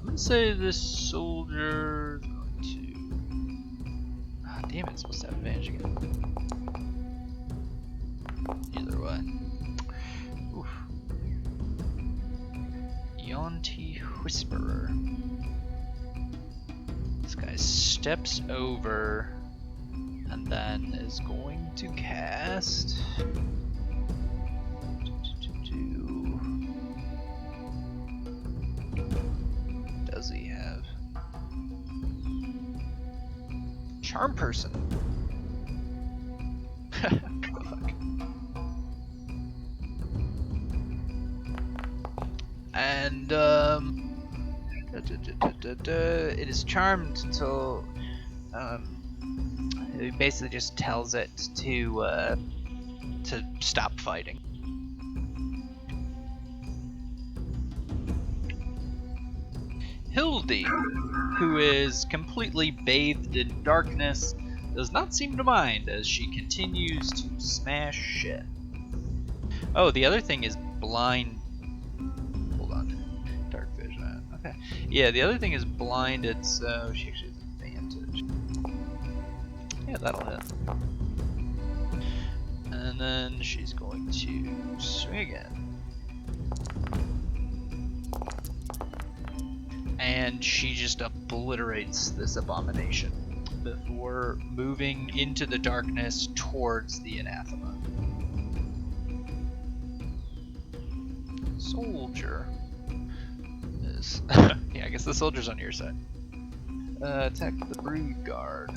gonna say this soldier is going to... Ah, damn it, it's supposed to have advantage again. Either way. Oof. Yonti Whisperer. This guy steps over and then is going to cast... Charm person. What the fuck? And it is charmed until it basically just tells it to stop fighting. Hildy, who is completely bathed in darkness, does not seem to mind as she continues to smash shit. Oh, the other thing is blind. Hold on. Dark vision. Okay. Yeah, the other thing is blinded, so she actually has advantage. Yeah, that'll hit. And then she's going to swing again. And she just obliterates this abomination before moving into the darkness towards the anathema. Soldier is yeah, I guess the soldier's on your side. Attack the brood guard.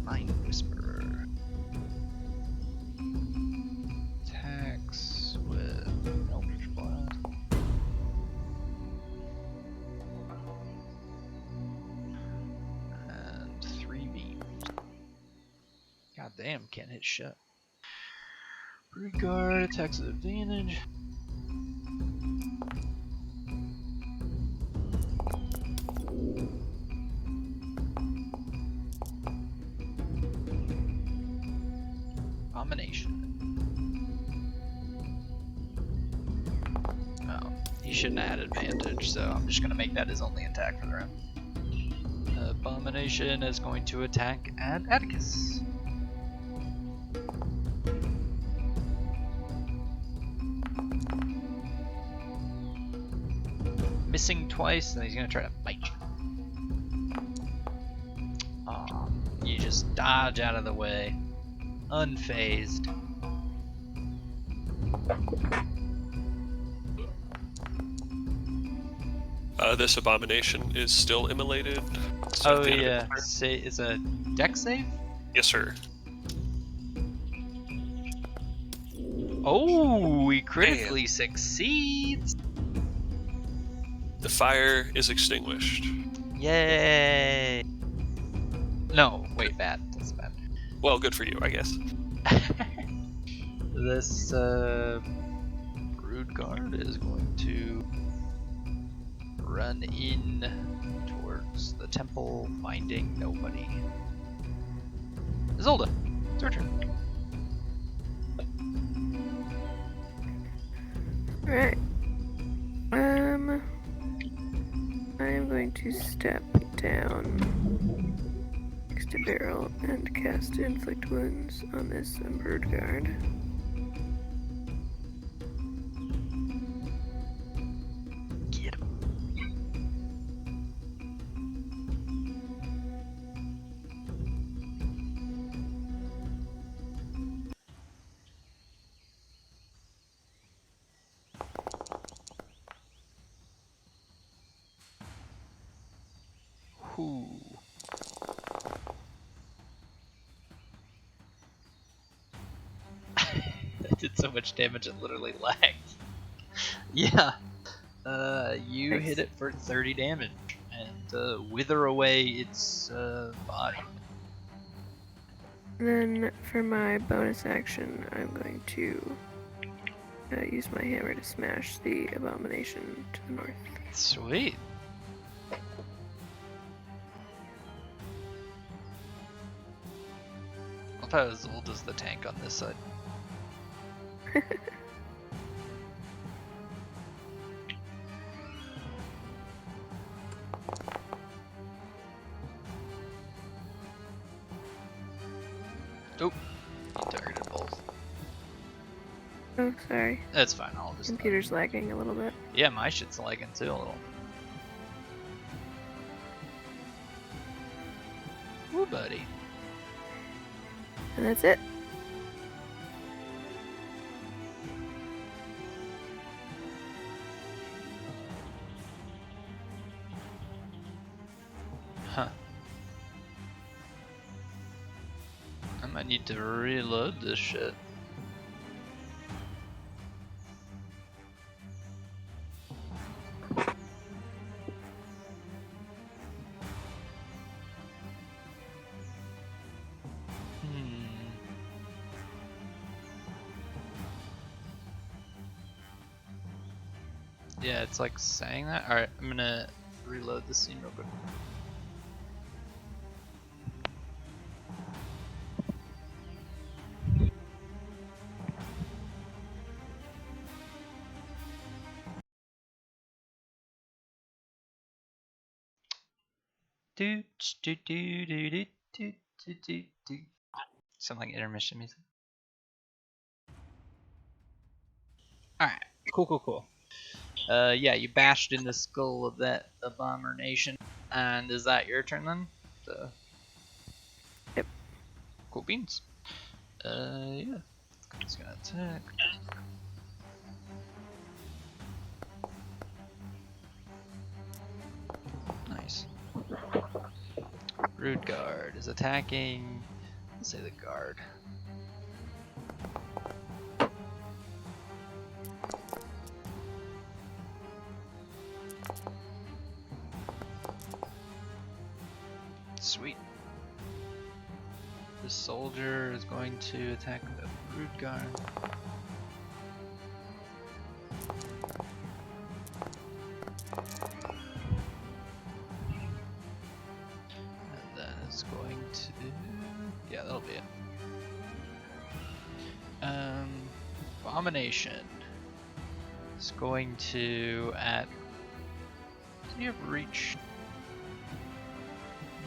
Mind Whisperer. Attacks with Eldritch Blast. And 3 beams. God damn, can't hit shit. Brood guard attacks with advantage. Abomination. Oh, he shouldn't have had advantage, so I'm just gonna make that his only attack for the round. Abomination is going to attack at Atticus. Missing twice, and he's gonna try to bite you. Aw, you just dodge out of the way. Unfazed. This abomination is still immolated. It's Oh at the end of yeah, its turn. say it's a dex save. Yes, sir. Oh, he critically succeeds. The fire is extinguished. Yay! No, wait, bad. That's bad. Well, good for you, I guess. This brood guard is going to run in towards the temple, finding nobody. Zolda, it's your turn. Right. I am going to step down next to Beryl and cast Inflict Wounds on this brood guard. Get him. Whew. That did so much damage it literally lagged. Yeah. You Nice. hit it for 30 damage and wither away its body. And then for my bonus action, I'm going to use my hammer to smash the abomination to the north. Sweet. I thought it was Zolda's the tank on this side. Oop. You targeted both. Oh, sorry. That's fine, I'll just... Computer's lagging a little bit. Yeah, my shit's lagging too a little. Woo, buddy. And that's it. I need to reload this shit. Yeah, it's like saying that. Alright, I'm gonna reload this scene real quick. Do do do do do do do do do. Sound like intermission music. Alright, cool. Yeah, you bashed in the skull of that abomination. And is that your turn then? Yep. Cool beans. Yeah. It's gonna attack. Nice. Rude guard is attacking. Let's say the guard. Sweet. The soldier is going to attack the rude guard. And then it's going to... yeah, that'll be it. Abomination is going to at... do you have reach?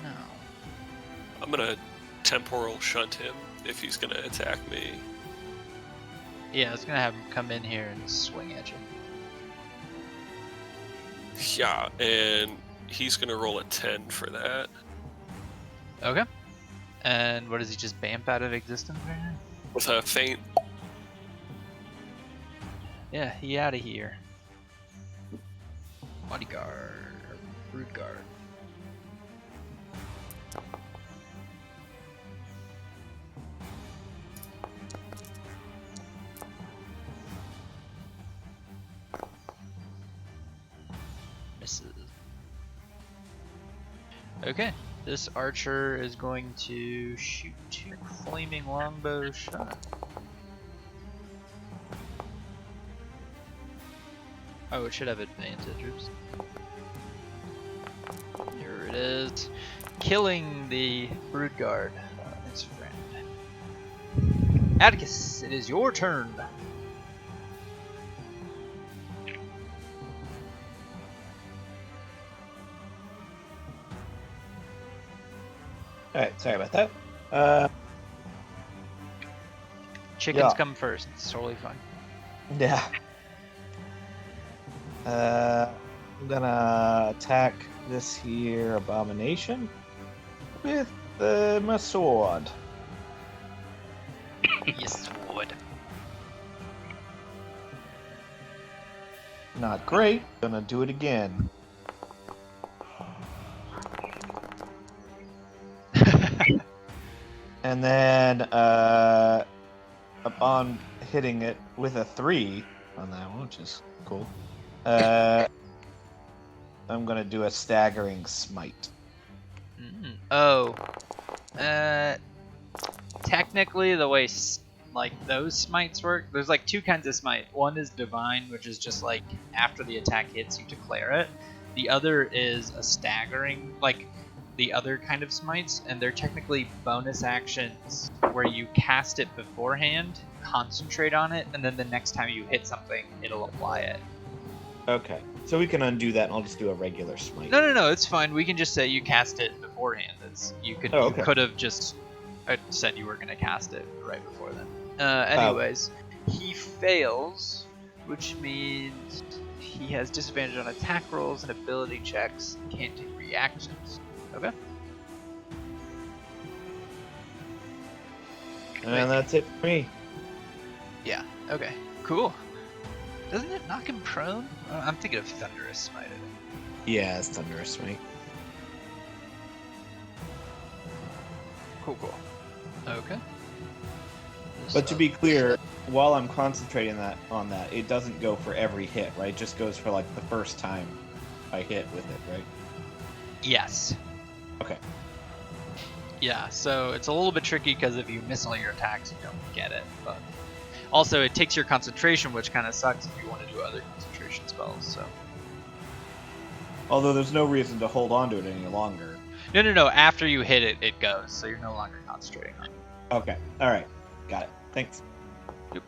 No. I'm gonna temporal shunt him if he's gonna attack me. Yeah, it's gonna have him come in here and swing at you. Yeah, and he's gonna roll a 10 for that. Okay. And what does he just bamf out of existence right now? With a feint. Yeah, he out of here. Bodyguard, or rude guard. Misses. Okay, this archer is going to shoot 2 flaming longbow shot. Oh, it should have advantage. Oops. Here it is. Killing the brood guard. Its friend. Atticus, it is your turn. Alright, sorry about that. Chickens yeah. come first. It's totally fine. Yeah. I'm gonna attack this here abomination with my sword. Yes, would. Not great. Gonna do it again. And then upon hitting it with a 3 on that one, which is cool, I'm gonna do a staggering smite. Oh. Technically, the way like those smites work, there's like 2 kinds of smite. One is divine, which is just like after the attack hits, you declare it. The other is a staggering, like the other kind of smites, and they're technically bonus actions where you cast it beforehand, concentrate on it, and then the next time you hit something, it'll apply it. Okay, so we can undo that, and I'll just do a regular smite. No, it's fine. We can just say you cast it beforehand. You could okay. you could have just said you were gonna cast it right before then. Anyways, he fails, which means he has disadvantage on attack rolls and ability checks. And can't take reactions. Okay. And that's it for me. Yeah. Okay. Cool. Doesn't it knock him prone? I'm thinking of Thunderous Smite. Yeah, it's Thunderous Smite. Cool. Okay. But to be clear, while I'm concentrating on that, it doesn't go for every hit, right? It just goes for like the first time I hit with it, right? Yes. Okay. Yeah, so it's a little bit tricky because if you miss all your attacks, you don't get it. But also, it takes your concentration, which kind of sucks if you want to do other concentration spells. So. Although there's no reason to hold on to it any longer. No. After you hit it, it goes, so you're no longer concentrating on it. Okay. All right. Got it. Thanks. Yep.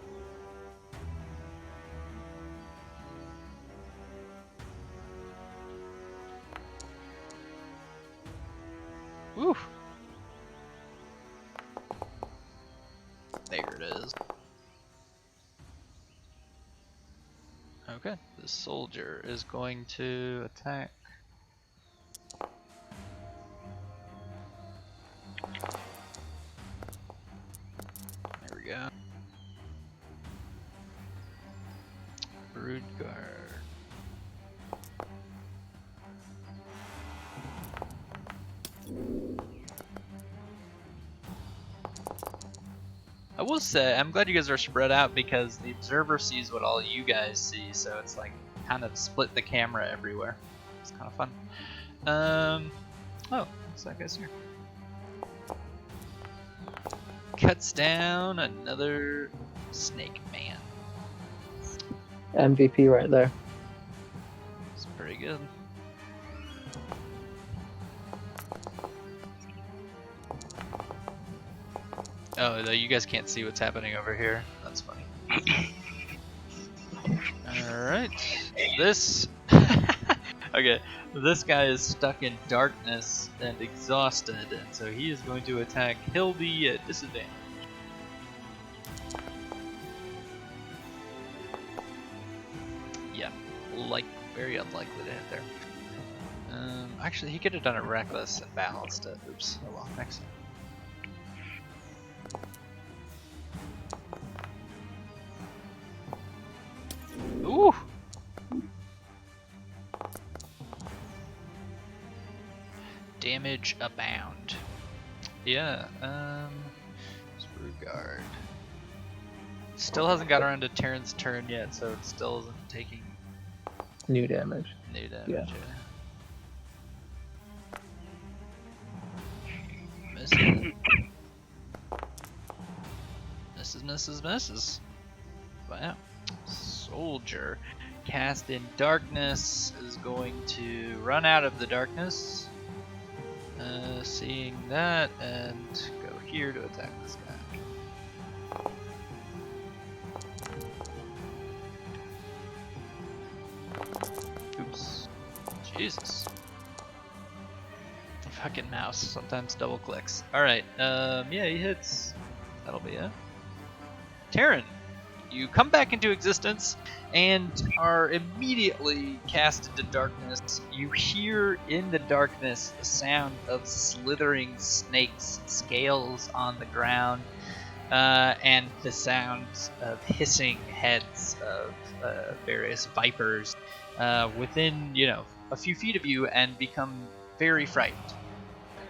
Woo. There it is. Okay, the soldier is going to attack. There we go. Brood guard. I will say, I'm glad you guys are spread out because the observer sees what all you guys see, so it's like kind of split the camera everywhere. It's kind of fun. Oh, looks like guy's here. Cuts down another snake man. MVP right there. It's pretty good. Oh, though you guys can't see what's happening over here. That's funny. Alright. This... okay, this guy is stuck in darkness and exhausted, and so he is going to attack Hildy at disadvantage. Yeah, very unlikely to hit there. Actually, he could have done it reckless and balanced it. Oops. Oh well, next time. Ooh! Damage abound. Yeah, Brugard. Still hasn't got around to Terran's turn yet, so it still isn't taking New damage. new damage. Yeah. Misses. Wow. Soldier cast in darkness is going to run out of the darkness. Seeing that, and go here to attack this guy. Oops. Jesus. The fucking mouse sometimes double clicks. Alright, yeah, he hits. That'll be it. Terran, you come back into existence and are immediately cast into darkness. You hear in the darkness the sound of slithering snakes, scales on the ground, and the sounds of hissing heads of various vipers within, a few feet of you, and become very frightened.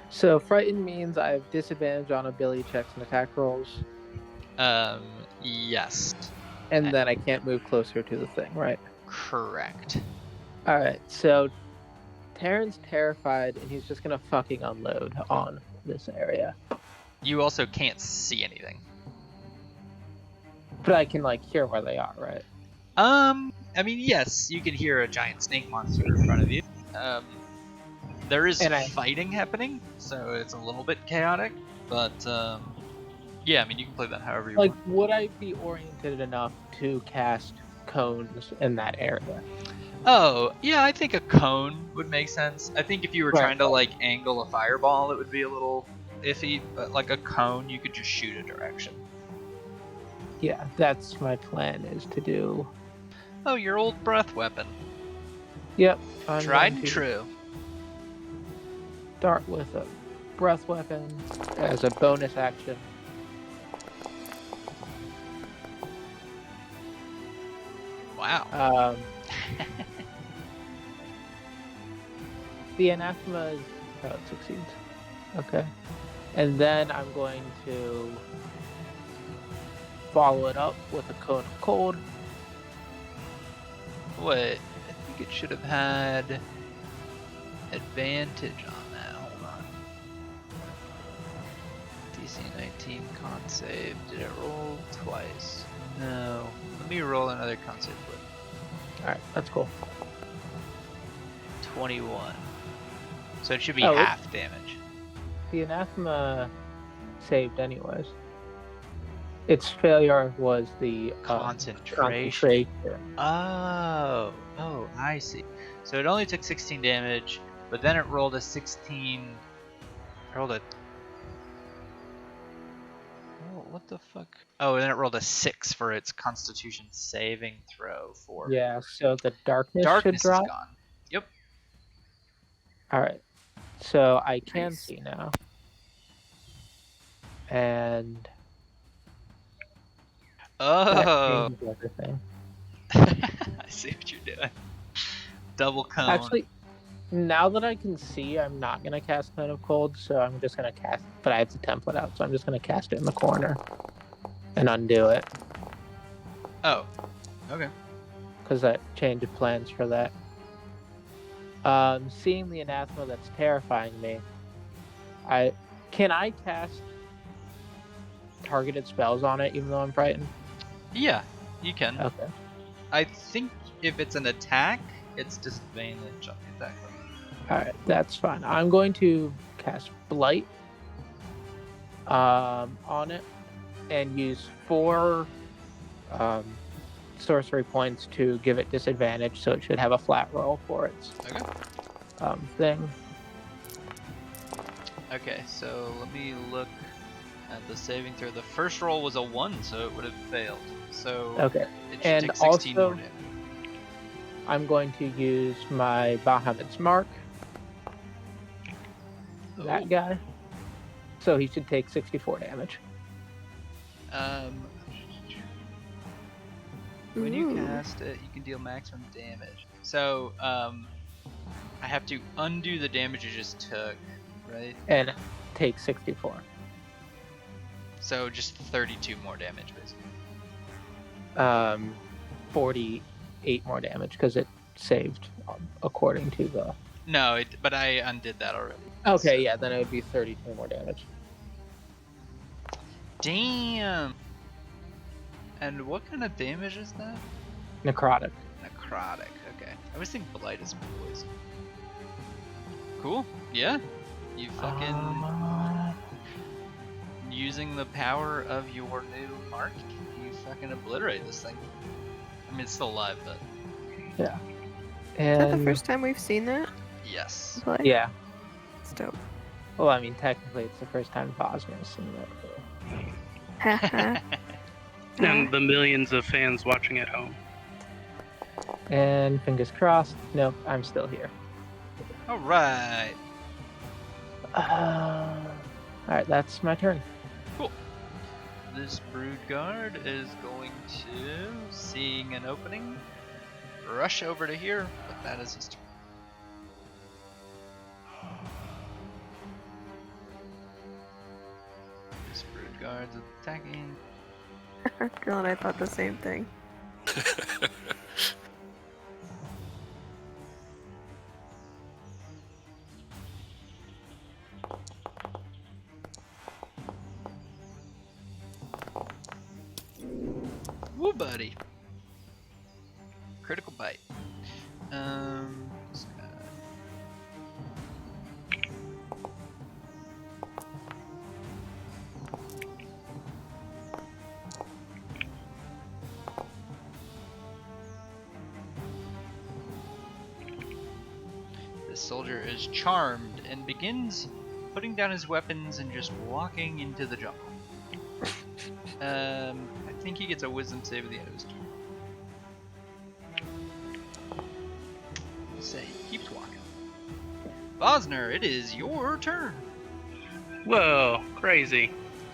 So frightened means I have disadvantage on ability checks and attack rolls. Yes. And then I can't move closer to the thing, right? Correct. Alright, so Terran's terrified and he's just gonna fucking unload on this area. You also can't see anything. But I can hear where they are, right? I mean, yes, you can hear a giant snake monster in front of you. There is fighting happening, so it's a little bit chaotic, but yeah, I mean, you can play that however you want. Would I be oriented enough to cast cones in that area? Oh, yeah, I think a cone would make sense. I think if you were trying to, angle a fireball, it would be a little iffy, but a cone, you could just shoot a direction. Yeah, that's my plan, is to do... Oh, your old breath weapon. Yep. Tried and true. Start with a breath weapon as a bonus action. Wow. The anathema is... Oh, it succeeds. Okay. And then I'm going to follow it up with a cone of cold. Wait, I think it should have had advantage on that. Hold on. DC 19 con save. Did it roll twice? No. Let me roll another con save quick. Alright, that's cool. 21. So it should be Oh, half damage. The anathema saved anyways. Its failure was the Concentration. Oh, I see. So it only took 16 damage, but then it rolled a 16. Rolled a. Oh, what the fuck? Oh, and then it rolled a 6 for its Constitution saving throw for. Yeah, so the darkness should Darkness is drop. gone. Yep. Alright. So I can Nice. see now. And that Oh, changes everything. I see what you're doing. Double cone. Actually, now that I can see, I'm not gonna cast Cone of Cold, so I'm just gonna cast. But I have the template out, so I'm just gonna cast it in the corner and undo it Oh, okay. because I changed plans for that. Seeing the anathema that's terrifying me, can I cast targeted spells on it even though I'm frightened? Yeah, you can. Okay. I think if it's an attack, it's disadvantage on the attack. Alright, that's fine. I'm going to cast Blight on it and use 4 sorcery points to give it disadvantage, so it should have a flat roll for its Okay. thing. Okay, so let me look at the saving throw. The first roll was a 1, so it would have failed. So Okay. it should And take 16 more also- damage. I'm going to use my Bahamut's Mark, that Oh. guy. So he should take 64 damage. When you Ooh. cast it, you can deal maximum damage. So, I have to undo the damage you just took, right? And take 64. So just 32 more damage, basically. 48 more damage because it saved according to the. No, but I undid that already. Okay, yeah, then it would be 32 more damage. Damn! And what kind of damage is that? Necrotic. Necrotic, okay. I always think Blight is poison. Cool, yeah. You fucking... using the power of your new mark, you fucking obliterate this thing. I mean, it's still alive, but... Yeah. Is that the And first time we've seen that? Yes. Play? yeah. It's dope. Well, I mean, technically, it's the first time Bosnia's seen that. Haha. And the millions of fans watching at home. And fingers crossed. Nope, I'm still here. Alright. Alright, that's my turn. This brood guard is going to, seeing an opening, rush over to here, but that is his turn. This brood guard's attacking. God, I thought the same thing. Woo, buddy. Critical bite. Just gonna... This soldier is charmed and begins putting down his weapons and just walking into the jungle. I think he gets a wisdom save at the end of his turn. Say, keeps walking. Bosner, it is your turn. Whoa, crazy.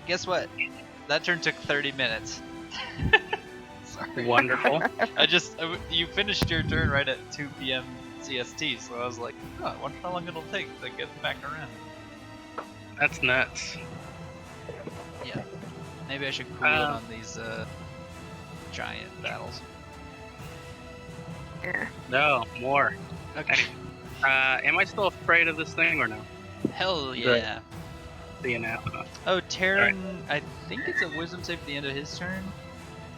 Guess what? That turn took 30 minutes. Sorry. Wonderful. You finished your turn right at 2 p.m. CST, so I was like, oh, I wonder how long it'll take to get back around. That's nuts. Yeah. Maybe I should cool it on these giant battles. Yeah. No, more. Okay. Am I still afraid of this thing or no? Hell yeah. See you now. Oh, Terran, I think it's a wisdom save at the end of his turn.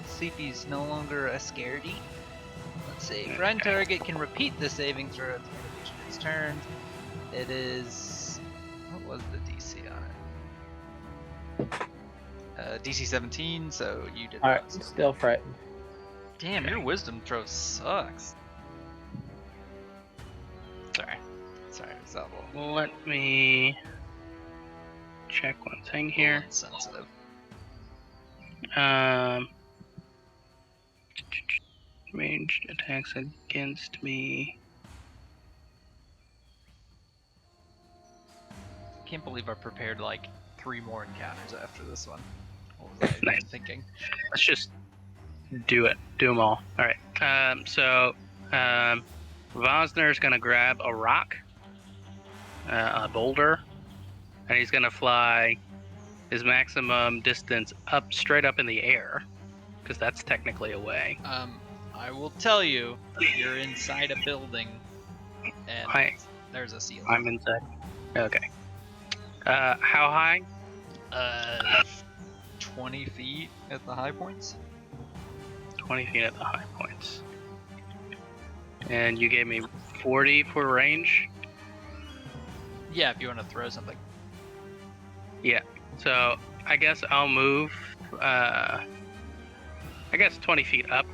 See if he's no longer a scaredy. Let's see. Run target can repeat the saving throw at the end of each of his turns. It is... What was the DC on it? DC 17, so you did Alright, that. still frightened. Damn, your wisdom throw sucks. Sorry, it's that little Let me check one thing here. insensitive. Ranged attacks against me. Can't believe I prepared like 3 more encounters after this one. What was I Nice. thinking? Let's just do it. Do them all. All right. Vosner's gonna grab a rock, a boulder, and he's gonna fly his maximum distance up, straight up in the air, because that's technically away. I will tell you, you're inside a building, and there's a ceiling. I'm inside. Okay. How high? 20 feet at the high points. 20 feet at the high points. And you gave me 40 for range? Yeah, if you want to throw something. Yeah. So I guess I'll move, 20 feet up.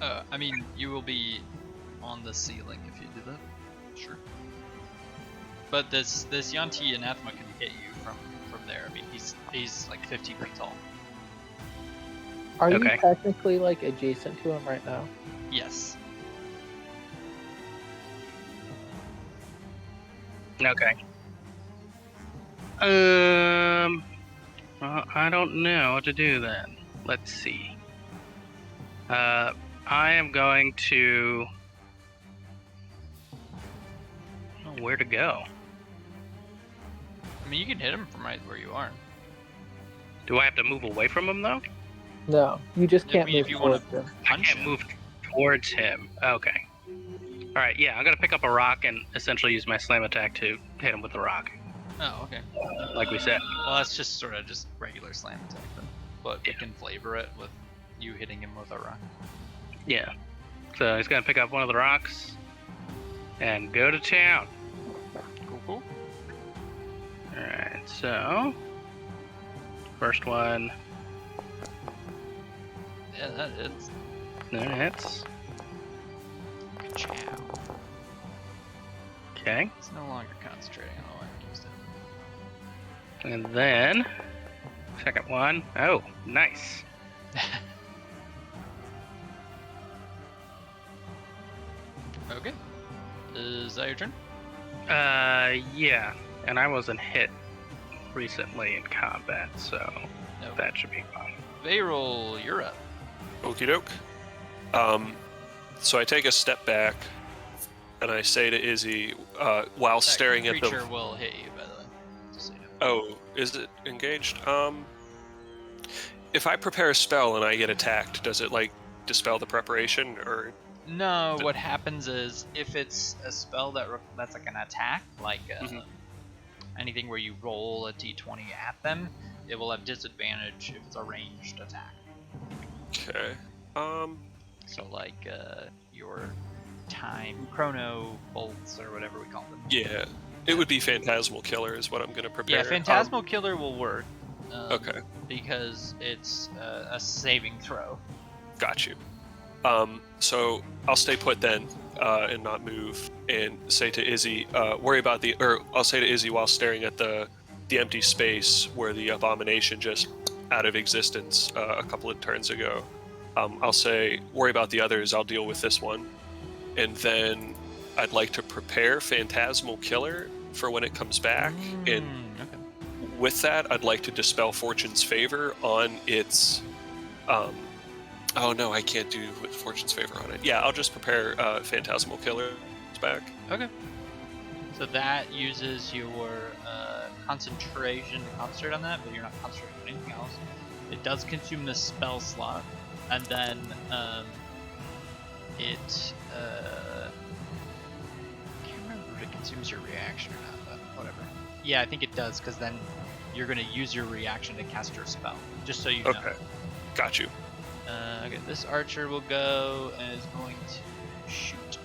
I mean, you will be on the ceiling if you do that. Sure. But this Yanti Anathema can hit you from there. I mean, he's like 50 feet tall. Are Okay. you technically like adjacent to him right now? Yes. Okay. Well, I don't know how to do that. Let's see. I am going to... where to go? I mean, you can hit him from right where you are. Do I have to move away from him, though? No, you just I can't mean, move if you wanna towards him. I punch can't him. move towards him. Okay. Alright, yeah, I'm going to pick up a rock and essentially use my slam attack to hit him with the rock, Oh, okay. like we said. Well, that's just sort of just regular slam attack then. But we can flavor it with you hitting him with a rock. Yeah. So he's going to pick up one of the rocks and go to town. Cool. Alright, so... first one, Yeah, that is. that hits. Chow. Okay. It's no longer concentrating on the way I used it. And then, second one. Oh, nice. Okay. Is that your turn? Yeah. And I wasn't hit recently in combat, so No. that should be fine. Veyroll, you're up. Okie doke. So I take a step back, and I say to Izzy, while That staring at creature the... will hit you, by the way. Just so you know. Oh, is it engaged? If I prepare a spell and I get attacked, does it, like, dispel the preparation, or... No, what happens is if it's a spell that's like an attack, like anything where you roll a d20 at them, it will have disadvantage if it's a ranged attack. Okay. So like your time chrono bolts or whatever we call them. Yeah. It would be Phantasmal Killer is what I'm going to prepare. Yeah, Phantasmal Killer will work. Okay. Because it's a saving throw. Got you. So I'll stay put then, and not move, and say to Izzy, I'll say to Izzy while staring at the empty space where the abomination just out of existence a couple of turns ago. I'll say, worry about the others, I'll deal with this one. And then I'd like to prepare Phantasmal Killer for when it comes back, and Okay. with that, I'd like to dispel Fortune's Favor on its... oh no, I can't do with Fortune's Favor on it. Yeah, I'll just prepare Phantasmal Killer back. Okay. So that uses your concentration to concentrate on that, but you're not concentrating on anything else. It does consume this spell slot, and then it I can't remember if it consumes your reaction or not, but whatever. Yeah, I think it does, because then you're going to use your reaction to cast your spell, just so you know. Okay, got you. Okay, this archer will go and is going to shoot.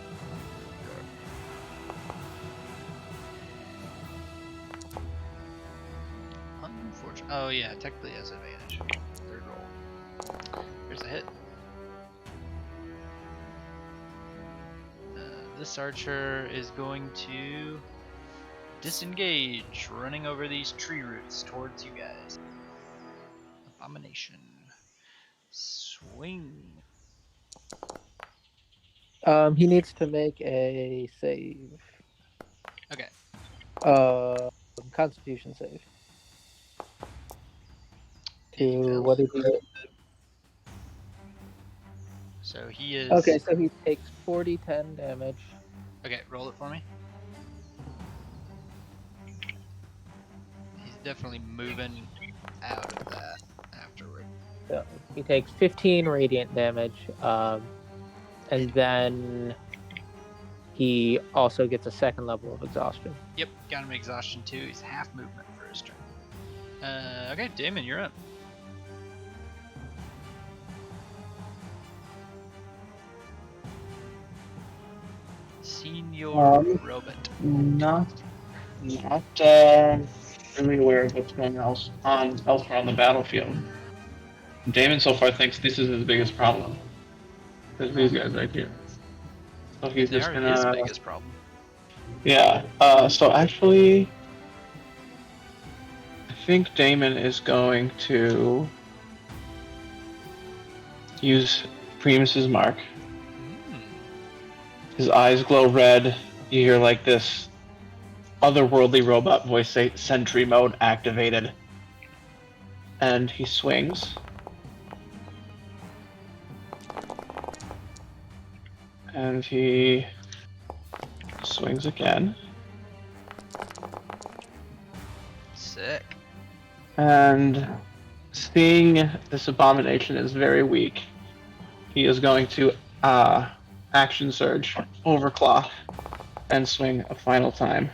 Unfortunate. Oh yeah, technically has advantage. Third roll. Here's a hit. This archer is going to disengage, running over these tree roots towards you guys. Abomination. Swing. He needs to make a save. Okay. Constitution save. He fails. What did he get? So he is. Okay, so he takes 40-10 damage. Okay, roll it for me. He's definitely moving out of that afterward. So he takes 15 radiant damage, and then he also gets a second level of exhaustion. Yep, got him exhaustion too. He's half movement for his turn. Okay, Damon, you're up. Senior Robot. Not really aware of what's going on elsewhere on the battlefield. Damon so far thinks this is his biggest problem. There's these guys right here. So he's They just are gonna. his biggest problem. Yeah. So actually, I think Damon is going to use Primus's mark. His eyes glow red. You hear like this otherworldly robot voice say, "Sentry mode activated." And he swings. And he swings again. Sick. And seeing this abomination is very weak, he is going to action surge, overclock, and swing a final time.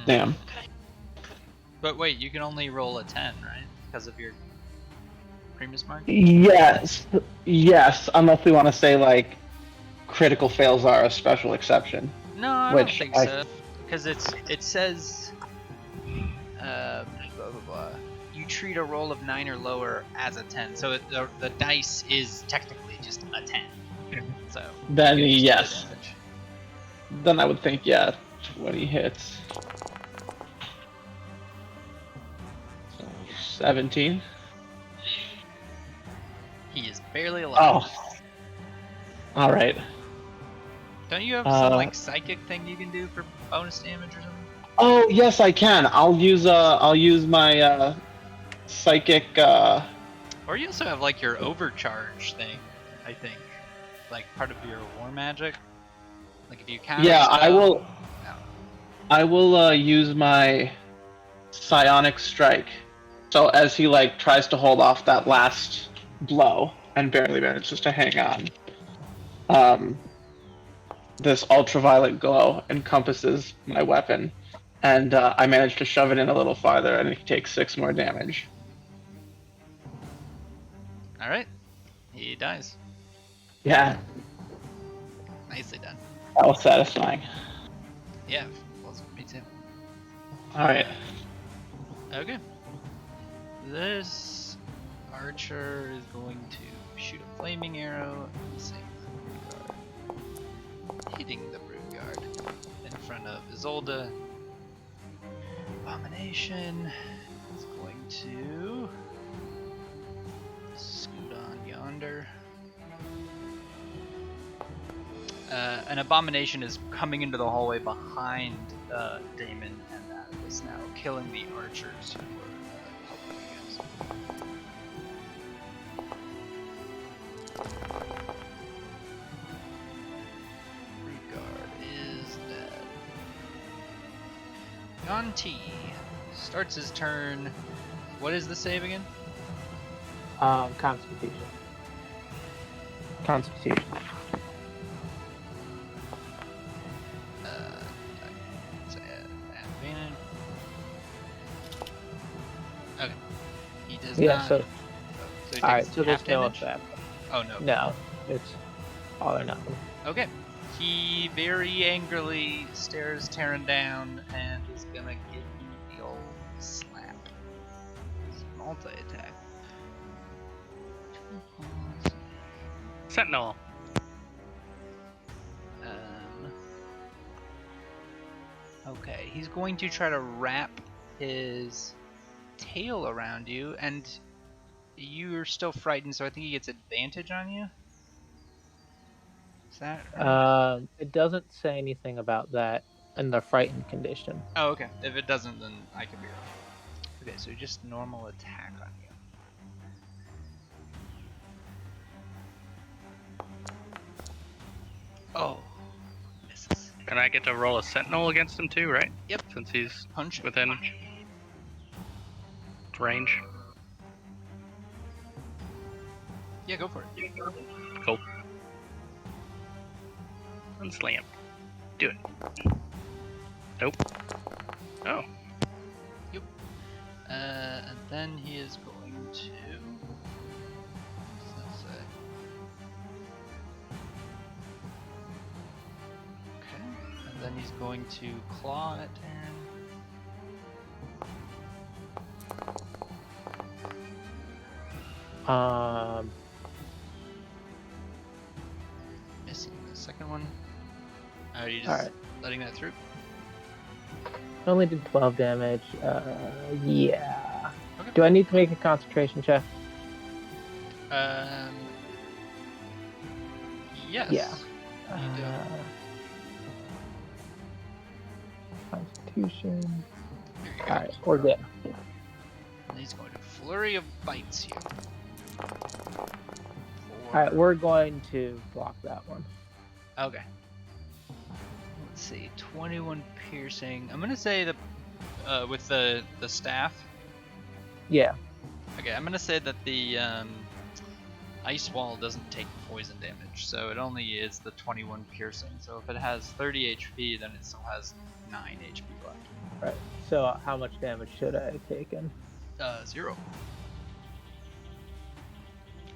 Damn. But wait, you can only roll a 10, right? Because of your Primus mark? Yes, unless we want to say like critical fails are a special exception. No, I Which don't think so. Because it says blah, blah, blah. You treat a roll of 9 or lower as a 10, so the dice is technically just a 10. So Then you get yes. advantage. Then I would think 20 hits. So 17. He is barely alive. Oh. All right. Don't you have some like psychic thing you can do for bonus damage or something? Oh yes, I can. I'll use my psychic. Or you also have like your overcharge thing, I think, like part of your war magic. Like if you counter. Yeah, I will. No. I will use my psionic strike. So as he like tries to hold off that last blow and barely manages to hang on, this ultraviolet glow encompasses my weapon, and I manage to shove it in a little farther, and he takes 6 more damage. All right, he dies. Yeah, Nicely done. that was satisfying. Yeah, well, me too. All right. Okay. This archer is going to shoot a flaming arrow at the same guard, hitting the brood guard in front of Isolde. Abomination is going to scoot on yonder. An abomination is coming into the hallway behind Damon, and that is now killing the archers who were helping you guys. Brood guard is dead. Monty starts his turn. What is the save again? Constitution. Constitution. Advantage. Okay. He does Yeah, not. so he alright, takes so half there's no damage? effect. Oh no. No, it's all or nothing. Okay. He very angrily stares Terran down and is gonna give you the old slap. It's multi-attack. Sentinel. Okay, he's going to try to wrap his tail around you, and you're still frightened, so I think he gets advantage on you. Is that right? It doesn't say anything about that in the frightened condition. Oh, okay. If it doesn't, then I could be wrong. Okay, so just normal attack on you. Oh, misses. And I get to roll a sentinel against him too, right? Yep. Since he's Punch. within range. Yeah, go for it. Cool. And slam. Do it. Nope. Oh. And then he is going to. What does that say? Okay. And then he's going to claw at Terran. Missing the second one. Are you just Alright. letting that through? Only did 12 damage. Yeah. Okay. Do I need to make a concentration check? Yes. Yeah. You do. Constitution. There you go. Alright, we're good. And he's going to flurry of bites you. Alright, we're going to block that one. Okay. Let's see, 21 piercing. I'm gonna say the with the staff. Yeah. Okay, I'm gonna say that the ice wall doesn't take poison damage, so it only is the 21 piercing. So if it has 30 HP, then it still has 9 HP left. Right. So how much damage should I have taken? 0.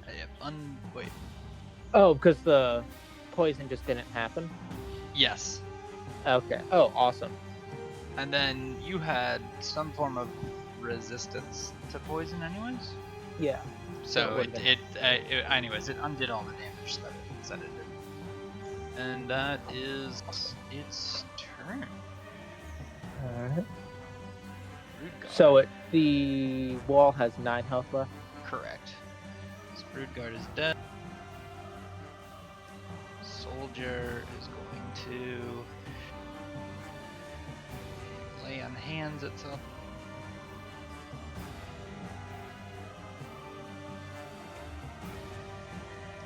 Yep. Wait. Oh, because the poison just didn't happen? Yes. Okay. Oh, awesome. And then you had some form of resistance to poison, anyways. Yeah. So would've anyways, it undid all the damage that it did. And that is its turn. Alright. Broodguard. So the wall has 9 health left? Correct. So Broodguard is dead. Soldier is going to lay on hands itself.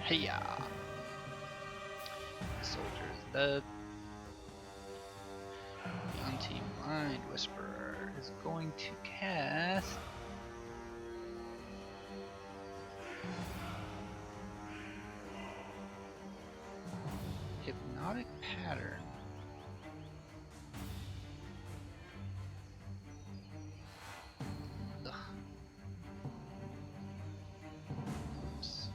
Heya! Soldier is dead. Anti-Mind Whisperer is going to cast Hypnotic Pattern. Ugh. Oops.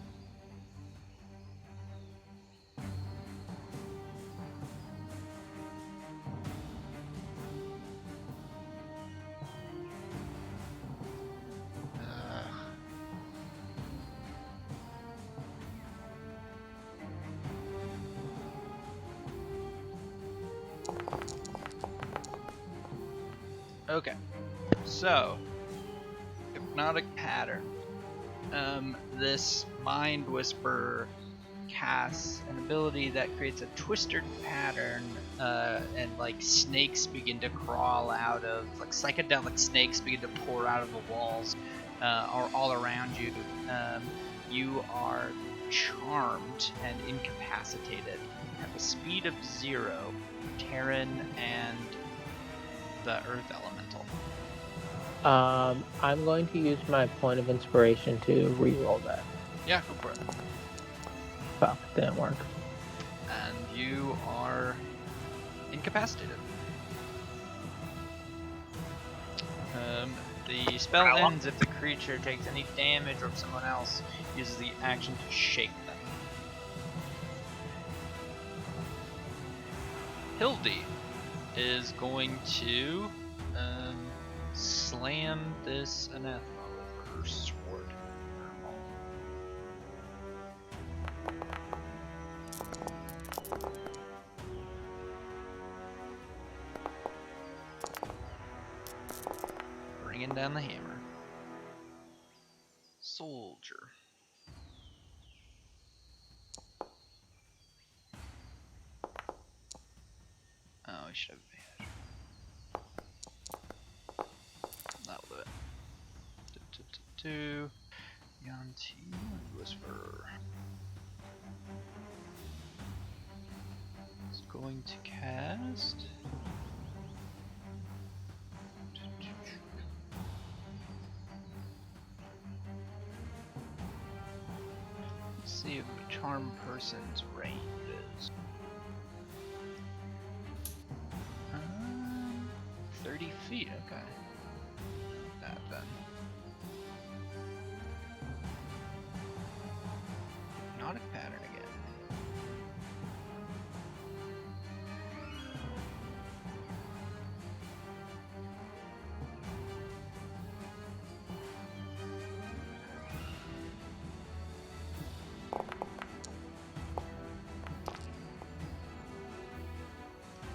Okay, so Hypnotic Pattern. This Mind Whisperer casts an ability that creates a twisted pattern, and like snakes begin to crawl out of, like psychedelic snakes begin to pour out of the walls, or all around you. You are charmed and incapacitated at the speed of 0, Terran and the Earth Element. elemental. I'm going to use my point of inspiration to re-roll that. Yeah, go for it. Fuck, didn't work. And you are incapacitated. The spell ends if the creature takes any damage or if someone else uses the action to shake them. Hildy is going to slam this anathema with her sword. Bringing down the hammer. Soldier. Oh, we should have advantage. That'll do it. Yanti Whisper. It's going to cast. Let's see if a charm person's range is. 30 feet, okay. That then. Hypnotic pattern again.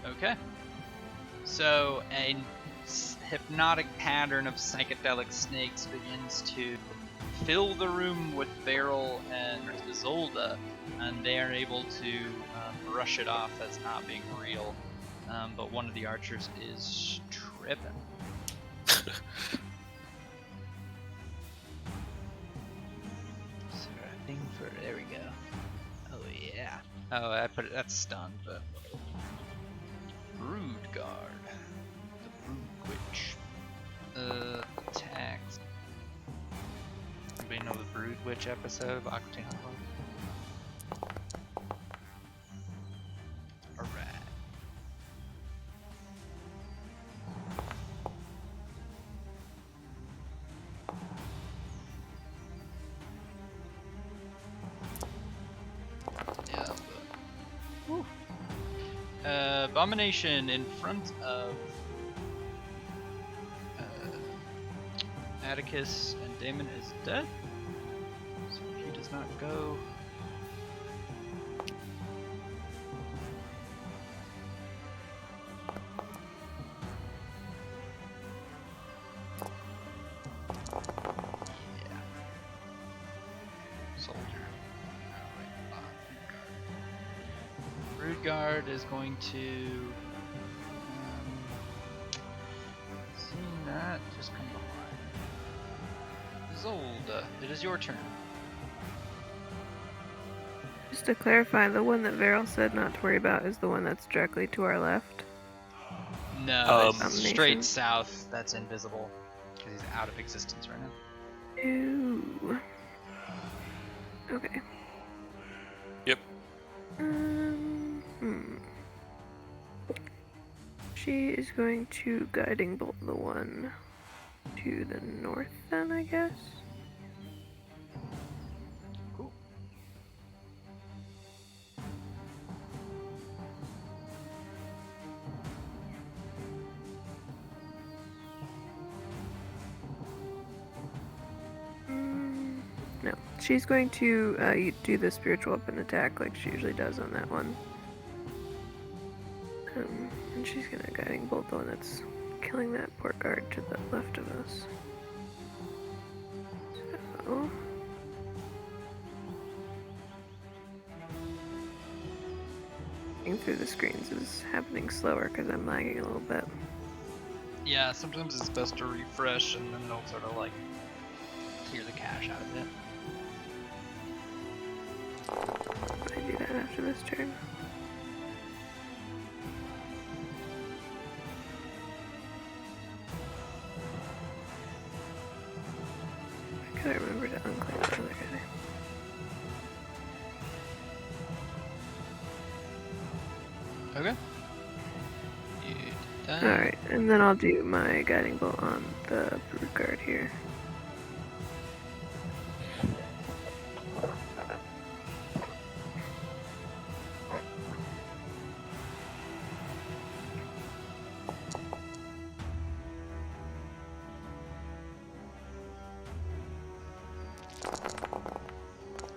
Okay. So a hypnotic pattern of psychedelic snakes begins to fill the room with Beryl and Isolde, and they are able to brush it off as not being real. But one of the archers is tripping. There we go. Oh yeah. Oh, I put it. That's stunned, but. Brood Guard. The Brood Witch. Attacks. Anybody know the Brood Witch episode of Octane Love? Alright. Yeah, but... Woo. Abomination in front of Atticus and Damon is dead, so he does not go. Yeah. Soldier. Brood Guard is going to. Seeing that, just come behind. Isolde, it is your turn. Just to clarify, the one that Varel said not to worry about is the one that's directly to our left. No, it's Abomination. straight south. That's invisible because he's out of existence right now. Ooh. Okay. Yep. She is going to guiding bolt the one to the north then, I guess. Cool. No, she's going to do the spiritual weapon attack like she usually does on that one. And she's gonna guiding bolt the one that's killing that poor guard to the left of us. So... Looking through the screens is happening slower because I'm lagging a little bit. Yeah, sometimes it's best to refresh and then they'll sort of like clear the cache out of it. I do that after this turn. Gotta remember to unclaim the other guy. Okay. You did that. Alright, and then I'll do my guiding bolt on the brood guard here.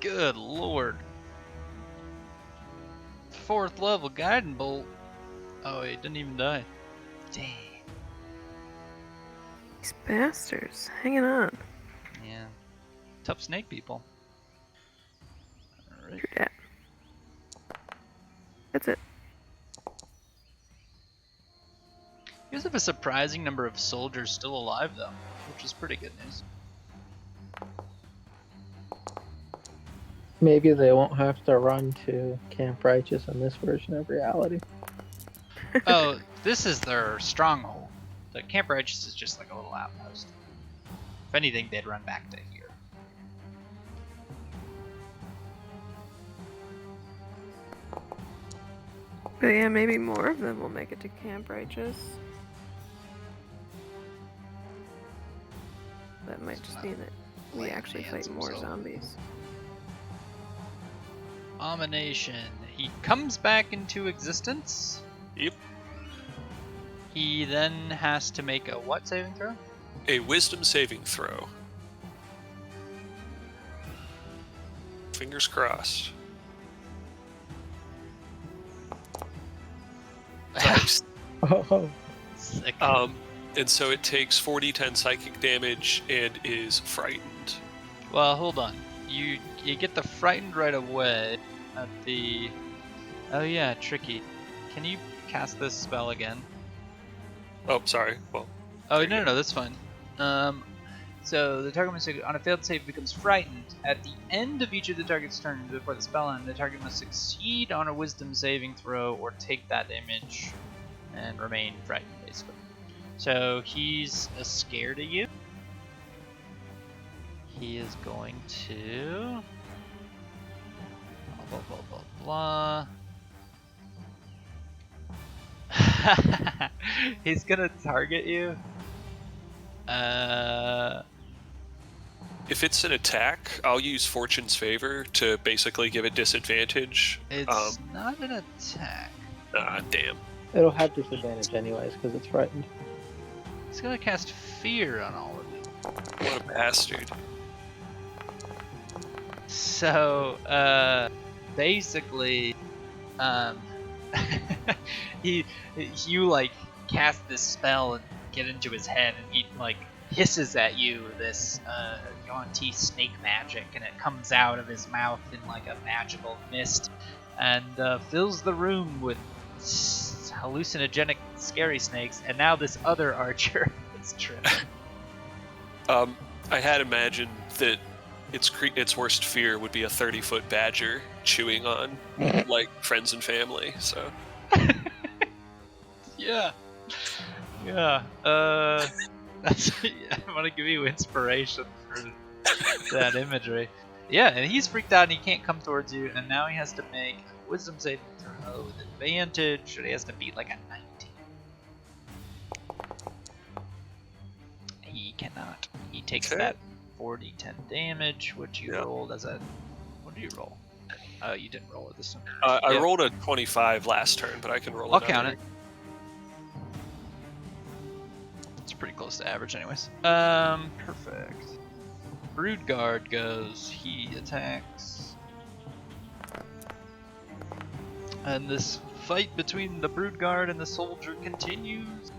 Good lord. 4th level guiding bolt. Oh, he didn't even die. Dang. These bastards, hanging on. Yeah. Tough snake people. Alright. True that. That's it. You guys have a surprising number of soldiers still alive, though, which is pretty good news. Maybe they won't have to run to Camp Righteous in this version of reality. Oh, this is their stronghold. The Camp Righteous is just like a little outpost. If anything, they'd run back to here. But yeah, maybe more of them will make it to Camp Righteous. That might just mean that we Laying actually hands fight more himself. zombies. Abomination. He comes back into existence. Yep. He then has to make a what saving throw? A wisdom saving throw. Fingers crossed. Nice. Oh, Sick. And so it takes 4d10 psychic damage and is frightened. Well, hold on. You get the frightened right away at the... Oh yeah, tricky. Can you cast this spell again? Oh, sorry. Well, Oh, no, that's fine. So the target must, on a failed save, becomes frightened. At the end of each of the target's turns before the spell ends, the target must succeed on a wisdom saving throw or take that damage and remain frightened, basically. So he's scared of you. He is going to... Blah, blah, blah, blah, blah. He's gonna target you. if it's an attack, I'll use Fortune's Favor to basically give it disadvantage. It's not an attack. Ah, damn. it'll have disadvantage anyways because it's frightened. He's gonna cast fear on all of you. What a bastard. So, basically, you like cast this spell and get into his head, and he like hisses at you this Yuan-Ti snake magic, and it comes out of his mouth in like a magical mist, and fills the room with hallucinogenic, scary snakes. And now this other archer is tripping. I had imagined that its worst fear would be a 30-foot badger chewing on like friends and family. So Yeah. That's, I want to give you inspiration for that imagery. Yeah, and he's freaked out and he can't come towards you, and now he has to make a wisdom saving throw with advantage, and he has to beat like a 19. He cannot. He takes Okay. that 40-10 damage, which you Yep. rolled as a... What did you roll? Oh, you didn't roll it this time. I Yeah. rolled a 25 last turn, but I can roll I'll another. count it. It's pretty close to average anyways. Perfect. Brood Guard goes. He attacks. And this fight between the Brood Guard and the soldier continues.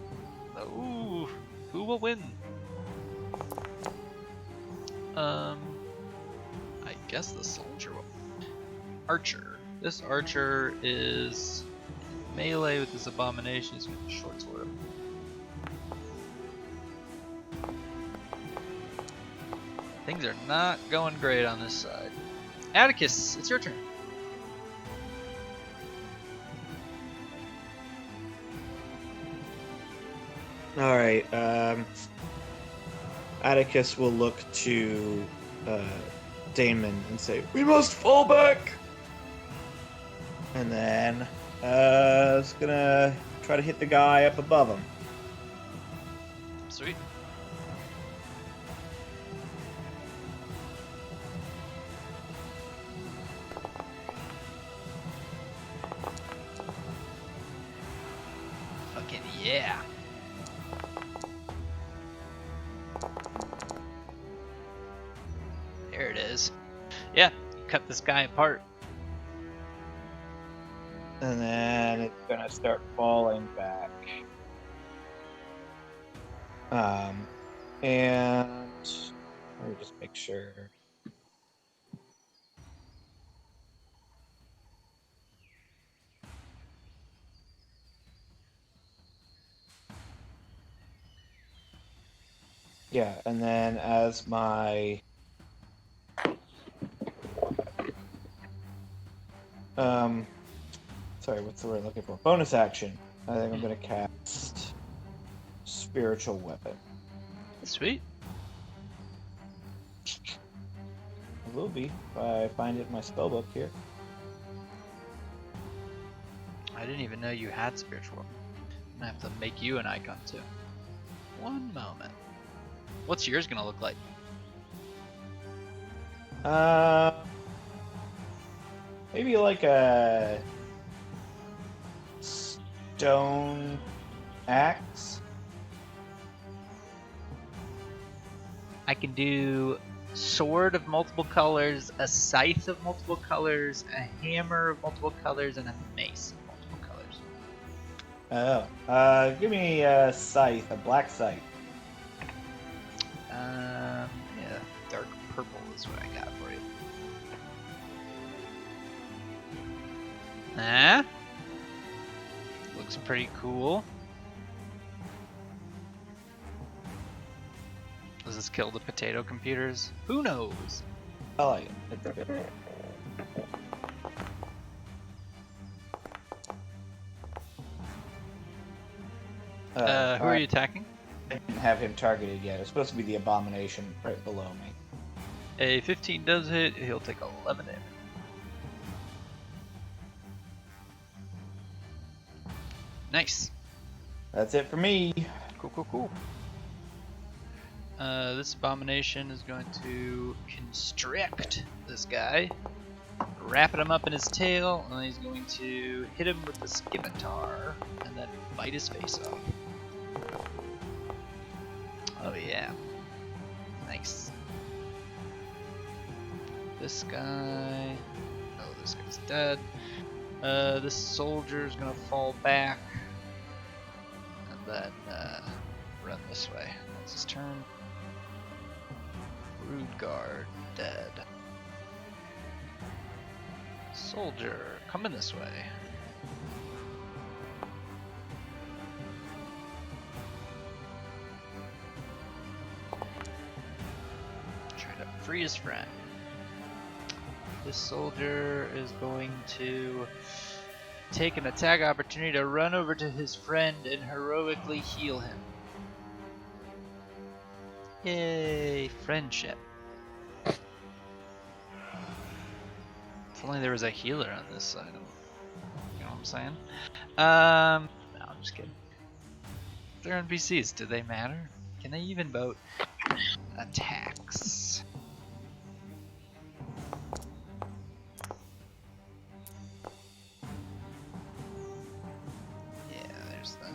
Ooh, who will win? I guess the soldier will. Archer. This archer is melee with this abomination. He's got a short sword. Things are not going great on this side. Atticus, it's your turn. All right. Atticus will look to Damon and say, We must fall back! and then is gonna try to hit the guy up above him. Sweet. Fucking yeah. There it is. Yeah, you cut this guy apart. And then it's gonna start falling back. And let me just make sure. Yeah, and then as my sorry, what's the word I'm looking for? Bonus action. I think I'm gonna cast Spiritual Weapon. Sweet. It will be if I find it in my spellbook here. I didn't even know you had spiritual. I'm gonna have to make you an icon too. One moment. What's yours gonna look like? Maybe like a stone axe. I can do sword of multiple colors, a scythe of multiple colors, a hammer of multiple colors, and a mace of multiple colors. Oh, give me a scythe, a black scythe. Yeah, dark purple is what I got for you. Nah. Looks pretty cool. Does this kill the potato computers? Who knows? I like it. It's good. Who are alright. you attacking? I didn't have him targeted yet. It's supposed to be the abomination right below me. A 15 does hit, he'll take 11 damage. Nice. That's it for me. Cool. This abomination is going to constrict this guy, wrapping him up in his tail, and then he's going to hit him with the scimitar, and then bite his face off. Oh yeah. Nice. This guy... Oh, this guy's dead. This soldier's gonna fall back, and then run this way. That's his turn. Rude guard, dead. Soldier, coming this way. Try to free his friend. This soldier is going to take an attack opportunity to run over to his friend and heroically heal him. Yay, friendship. If only there was a healer on this side. You know what I'm saying? No, I'm just kidding. They're NPCs. Do they matter? Can they even vote? Attacks. Yeah, there's that.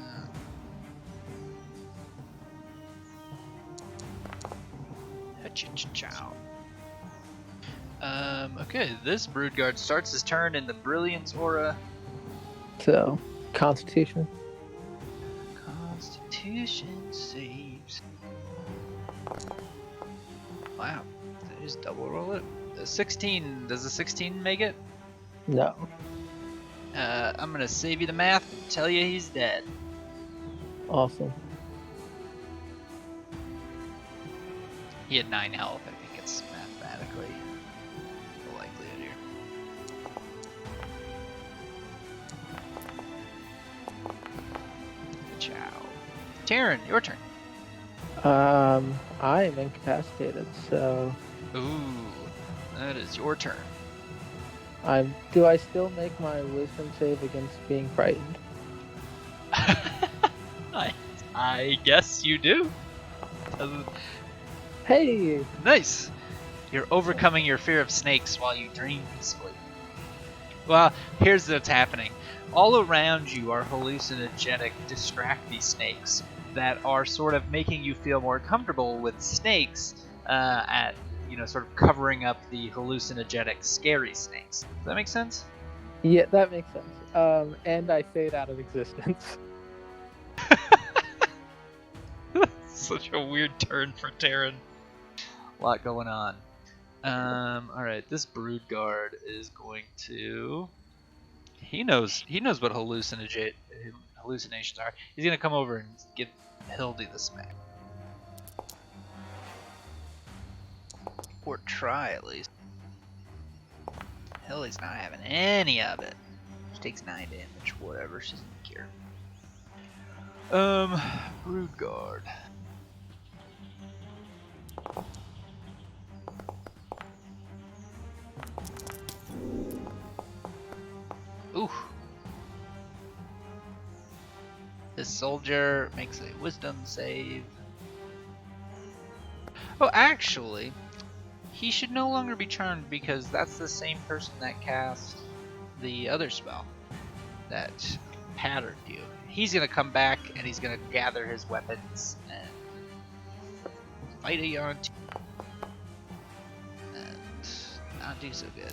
Chow. Okay, this Broodguard starts his turn in the Brilliance aura. So, Constitution. Constitution saves. Wow, did I just double roll it? 16, does a 16 make it? No. I'm gonna save you the math and tell you he's dead. Awesome. He had 9 health, I think it's mathematically the likelihood here. Ciao. Taryn, your turn. I am incapacitated, so Ooh, that is your turn. do I still make my wisdom save against being frightened? I guess you do. Hey! Nice. You're overcoming your fear of snakes while you dream peacefully. Well, here's what's happening. All around you are hallucinogenic, distracty snakes that are sort of making you feel more comfortable with snakes at, sort of covering up the hallucinogenic, scary snakes. Does that make sense? Yeah, that makes sense. And I fade out of existence. Such a weird turn for Terran. A lot going on. Alright, this Brood Guard is going to... He knows what hallucinations are. He's gonna come over and give Hildy the smack. Or try, at least. Hildy's not having any of it. She takes 9 damage, whatever, she doesn't care. Brood Guard. Ooh. This soldier makes a wisdom save. Oh, actually, he should no longer be charmed because that's the same person that cast the other spell that patterned you. He's gonna come back and he's gonna gather his weapons and fight a Yonti and not do so good.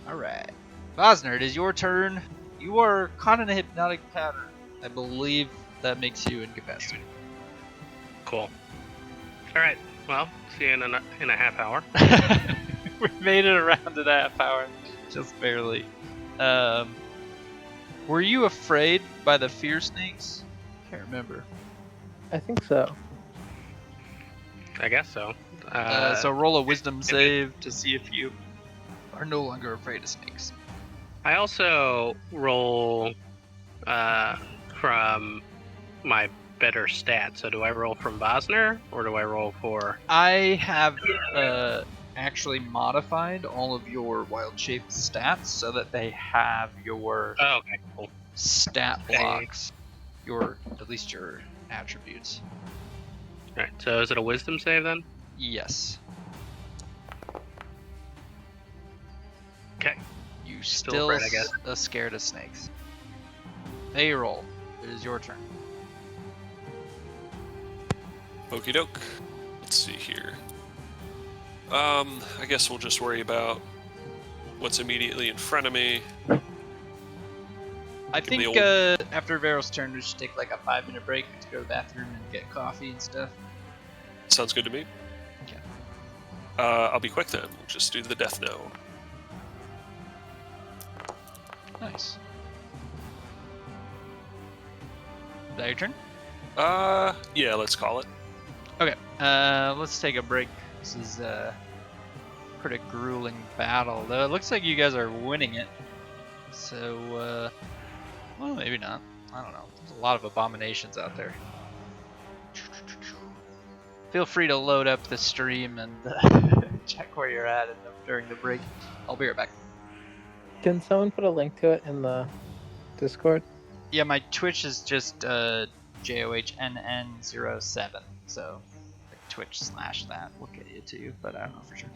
Alright. Bosner, it is your turn. You are caught in a hypnotic pattern. I believe that makes you incapacitated. Cool. Alright, well, see you in a half hour. We made it around in a half hour. Just barely. Were you afraid by the fear snakes? Can't remember. I think so. I guess so. So roll a wisdom save to see if you are no longer afraid of snakes. I also roll from my better stats. So do I roll from Bosner or do I roll for... I have actually modified all of your wild shape stats so that they have your Oh, okay, cool. stat blocks, at least your attributes. Alright, so is it a wisdom save then? Yes. Okay. You Still still afraid, I guess. are scared of snakes. Hey, roll. It is your turn. Okie doke. Let's see here. I guess we'll just worry about what's immediately in front of me. I Give me think old- after Veril's turn, we should take like a 5-minute break to go to the bathroom and get coffee and stuff. Sounds good to me. Okay. I'll be quick then. We'll just do the death knell. Nice. Is that your turn? Yeah, let's call it. Okay. Let's take a break. This is a pretty grueling battle, though. It looks like you guys are winning it. So, well, maybe not. I don't know. There's a lot of abominations out there. Feel free to load up the stream and check where you're at during the break. I'll be right back. Can someone put a link to it in the Discord? Yeah, my Twitch is just JOHNN07, so like Twitch/that will get you to you, but I don't know for sure.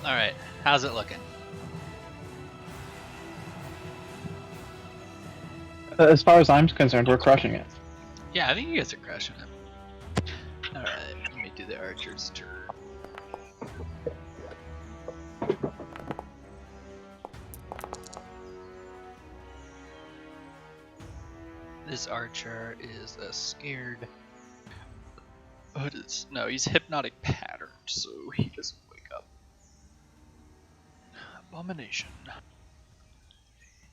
All right, how's it looking? As far as I'm concerned, we're crushing it. Yeah, I think you guys are crushing it. All right, let me do the archer's turn. This archer is a scared. But no, he's hypnotic patterned, so he doesn't wake up. Abomination.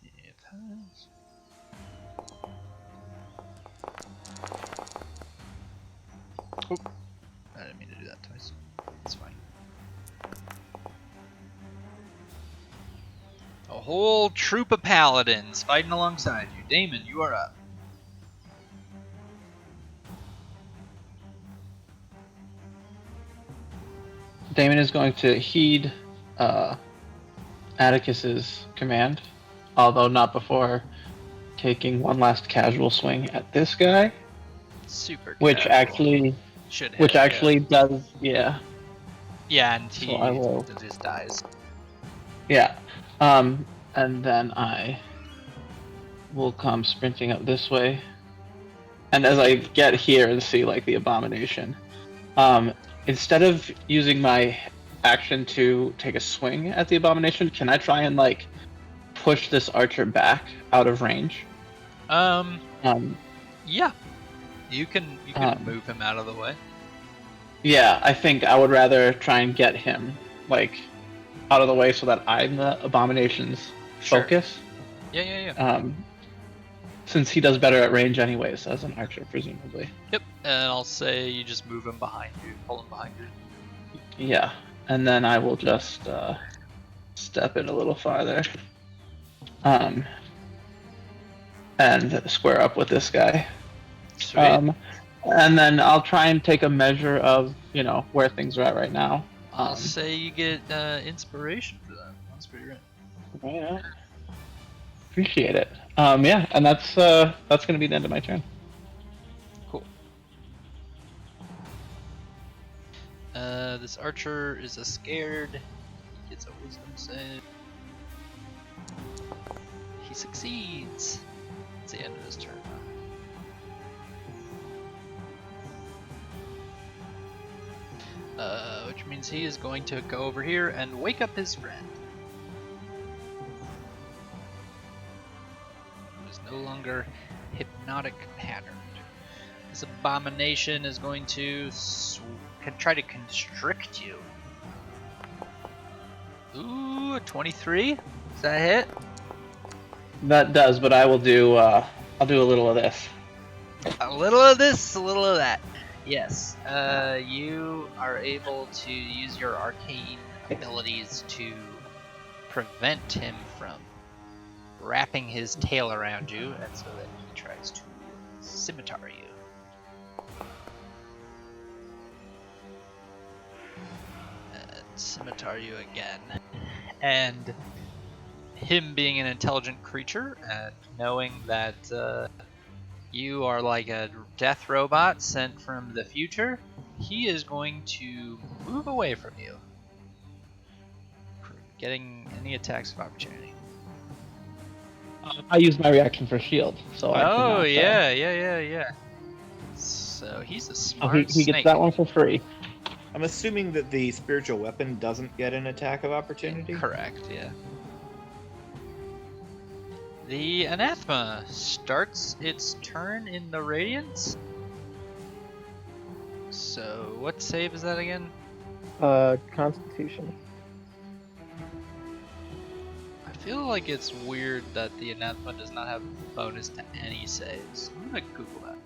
It has. Oh, I didn't mean to do that twice. It's fine. A whole troop of paladins fighting alongside you. Damon, you are up. Damon is going to heed Atticus's command, although not before taking one last casual swing at this guy, Super. which casual. actually, Should hit, which actually yeah. does, yeah, Yeah, and he So I will- just dies. yeah. And then I will come sprinting up this way, and as I get here and see like the abomination, instead of using my action to take a swing at the abomination, can I try and like push this archer back out of range? Yeah. You can move him out of the way. Yeah, I think I would rather try and get him like out of the way so that I'm the abomination's Sure. focus. Yeah. Since he does better at range anyways as an archer, presumably. Yep. And I'll say you just move him behind you, pull him behind you. Yeah, and then I will just step in a little farther, and square up with this guy. Sweet. And then I'll try and take a measure of where things are at right now. I'll say you get inspiration for that. That's pretty great. Yeah. Appreciate it. Yeah, and that's gonna be the end of my turn. Cool. This archer is a scared. He gets a wisdom save. He succeeds. It's the end of his turn now. Which means he is going to go over here and wake up his friend. Who is no longer hypnotic patterned. This abomination is going to try to constrict you. Ooh, a 23? Does that hit? That does, but I will do. I'll do a little of this. A little of this, a little of that. Yes. You are able to use your arcane abilities to prevent him from wrapping his tail around you, and so that he tries to scimitar you. Scimitar you again. And him being an intelligent creature and knowing that you are like a death robot sent from the future, he is going to move away from you, getting any attacks of opportunity. I use my reaction for shield, so I Oh cannot, yeah. So he's a smart he snake. gets that one for free. I'm assuming that the spiritual weapon doesn't get an attack of opportunity. Correct, yeah. The anathema starts its turn in the radiance. So what save is that again? Constitution. I feel like it's weird that the anathema does not have bonus to any saves. I'm gonna Google that.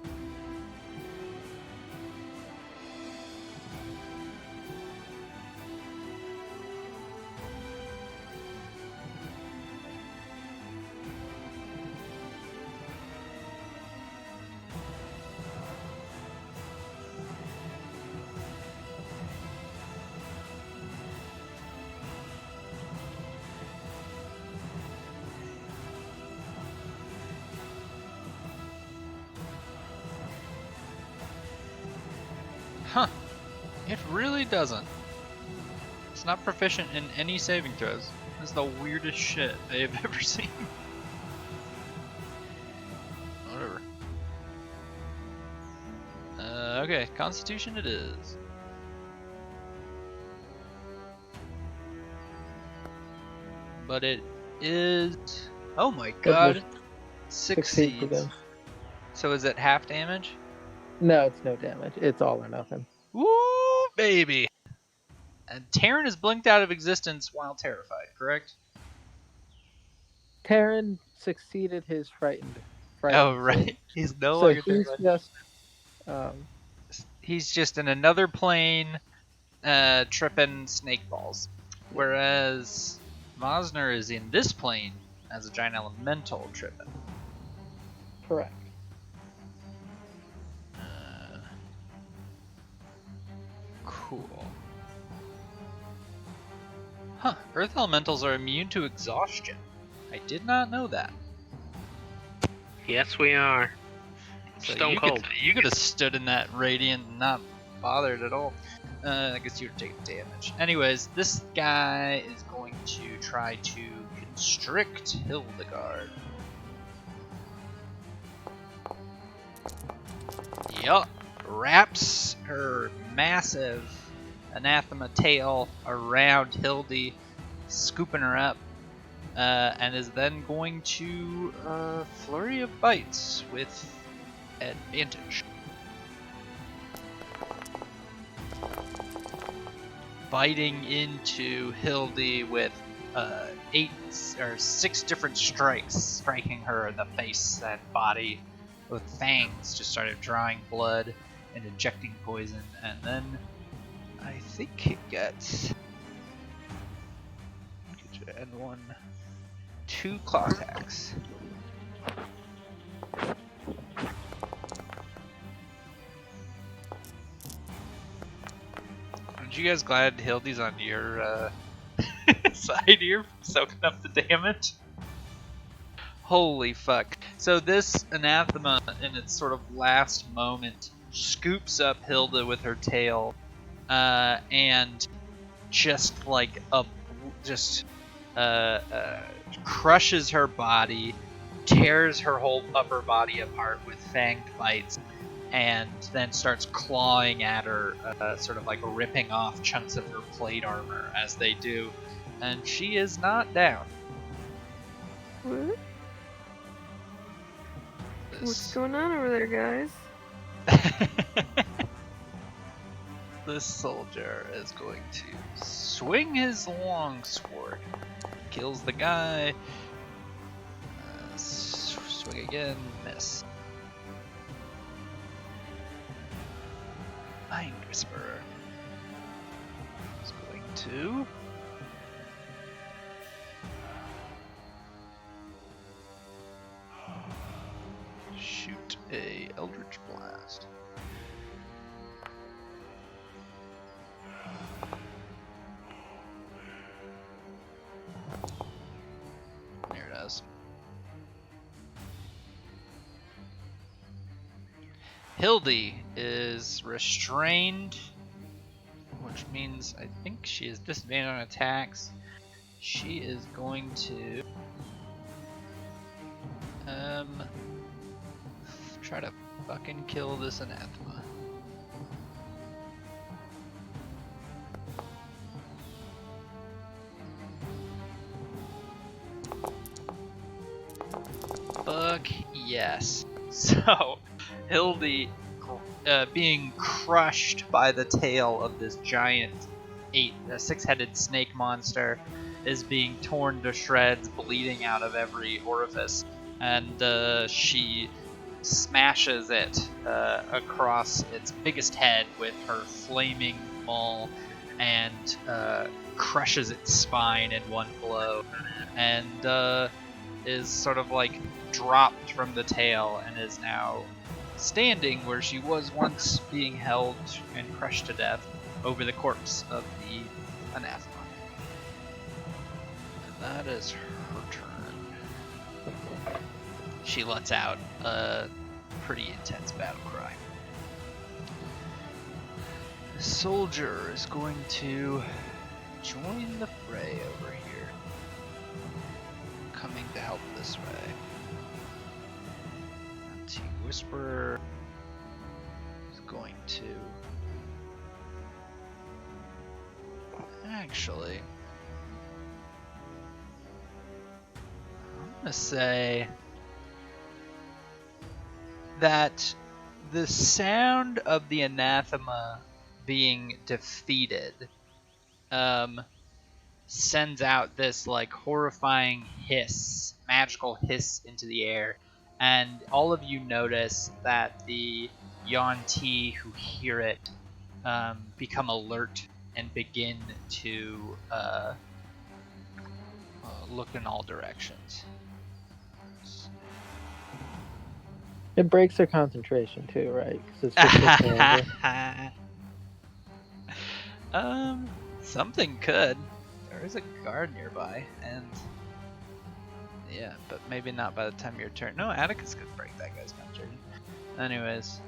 Huh. It really doesn't. It's not proficient in any saving throws. This is the weirdest shit I have ever seen. Whatever. Okay, Constitution it is. But it is... Oh my god! Succeeds Succeeds. again. So is it half damage? No, it's no damage. It's all or nothing. Woo, baby! And Terran is blinked out of existence while terrified, correct? Terran succeeded his frightened Oh, save. right. He's no So longer he's terrified. just He's just in another plane, tripping snake balls. Whereas Mosner is in this plane as a giant elemental tripping. correct. Cool. Huh. Earth elementals are immune to exhaustion. I did not know that. Yes, we are. So Stone cold. You could have stood in that radiant and not bothered at all. I guess you would take damage. Anyways, this guy is going to try to constrict Hildegard. Yup. Wraps her massive anathema tail around Hildy, scooping her up, and is then going to flurry of bites with advantage. Biting into Hildy with 6 different strikes, striking her in the face and body with fangs, just started drawing blood and injecting poison, and then I think it gets and 2 claw attacks. Aren't you guys glad Hildy's on your side here, soaking up the damage? Holy fuck. So this anathema, in its sort of last moment, scoops up Hilda with her tail, and just crushes her body, tears her whole upper body apart with fanged bites, and then starts clawing at her, sort of like ripping off chunks of her plate armor as they do, and she is not down. What? What's going on over there, guys? This soldier is going to swing his longsword. Kills the guy. Swing again. Miss. Mind Whisperer is going to shoot a Eldritch Blast. There it is. Hildy is restrained, which means I think she is disadvantaged on attacks. She is going to try to fucking kill this anathema. Fuck yes. So, Hildy, being crushed by the tail of this giant 6-headed snake monster, is being torn to shreds, bleeding out of every orifice, and she smashes it across its biggest head with her flaming maul, and crushes its spine in one blow, and is sort of like dropped from the tail and is now standing where she was once, being held and crushed to death over the corpse of the anathema. And that is her turn. She lets out a pretty intense battle cry. The soldier is going to join the fray over here. Coming to help this way. Whisperer is going to actually, I'm gonna say that the sound of the anathema being defeated sends out this like horrifying hiss, magical hiss into the air, and all of you notice that the Yuan-Ti who hear it become alert and begin to look in all directions. It breaks their concentration too, right? Because it's just a Something could. There is a guard nearby, and yeah, but maybe not by the time of your turn. No, Atticus could break that guy's concentration. Anyways,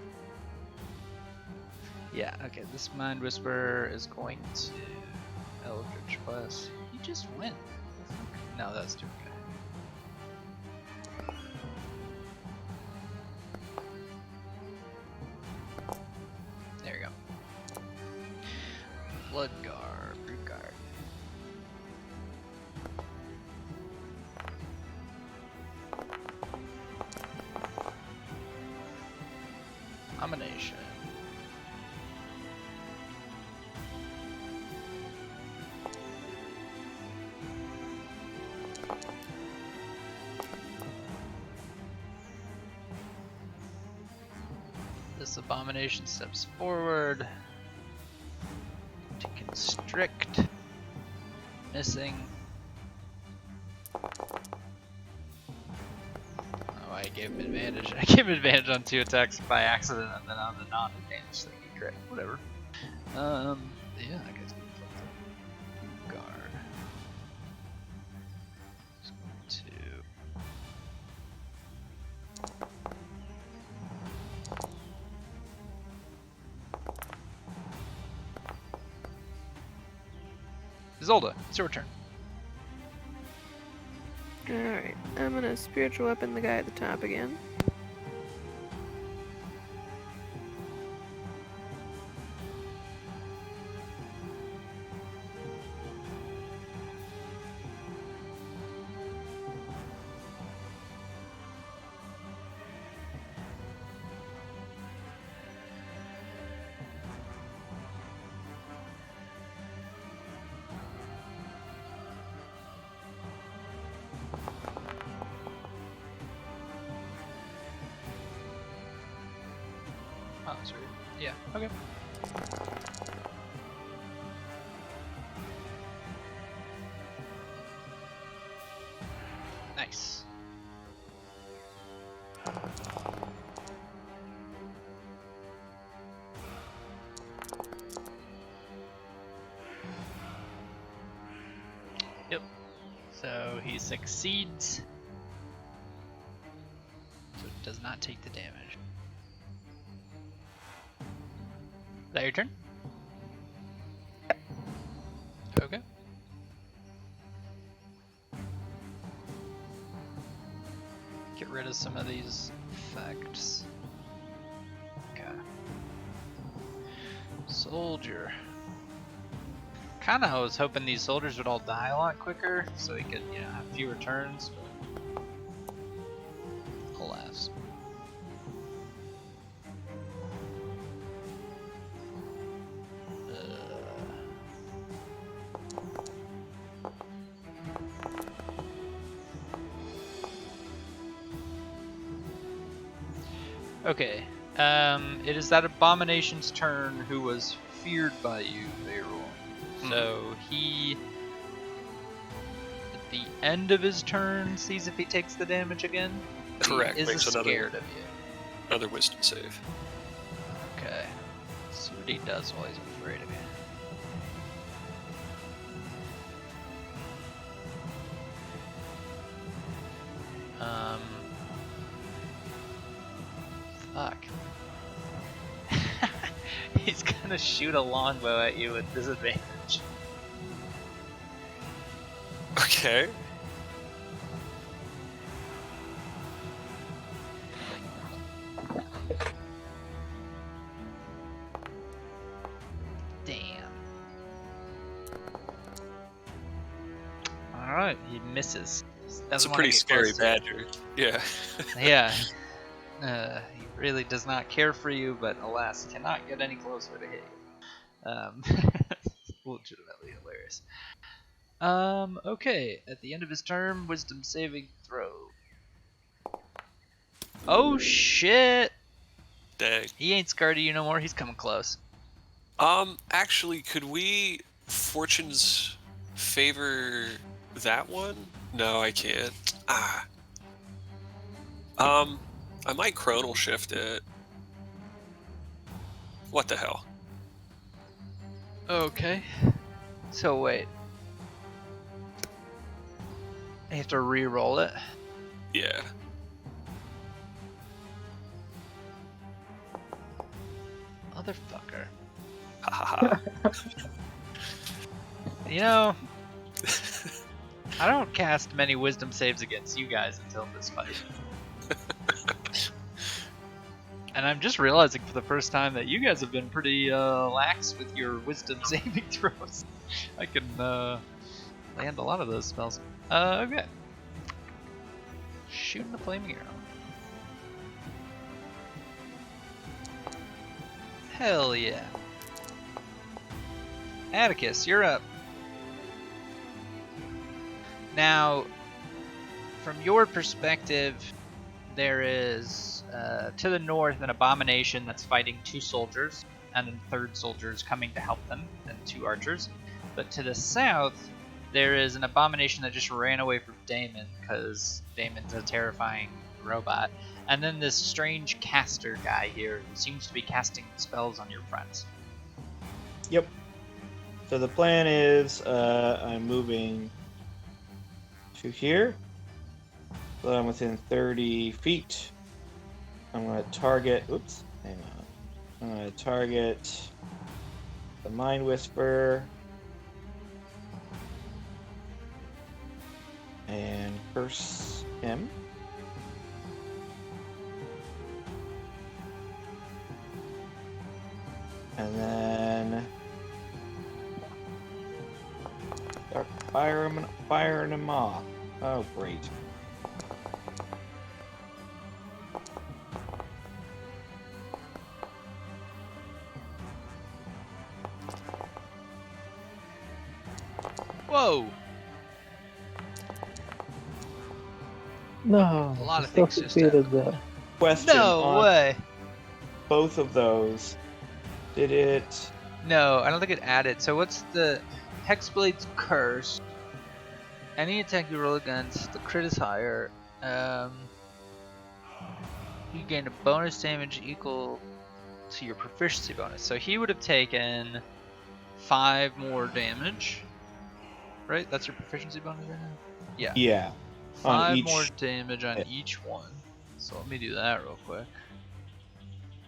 yeah, okay. This Mind Whisperer is going to Eldritch Blast. He just went. No, that's too good. There you go. Blood Guard, Root Guard. Domination. This abomination steps forward to constrict. Missing. Oh, I gave him advantage. I gave him advantage on 2 attacks by accident, and then on the non-advantage thing he crit. Whatever. Yeah, I guess we flip the guard. Just going to. Zolda, it's your turn. Alright, I'm gonna spiritual weapon the guy at the top again. Oh, sorry. Yeah, okay. Nice. Yep. So he succeeds. So does not take the damage. Is that your turn? Okay. Get rid of some of these effects. Okay. Soldier. Kinda was hoping these soldiers would all die a lot quicker so he could, you know, have fewer turns, but alas. Okay, it is that abomination's turn who was feared by you, Beirul. So he, at the end of his turn, sees if he takes the damage again. But Correct. He Makes is another scared of you. Another wisdom save. Okay. Let's see what he does while he's afraid of you. Fuck. He's gonna shoot a longbow at you with disadvantage. Okay. Damn. All right, he misses. It's Doesn't a want to pretty get scary close to you. badger. Yeah. Yeah. He really does not care for you, but alas, cannot get any closer to hit you. Legitimately hilarious. Okay. At the end of his turn, wisdom saving throw. Oh shit! Dang. He ain't scared of you no more. He's coming close. Actually, could we fortunes favor that one? No, I can't. Ah. I might chronal shift it. What the hell? Okay. So wait. I have to re-roll it. Yeah. Motherfucker. Ha ha ha. You know, I don't cast many wisdom saves against you guys until this fight. And I'm just realizing for the first time that you guys have been pretty lax with your wisdom saving throws. I can land a lot of those spells. Okay. Shooting the flaming arrow. Hell yeah. Atticus, you're up. Now, from your perspective, there is to the north an abomination that's fighting 2 soldiers, and then 3rd soldier is coming to help them, and 2 archers. But to the south, there is an abomination that just ran away from Damon, because Damon's a terrifying robot. And then this strange caster guy here who seems to be casting spells on your friends. Yep. So the plan is I'm moving to here. So I'm within 30 feet. I'm going to target... Oops. Hang on. I'm going to target the Mind Whisper. And curse him. And then start firing him off. Oh, great. Whoa! No, A lot I of still things just succeeded happened. though. Question No on way! both of those. Did it... No, I don't think it added. So what's the Hexblade's curse? Any attack you roll against, the crit is higher. You gain a bonus damage equal to your proficiency bonus. So he would have taken 5 more damage. Right? That's your proficiency bonus right now? Yeah. Yeah. On 5 each... more damage on hit. each one. So let me do that real quick.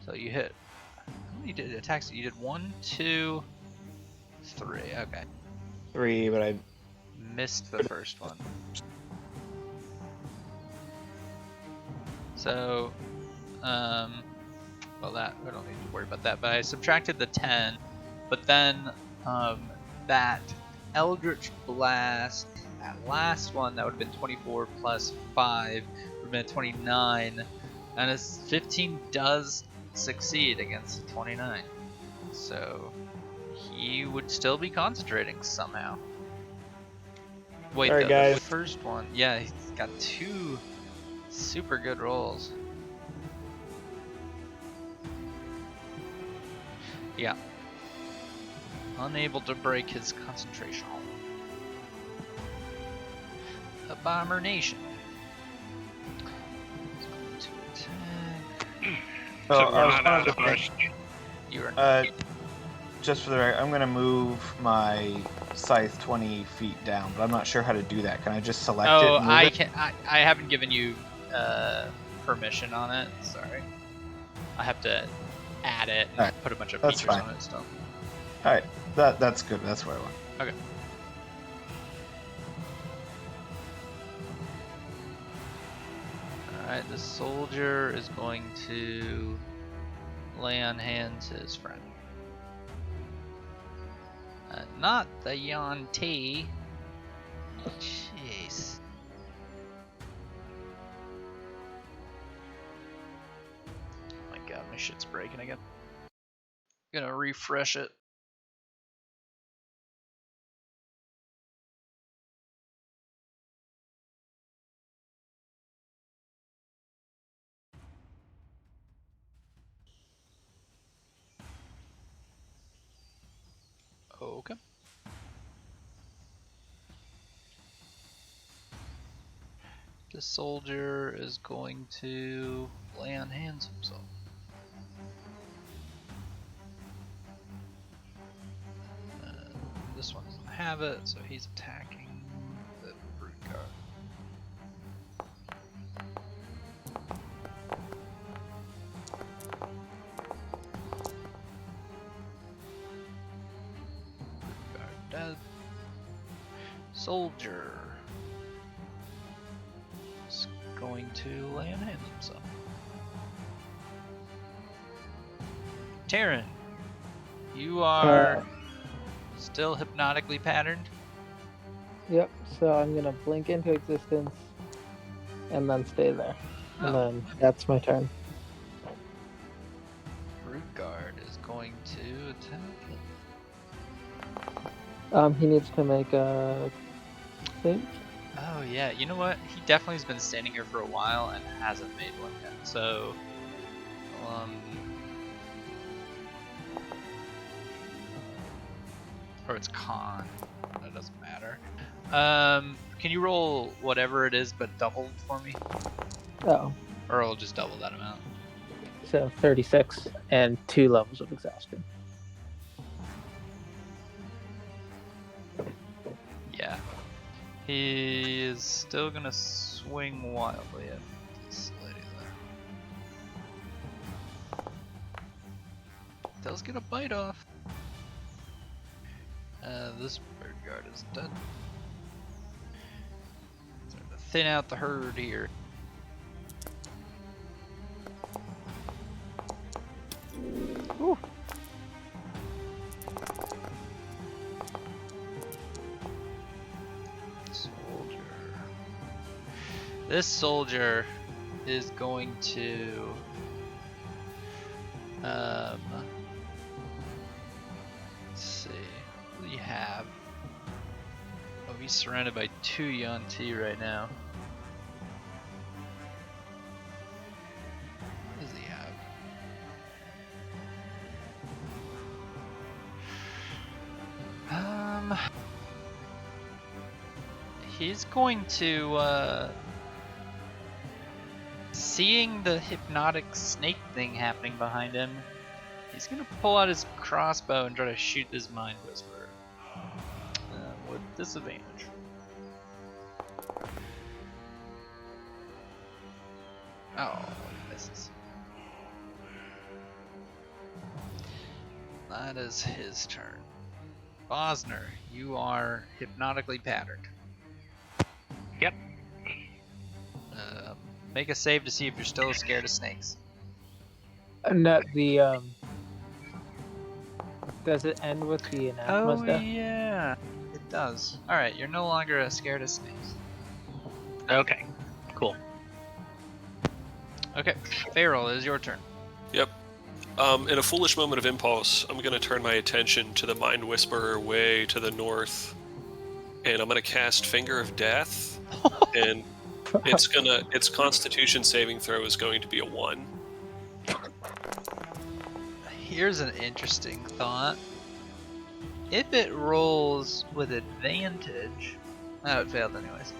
So you hit. How many attacks? You did 1, 2, 3. Okay. 3, but I... Missed the first one. So, well, that we don't need to worry about that. But I subtracted the 10, but then that Eldritch Blast, that last one, that would have been 24 plus 5, would have been 29, and a 15 does succeed against 29. So he would still be concentrating somehow. Wait, Sorry, the guys. first one, yeah, he's got 2 super good rolls. Yeah. Unable to break his concentration. Abomination. He's going to attack. So I we're was not one out of of the first. You are. Just for the record, I'm going to move my scythe 20 feet down, but I'm not sure how to do that. Can I just select it? Oh, And move I it? can. I haven't given you permission on it. Sorry. I have to add it and Alright, put a bunch of that's features fine. on it still. Alright, that's good. That's what I want. Okay. Alright, the soldier is going to lay on hands his friend. Not the Yuan-Ti. Jeez. Oh my god, my shit's breaking again. Gonna refresh it. Okay. The soldier is going to lay on hands himself. This one doesn't have it, so he's attacking the brute guard. Brute guard dead. Soldier is going to lay on hands himself. Taryn, you are still hypnotically patterned? Yep, so I'm gonna blink into existence and then stay there. And then that's my turn. Brute guard is going to attack him. He needs to make a save. Oh yeah, you know what? He definitely has been standing here for a while and hasn't made one yet. So, or it's con. That doesn't matter. Can you roll whatever it is but doubled for me? Oh, Or I'll just double that amount. so 36 and 2 levels of exhaustion. Yeah. He is still gonna swing wildly at this lady there. Does get a bite off. This bird guard is dead. Starting to thin out the herd here. Ooh. Soldier. This soldier is going to let's see. What do you have? Oh, he's surrounded by 2 Yuan-Ti right now. What does he have? He's going to seeing the hypnotic snake thing happening behind him, he's gonna pull out his crossbow and try to shoot this Mind Whisperer with disadvantage. Oh, he misses. That is his turn. Bosner, you are hypnotically patterned. Yep. Make a save to see if you're still scared of snakes. No, the does it end with the anathema Oh stuff? yeah, it does. All right, you're no longer scared of snakes. Okay. Cool. Okay, Farrell, it is your turn. Yep. In a foolish moment of impulse, I'm going to turn my attention to the Mind Whisperer way to the north, and I'm going to cast Finger of Death, and its Constitution saving throw is going to be a 1. Here's an interesting thought. If it rolls with advantage, oh, it failed anyways.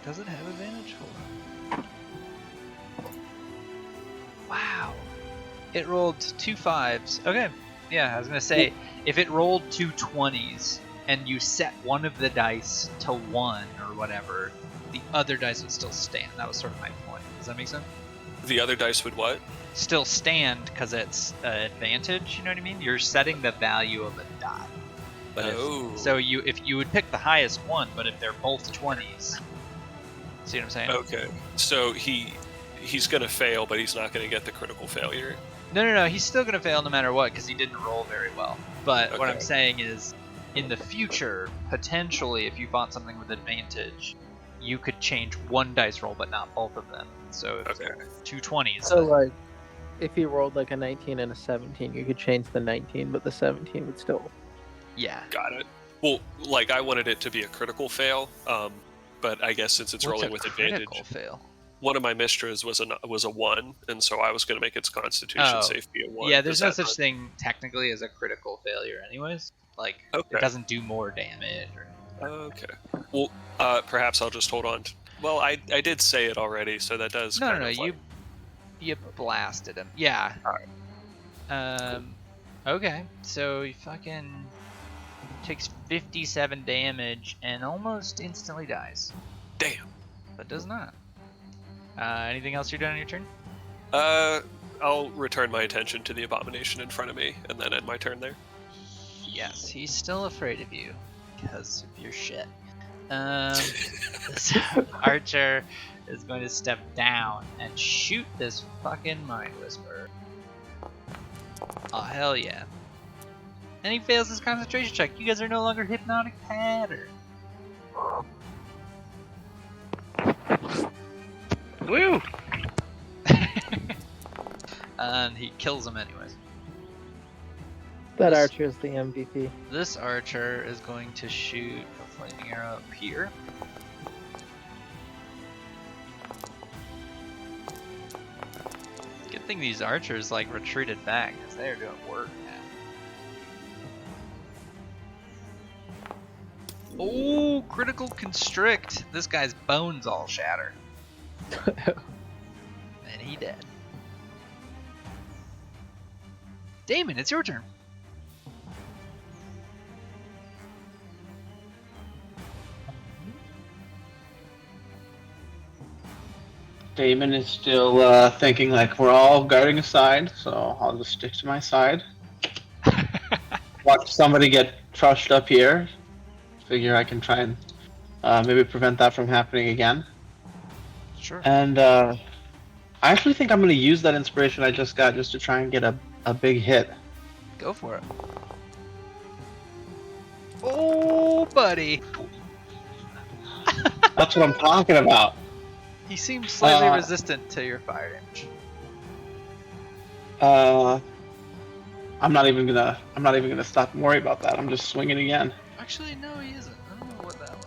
Does it have advantage? Hold on. Wow. It rolled 2 5s. Okay. Yeah, I was gonna say, if it rolled 2 20s and you set one of the dice to 1 or whatever, the other dice would still stand. That was sort of my point. Does that make sense? The other dice would what? Still stand because it's advantage. You know what I mean? You're setting the value of a die. But Oh. if you would pick the highest one, but if they're both 20s, See what I'm saying? Okay. So he's gonna fail, but he's not gonna get the critical failure. No. He's still gonna fail no matter what because he didn't roll very well. But what I'm Okay. saying is, in the future, potentially, if you fought something with advantage, you could change one dice roll, but not both of them. So if Okay. 220s. So like, if he rolled like a 19 and a 17, you could change the 19, but the 17 would still. Yeah. Got it. Well, like I wanted it to be a critical fail, but I guess since it's What's rolling a with critical advantage, fail? one of my mistras was a 1, and so I was going to make its Constitution Oh. save be a 1. Yeah, there's Does no that such not- thing technically as a critical failure, anyways. Like, Okay. it doesn't do more damage. Or... Okay. Well, perhaps I'll just hold on. Well, I did say it already, so that does. No, kind of like... you blasted him. Yeah. Alright. Okay, so he fucking takes 57 damage and almost instantly dies. Damn. But does not. Anything else you're doing on your turn? I'll return my attention to the abomination in front of me, and then end my turn there. Yes, he's still afraid of you because of your shit. This archer is going to step down and shoot this fucking Mind Whisperer. Oh, hell yeah. And he fails his concentration check. You guys are no longer hypnotic pattern. Woo! And he kills him anyways. That This- archer is the MVP. This archer is going to shoot a flaming arrow up here. Good thing these archers like retreated back because they're doing work now. Oh, critical constrict. This guy's bones all shatter. And he dead. Damon, it's your turn. Damon is still thinking like we're all guarding a side, so I'll just stick to my side. Watch somebody get crushed up here. Figure I can try and maybe prevent that from happening again. Sure. And I actually think I'm going to use that inspiration I just got just to try and get a big hit. Go for it. Oh, buddy. That's what I'm talking about. He seems slightly resistant to your fire damage. I'm not even gonna stop and worry about that. I'm just swinging again. Actually, no, he isn't. I don't know what that was.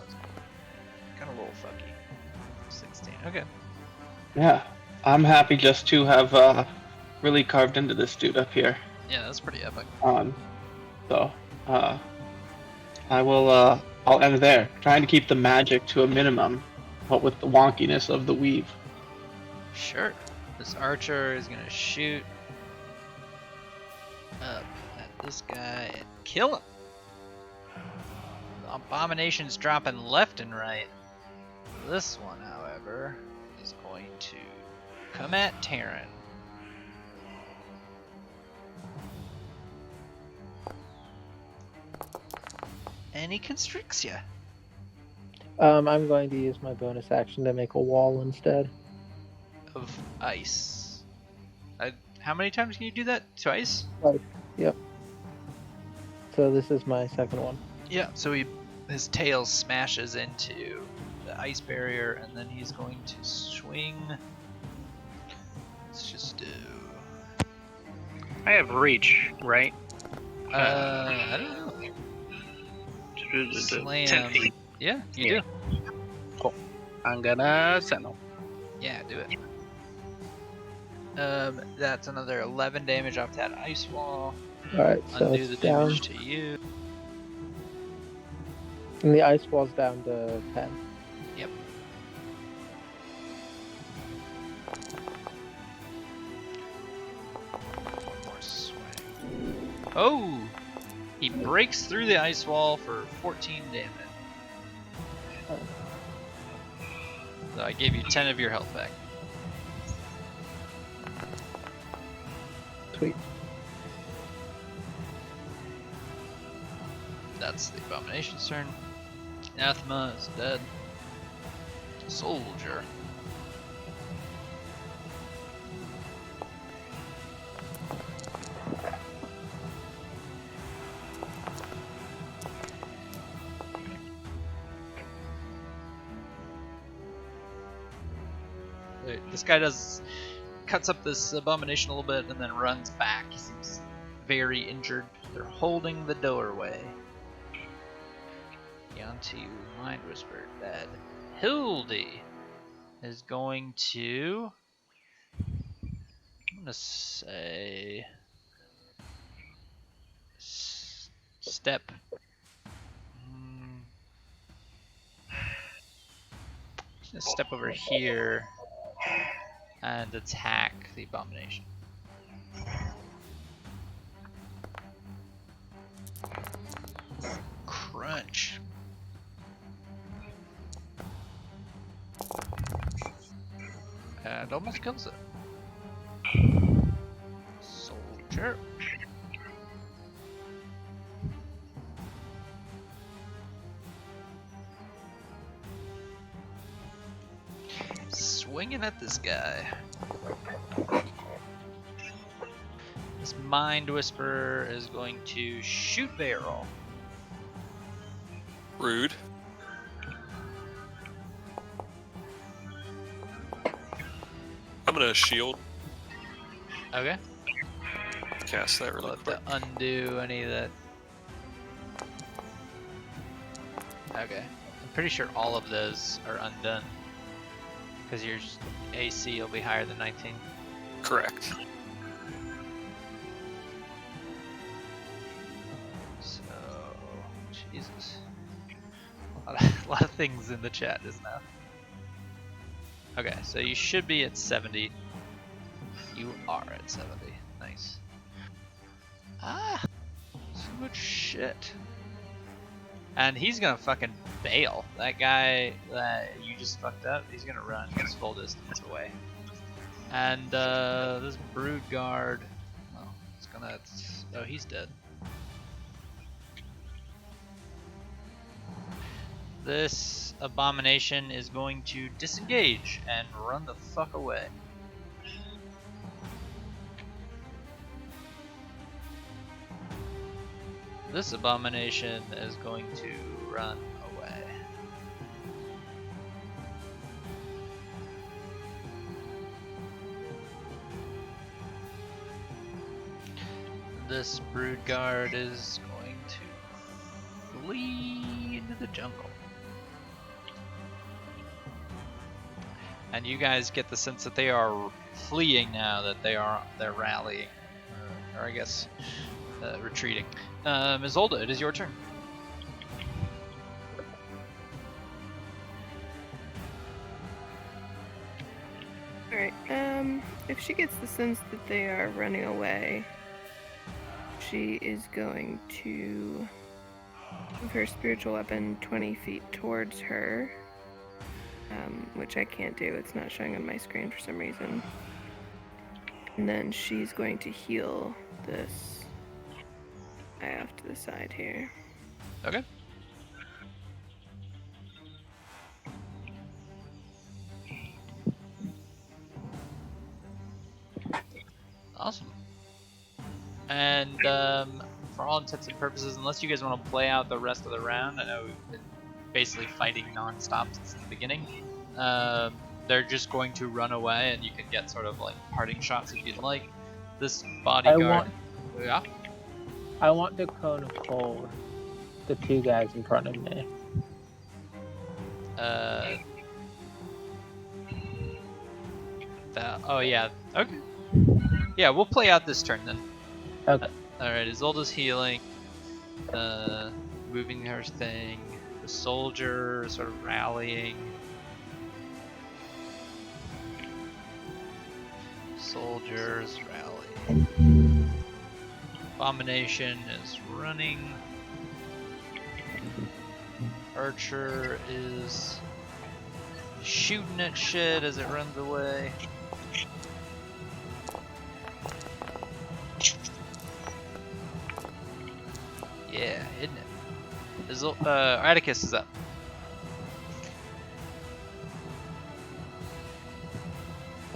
Kind of a little fucky. 16. Okay. Yeah, I'm happy just to have really carved into this dude up here. Yeah, that's pretty epic. So I will. I'll end there, trying to keep the magic to a minimum, but with the wonkiness of the weave. Sure. This archer is gonna shoot up at this guy and kill him. The abomination's dropping left and right. This one, however, is going to come at Terran. And he constricts you. I'm going to use my bonus action to make a wall instead. Of ice. How many times can you do that? Twice? Yep. So this is my second one. Yeah, so his tail smashes into the ice barrier, and then he's going to swing. Let's just do. I have reach, right? I don't know. Slam. 10 feet. Yeah, you Yeah. do. Cool. I'm gonna sentinel. Yeah, do it. That's another 11 damage off that ice wall. Alright, so Undo the it's down. damage to you. And the ice wall's down to 10. Yep. One more swing. Oh! He breaks through the ice wall for 14 damage. So I gave you 10 of your health back. Sweet. That's the abomination's turn. Anathema is dead. Soldier. This guy cuts up this abomination a little bit and then runs back. He seems very injured. They're holding the doorway. Onto Mind Whisper dead. Hildy is going to. I'm gonna say step. Just gonna step over here and attack the abomination. Crunch. And almost kills it. Soldier. Swinging at this guy. This Mind Whisperer is going to shoot barrel. Rude. I'm gonna shield. Okay. Cast that really Love quick. to undo any of that. Okay. I'm pretty sure all of those are undone. Because your AC will be higher than 19. Correct. So, Jesus. A lot of things in the chat just now. Okay, so you should be at 70. You are at 70. Nice. Ah! So much shit. And he's gonna fucking bail. That guy that you just fucked up, he's gonna run his full distance away. And this Brood Guard, well, it's gonna. Oh, he's dead. This abomination is going to disengage and run the fuck away. This abomination is going to run away. This Brood Guard is going to flee into the jungle. And you guys get the sense that they are fleeing now, that they're rallying, or I guess retreating. Isolde, it is your turn. Alright, if she gets the sense that they are running away, she is going to move her spiritual weapon 20 feet towards her, which I can't do. It's not showing on my screen for some reason. And then she's going to heal this guy off to the side here. Okay. Awesome. And for all intents and purposes, unless you guys want to play out the rest of the round, I know we've been basically fighting non-stop since the beginning. They're just going to run away, and you can get sort of like parting shots if you'd like. This bodyguard. Yeah. I want to cone of cold the two guys in front of me. Oh yeah. Okay. Yeah, we'll play out this turn then. Okay. Alright, Isolde's healing. Moving her thing. The soldier is sort of rallying. Soldiers rallying. Abomination is running. Archer is shooting at shit as it runs away. Yeah, isn't it? Atticus is up.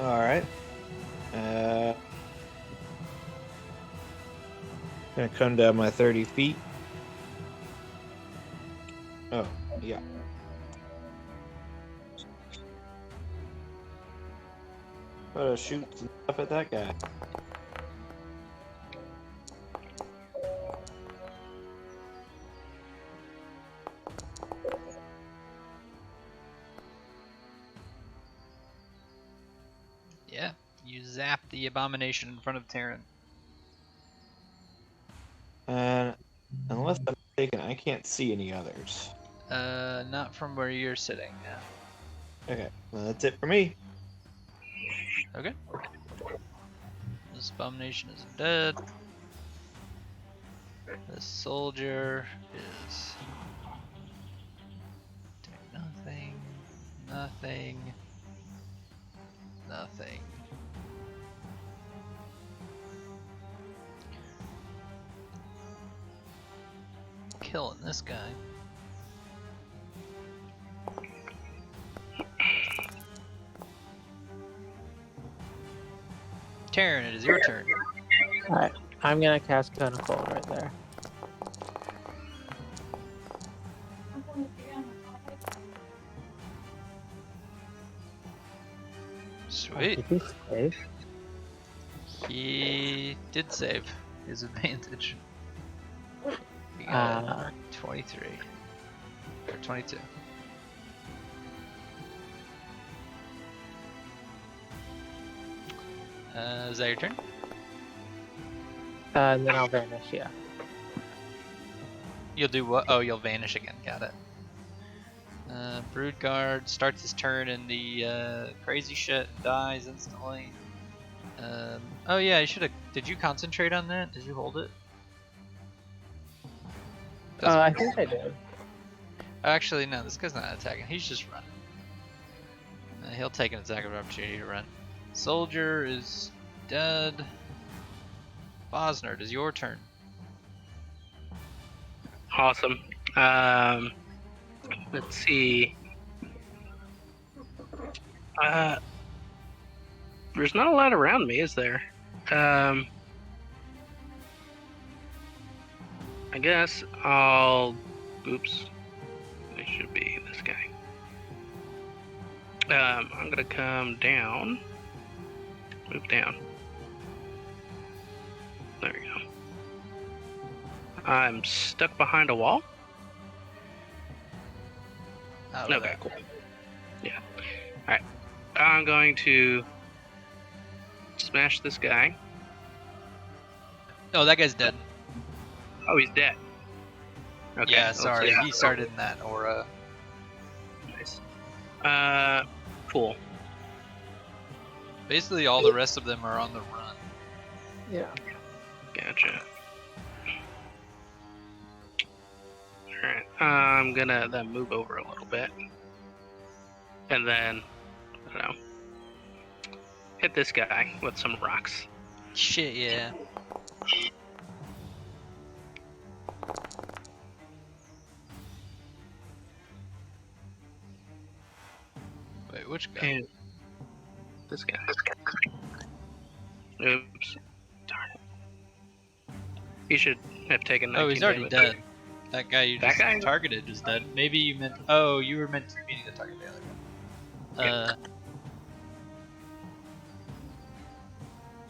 All right. Gonna come down my 30 feet. Oh, yeah. Shoot some stuff at that guy. Yeah, you zap the abomination in front of Terran. And unless I'm mistaken, I can't see any others. Not from where you're sitting now. Okay, well, that's it for me. Okay. This abomination is dead. This soldier is doing nothing, nothing, nothing. Killing this guy. Taryn, it is your turn. Alright, I'm gonna cast Cone of Cold right there. Sweet. Did he save? He did save his advantage. He got 23. Or 22. Is that your turn? And then I'll vanish, yeah. You'll do what? Oh, you'll vanish again. Got it. Broodguard starts his turn in the crazy shit and dies instantly. Oh yeah, I should have. Did you concentrate on that? Did you hold it? I think I did. Actually, no. This guy's not attacking. He's just running. He'll take an attack of opportunity to run. Soldier is dead. Bosner, it is your turn. Awesome. Let's see. There's not a lot around me, is there? I guess I'll. Oops. It should be this guy. I'm gonna come down. Move down. There we go. I'm stuck behind a wall. Okay, cool. Yeah. Alright. I'm going to smash this guy. Oh, that guy's dead. Oh, he's dead. Okay. Yeah, let's sorry. see. He started in that aura. Nice. Cool. Basically, all the rest of them are on the run. Yeah. Gotcha. Alright. I'm gonna then move over a little bit. And then, I don't know, hit this guy with some rocks. Shit, yeah. Wait, which guy? And this guy. Oops. Darn it. He should have taken 19 Oh, he's already damage. dead. That guy you That just guy? targeted is dead. Maybe you meant. Oh, you were meant to be meaning to target the other guy.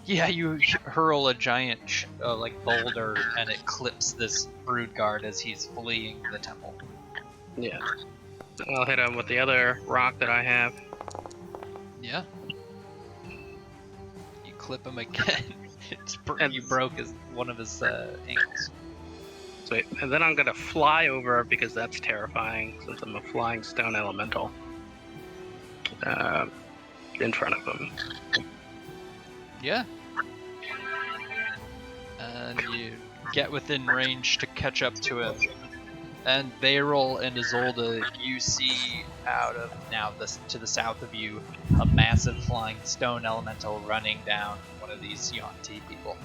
Yeah, you hurl a giant like boulder and it clips this brood guard as he's fleeing the temple. Yeah. I'll hit him with the other rock that I have. Yeah. You clip him again. And- you broke one of his ankles. Sweet. And then I'm gonna fly over because that's terrifying since I'm a flying stone elemental. In front of him. Yeah. And you get within range to catch up to him. And Beryl and Isolde, you see out of now to the south of you a massive flying stone elemental running down one of these Yuan-Ti people.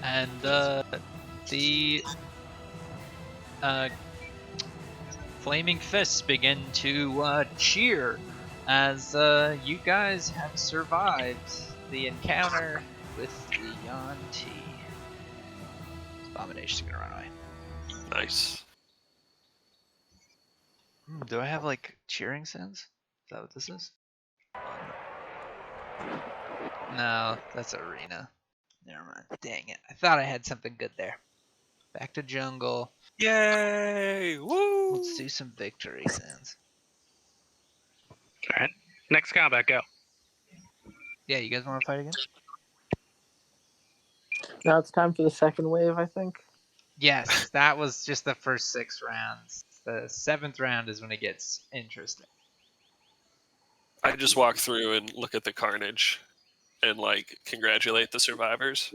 And flaming fists begin to cheer as you guys have survived the encounter with the Yuan-Ti. Abomination's gonna run away. Nice. Do I have like cheering sounds? Is that what this is? No, that's arena. Never mind. Dang it. I thought I had something good there. Back to jungle. Yay! Woo! Let's do some victory sounds. All right. Next combat, go. Yeah, you guys want to fight again? Now it's time for the second wave, I think. Yes, that was just the first 6 rounds. The 7th round is when it gets interesting. I just walk through and look at the carnage and like congratulate the survivors.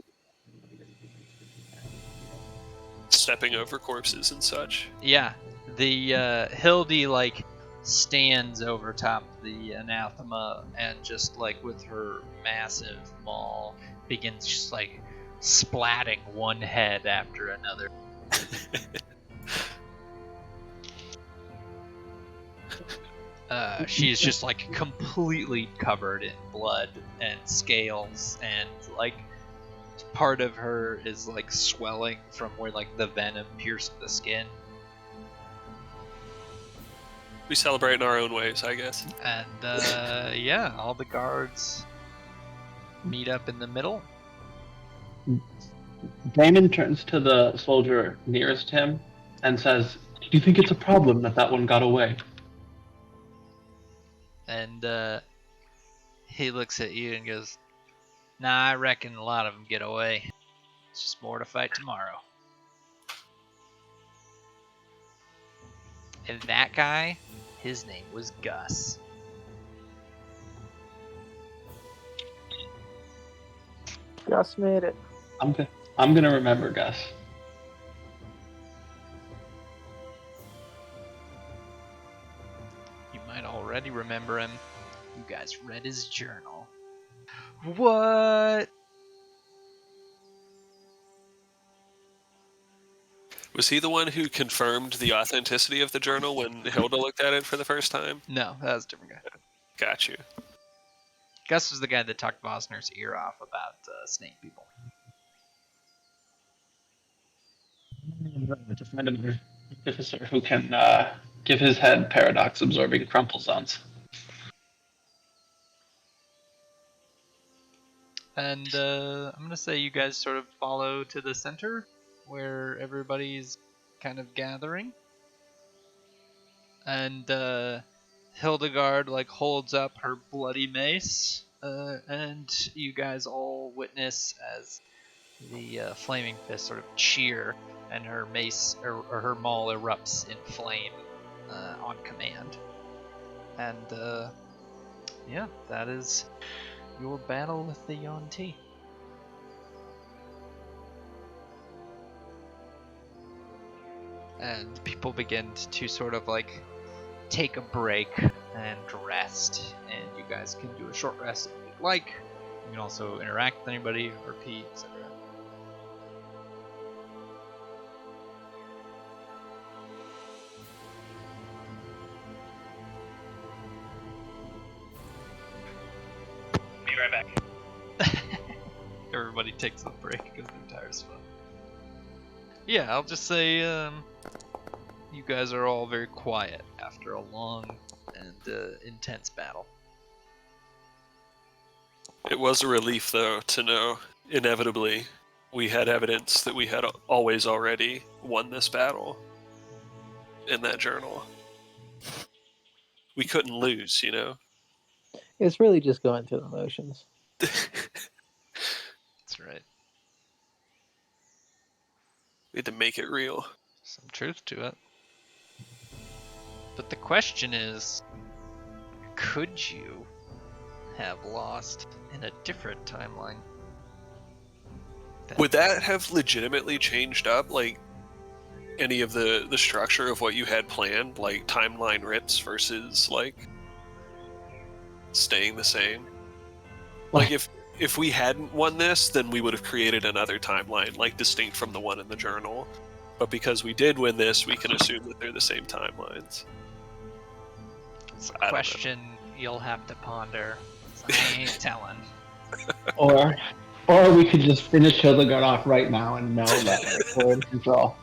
Stepping over corpses and such. Yeah, the Hildy like stands over top the anathema and just like with her massive maul begins just like splatting one head after another. She's just like completely covered in blood and scales, and like part of her is like swelling from where like the venom pierced the skin. We celebrate in our own ways, I guess. And yeah, all the guards meet up in the middle. Damon turns to the soldier nearest him and says, "Do you think it's a problem that one got away?" And he looks at you and goes, "Nah, I reckon a lot of them get away. It's just more to fight tomorrow." And that guy, his name was Gus. Gus made it. I'm gonna remember Gus. You might already remember him. You guys read his journal. What? Was he the one who confirmed the authenticity of the journal when Hilda looked at it for the first time? No, that was a different guy. Got you. Gus was the guy that talked Bosner's ear off about snake people. To find an artificer who can give his head paradox-absorbing crumple zones. And I'm going to say you guys sort of follow to the center where everybody's kind of gathering. And Hildegard like holds up her bloody mace, and you guys all witness as the flaming fist sort of cheer, and her mace or her maul erupts in flame on command. And yeah, that is your battle with the Yuan-Ti. And people begin to sort of like take a break and rest, and you guys can do a short rest if you'd like. You can also interact with anybody, repeat, etc. Be right back. Everybody takes a break because they're tired as fuck. Yeah, I'll just say you guys are all very quiet after a long and intense battle. It was a relief, though, to know inevitably we had evidence that we had always already won this battle in that journal. We couldn't lose, you know? It's really just going through the motions. That's right. We had to make it real. Some truth to it. But the question is, could you have lost in a different timeline? Would that have legitimately changed up, like, any of the structure of what you had planned? Like, timeline rips versus, like, staying the same? Like, if we hadn't won this, then we would have created another timeline, like, distinct from the one in the journal. but because we did win this, we can assume that they're the same timelines. It's I a don't know. question you'll have to ponder. I ain't telling. Or we could just finish Hildegard off right now and know that we're in control.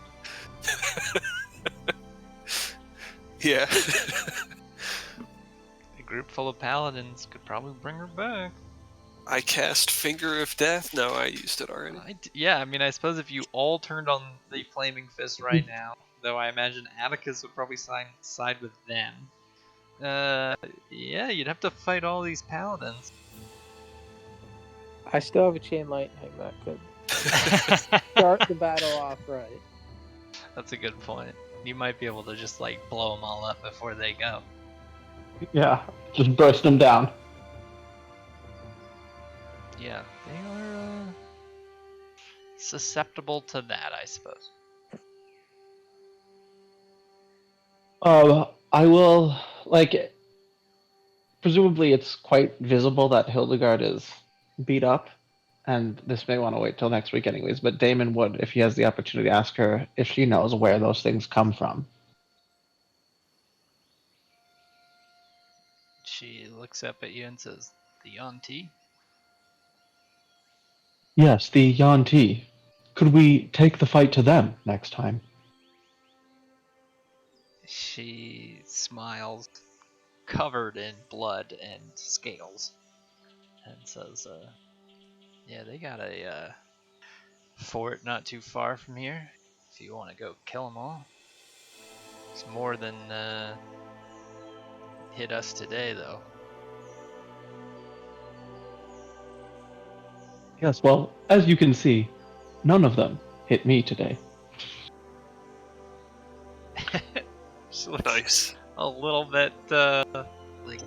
Yeah. A group full of paladins could probably bring her back. I cast Finger of Death. No, I used it already. Yeah, I mean, I suppose if you all turned on the Flaming Fist right now, though I imagine Atticus would probably side with them. Yeah, you'd have to fight all these paladins. I still have a chain lightning that could start the battle off right. That's a good point. You might be able to just like blow them all up before they go. Yeah, just burst them down. Yeah, they are susceptible to that, I suppose. I will, like, presumably it's quite visible that Hildegard is beat up, and this may want to wait till next week anyways, but Damon would, if he has the opportunity, ask her if she knows where those things come from. She looks up at you and says, "The Yonti?" Yes, the Yuan-Ti. Could we take the fight to them next time? She smiles, covered in blood and scales, and says, yeah, they got a fort not too far from here, if you want to go kill them all. It's more than hit us today, though. Yes, well, as you can see, none of them hit me today. She looks Nice. a little bit like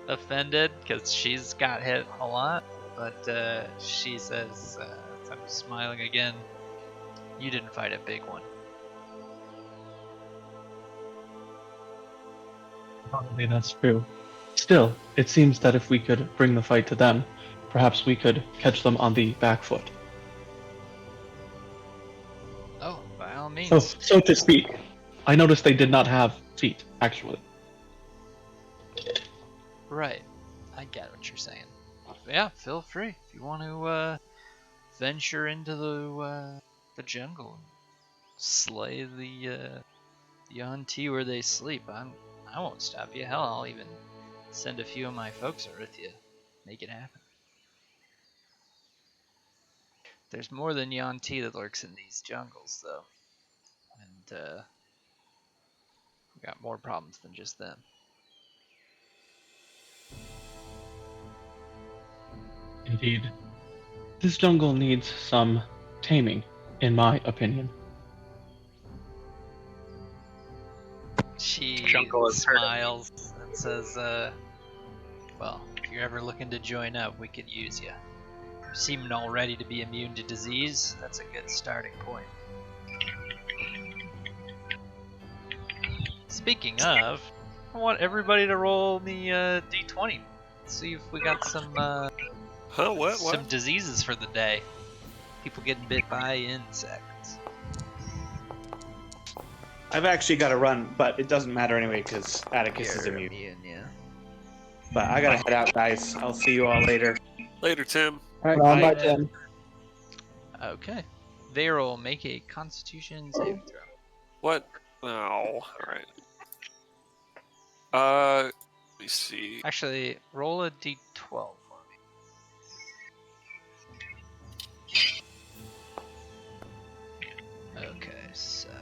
offended because she's got hit a lot, but she says, I'm smiling again, "You didn't fight a big one." Probably that's true. Still, it seems that if we could bring the fight to them, perhaps we could catch them on the back foot. Oh, by all means. So to speak. I noticed they did not have feet, actually. Right. I get what you're saying. Yeah, feel free if you want to venture into the jungle and slay the Yuan-Ti where they sleep. I won't stop you. Hell, I'll even send a few of my folks with you. Make it happen. There's more than Yuan-Ti that lurks in these jungles, though, and we got more problems than just them. Indeed. This jungle needs some taming, in my opinion. She Jungle is hurt. smiles and says, well, if you're ever looking to join up, we could use you. You seem already to be immune to disease. That's a good starting point. Speaking of, I want everybody to roll the D20. See if we got some some diseases for the day. People getting bit by insects. I've actually got to run, but it doesn't matter anyway because Atticus is immune. Yeah. But I gotta head out, guys. I'll see you all later. Later, Tim. All right, Bye, bye. Tim. Okay. Vero, make a Constitution saving throw. What? Oh, all right. Let me see. Actually, roll a D12 for me. Okay, 7.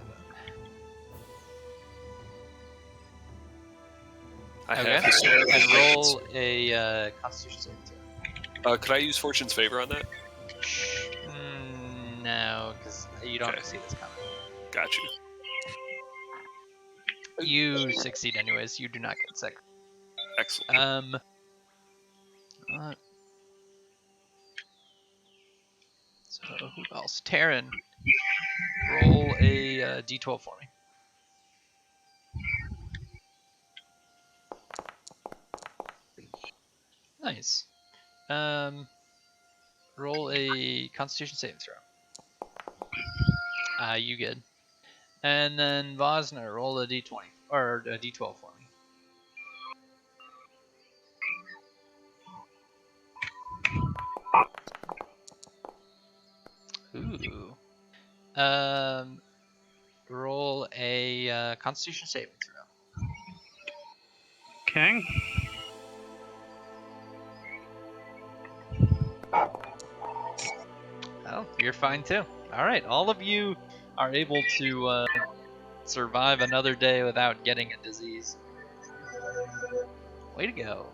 I have Okay, this. and roll a Constitution saving throw. Could I use Fortune's Favor on that? No, because you don't Okay. see this coming. Got you. You succeed anyways. You do not get sick. Excellent. So who else? Taryn, roll a D12 for me. Nice. Roll a Constitution saving throw. You good. And then Vosner, roll a d20 or a d12 for me. Ooh. Roll a Constitution saving throw. Okay. Oh, you're fine too. All right, all of you are able to survive another day without getting a disease. Way to go.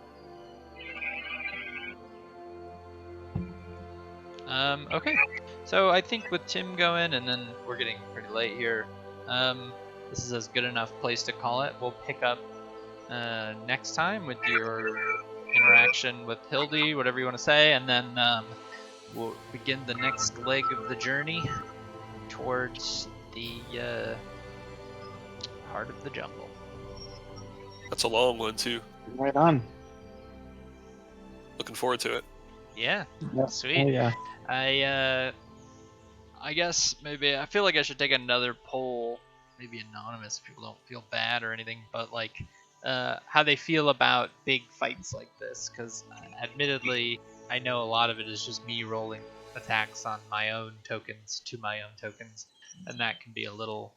Okay, so I think with Tim going, and then we're getting pretty late here. This is as good enough place to call it. We'll pick up next time with your interaction with Hildy, whatever you want to say, and then we'll begin the next leg of the journey towards the heart of the jungle. That's a long one too. Right on. Looking forward to it. Yeah, Yep. sweet. Oh yeah. I guess maybe I feel like I should take another poll, maybe anonymous if people don't feel bad or anything, but like how they feel about big fights like this, because admittedly I know a lot of it is just me rolling attacks on my own tokens to my own tokens, and that can be a little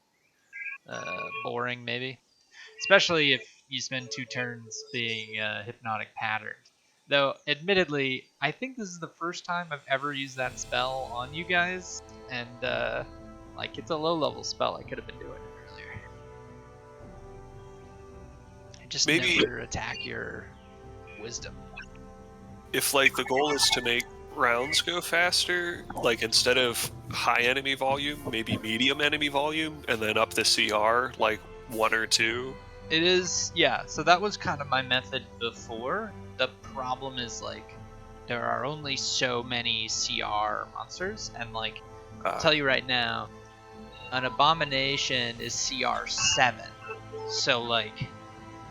boring maybe, especially if you spend 2 turns being hypnotic patterned. Though, admittedly, I think this is the first time I've ever used that spell on you guys, and like it's a low-level spell. I could have been doing it earlier. I just Maybe- never attack your wisdom. If like the goal is to make rounds go faster, like instead of high enemy volume, maybe medium enemy volume, and then up the CR like 1 or 2. It is, yeah, so that was kind of my method before. The problem is, like, there are only so many CR monsters, and, like, I'll tell you right now, an Abomination is CR 7. So, like,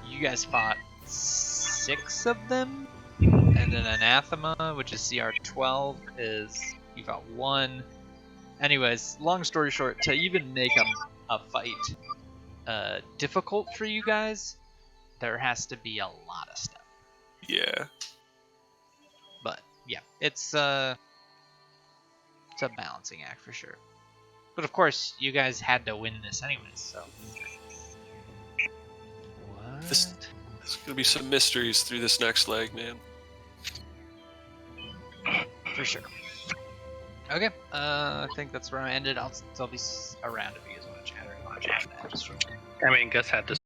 you guys fought 6 of them, and then Anathema, which is CR 12, is, you fought 1. Anyways, long story short, to even make a fight difficult for you guys, there has to be a lot of stuff. Yeah. But yeah, it's a balancing act for sure. But of course, you guys had to win this anyways, so. What? There's gonna be some mysteries through this next leg, man. For sure. Okay, I think that's where I ended. I'll be around if you guys want to chat or you want to chat. Just I mean, Gus had to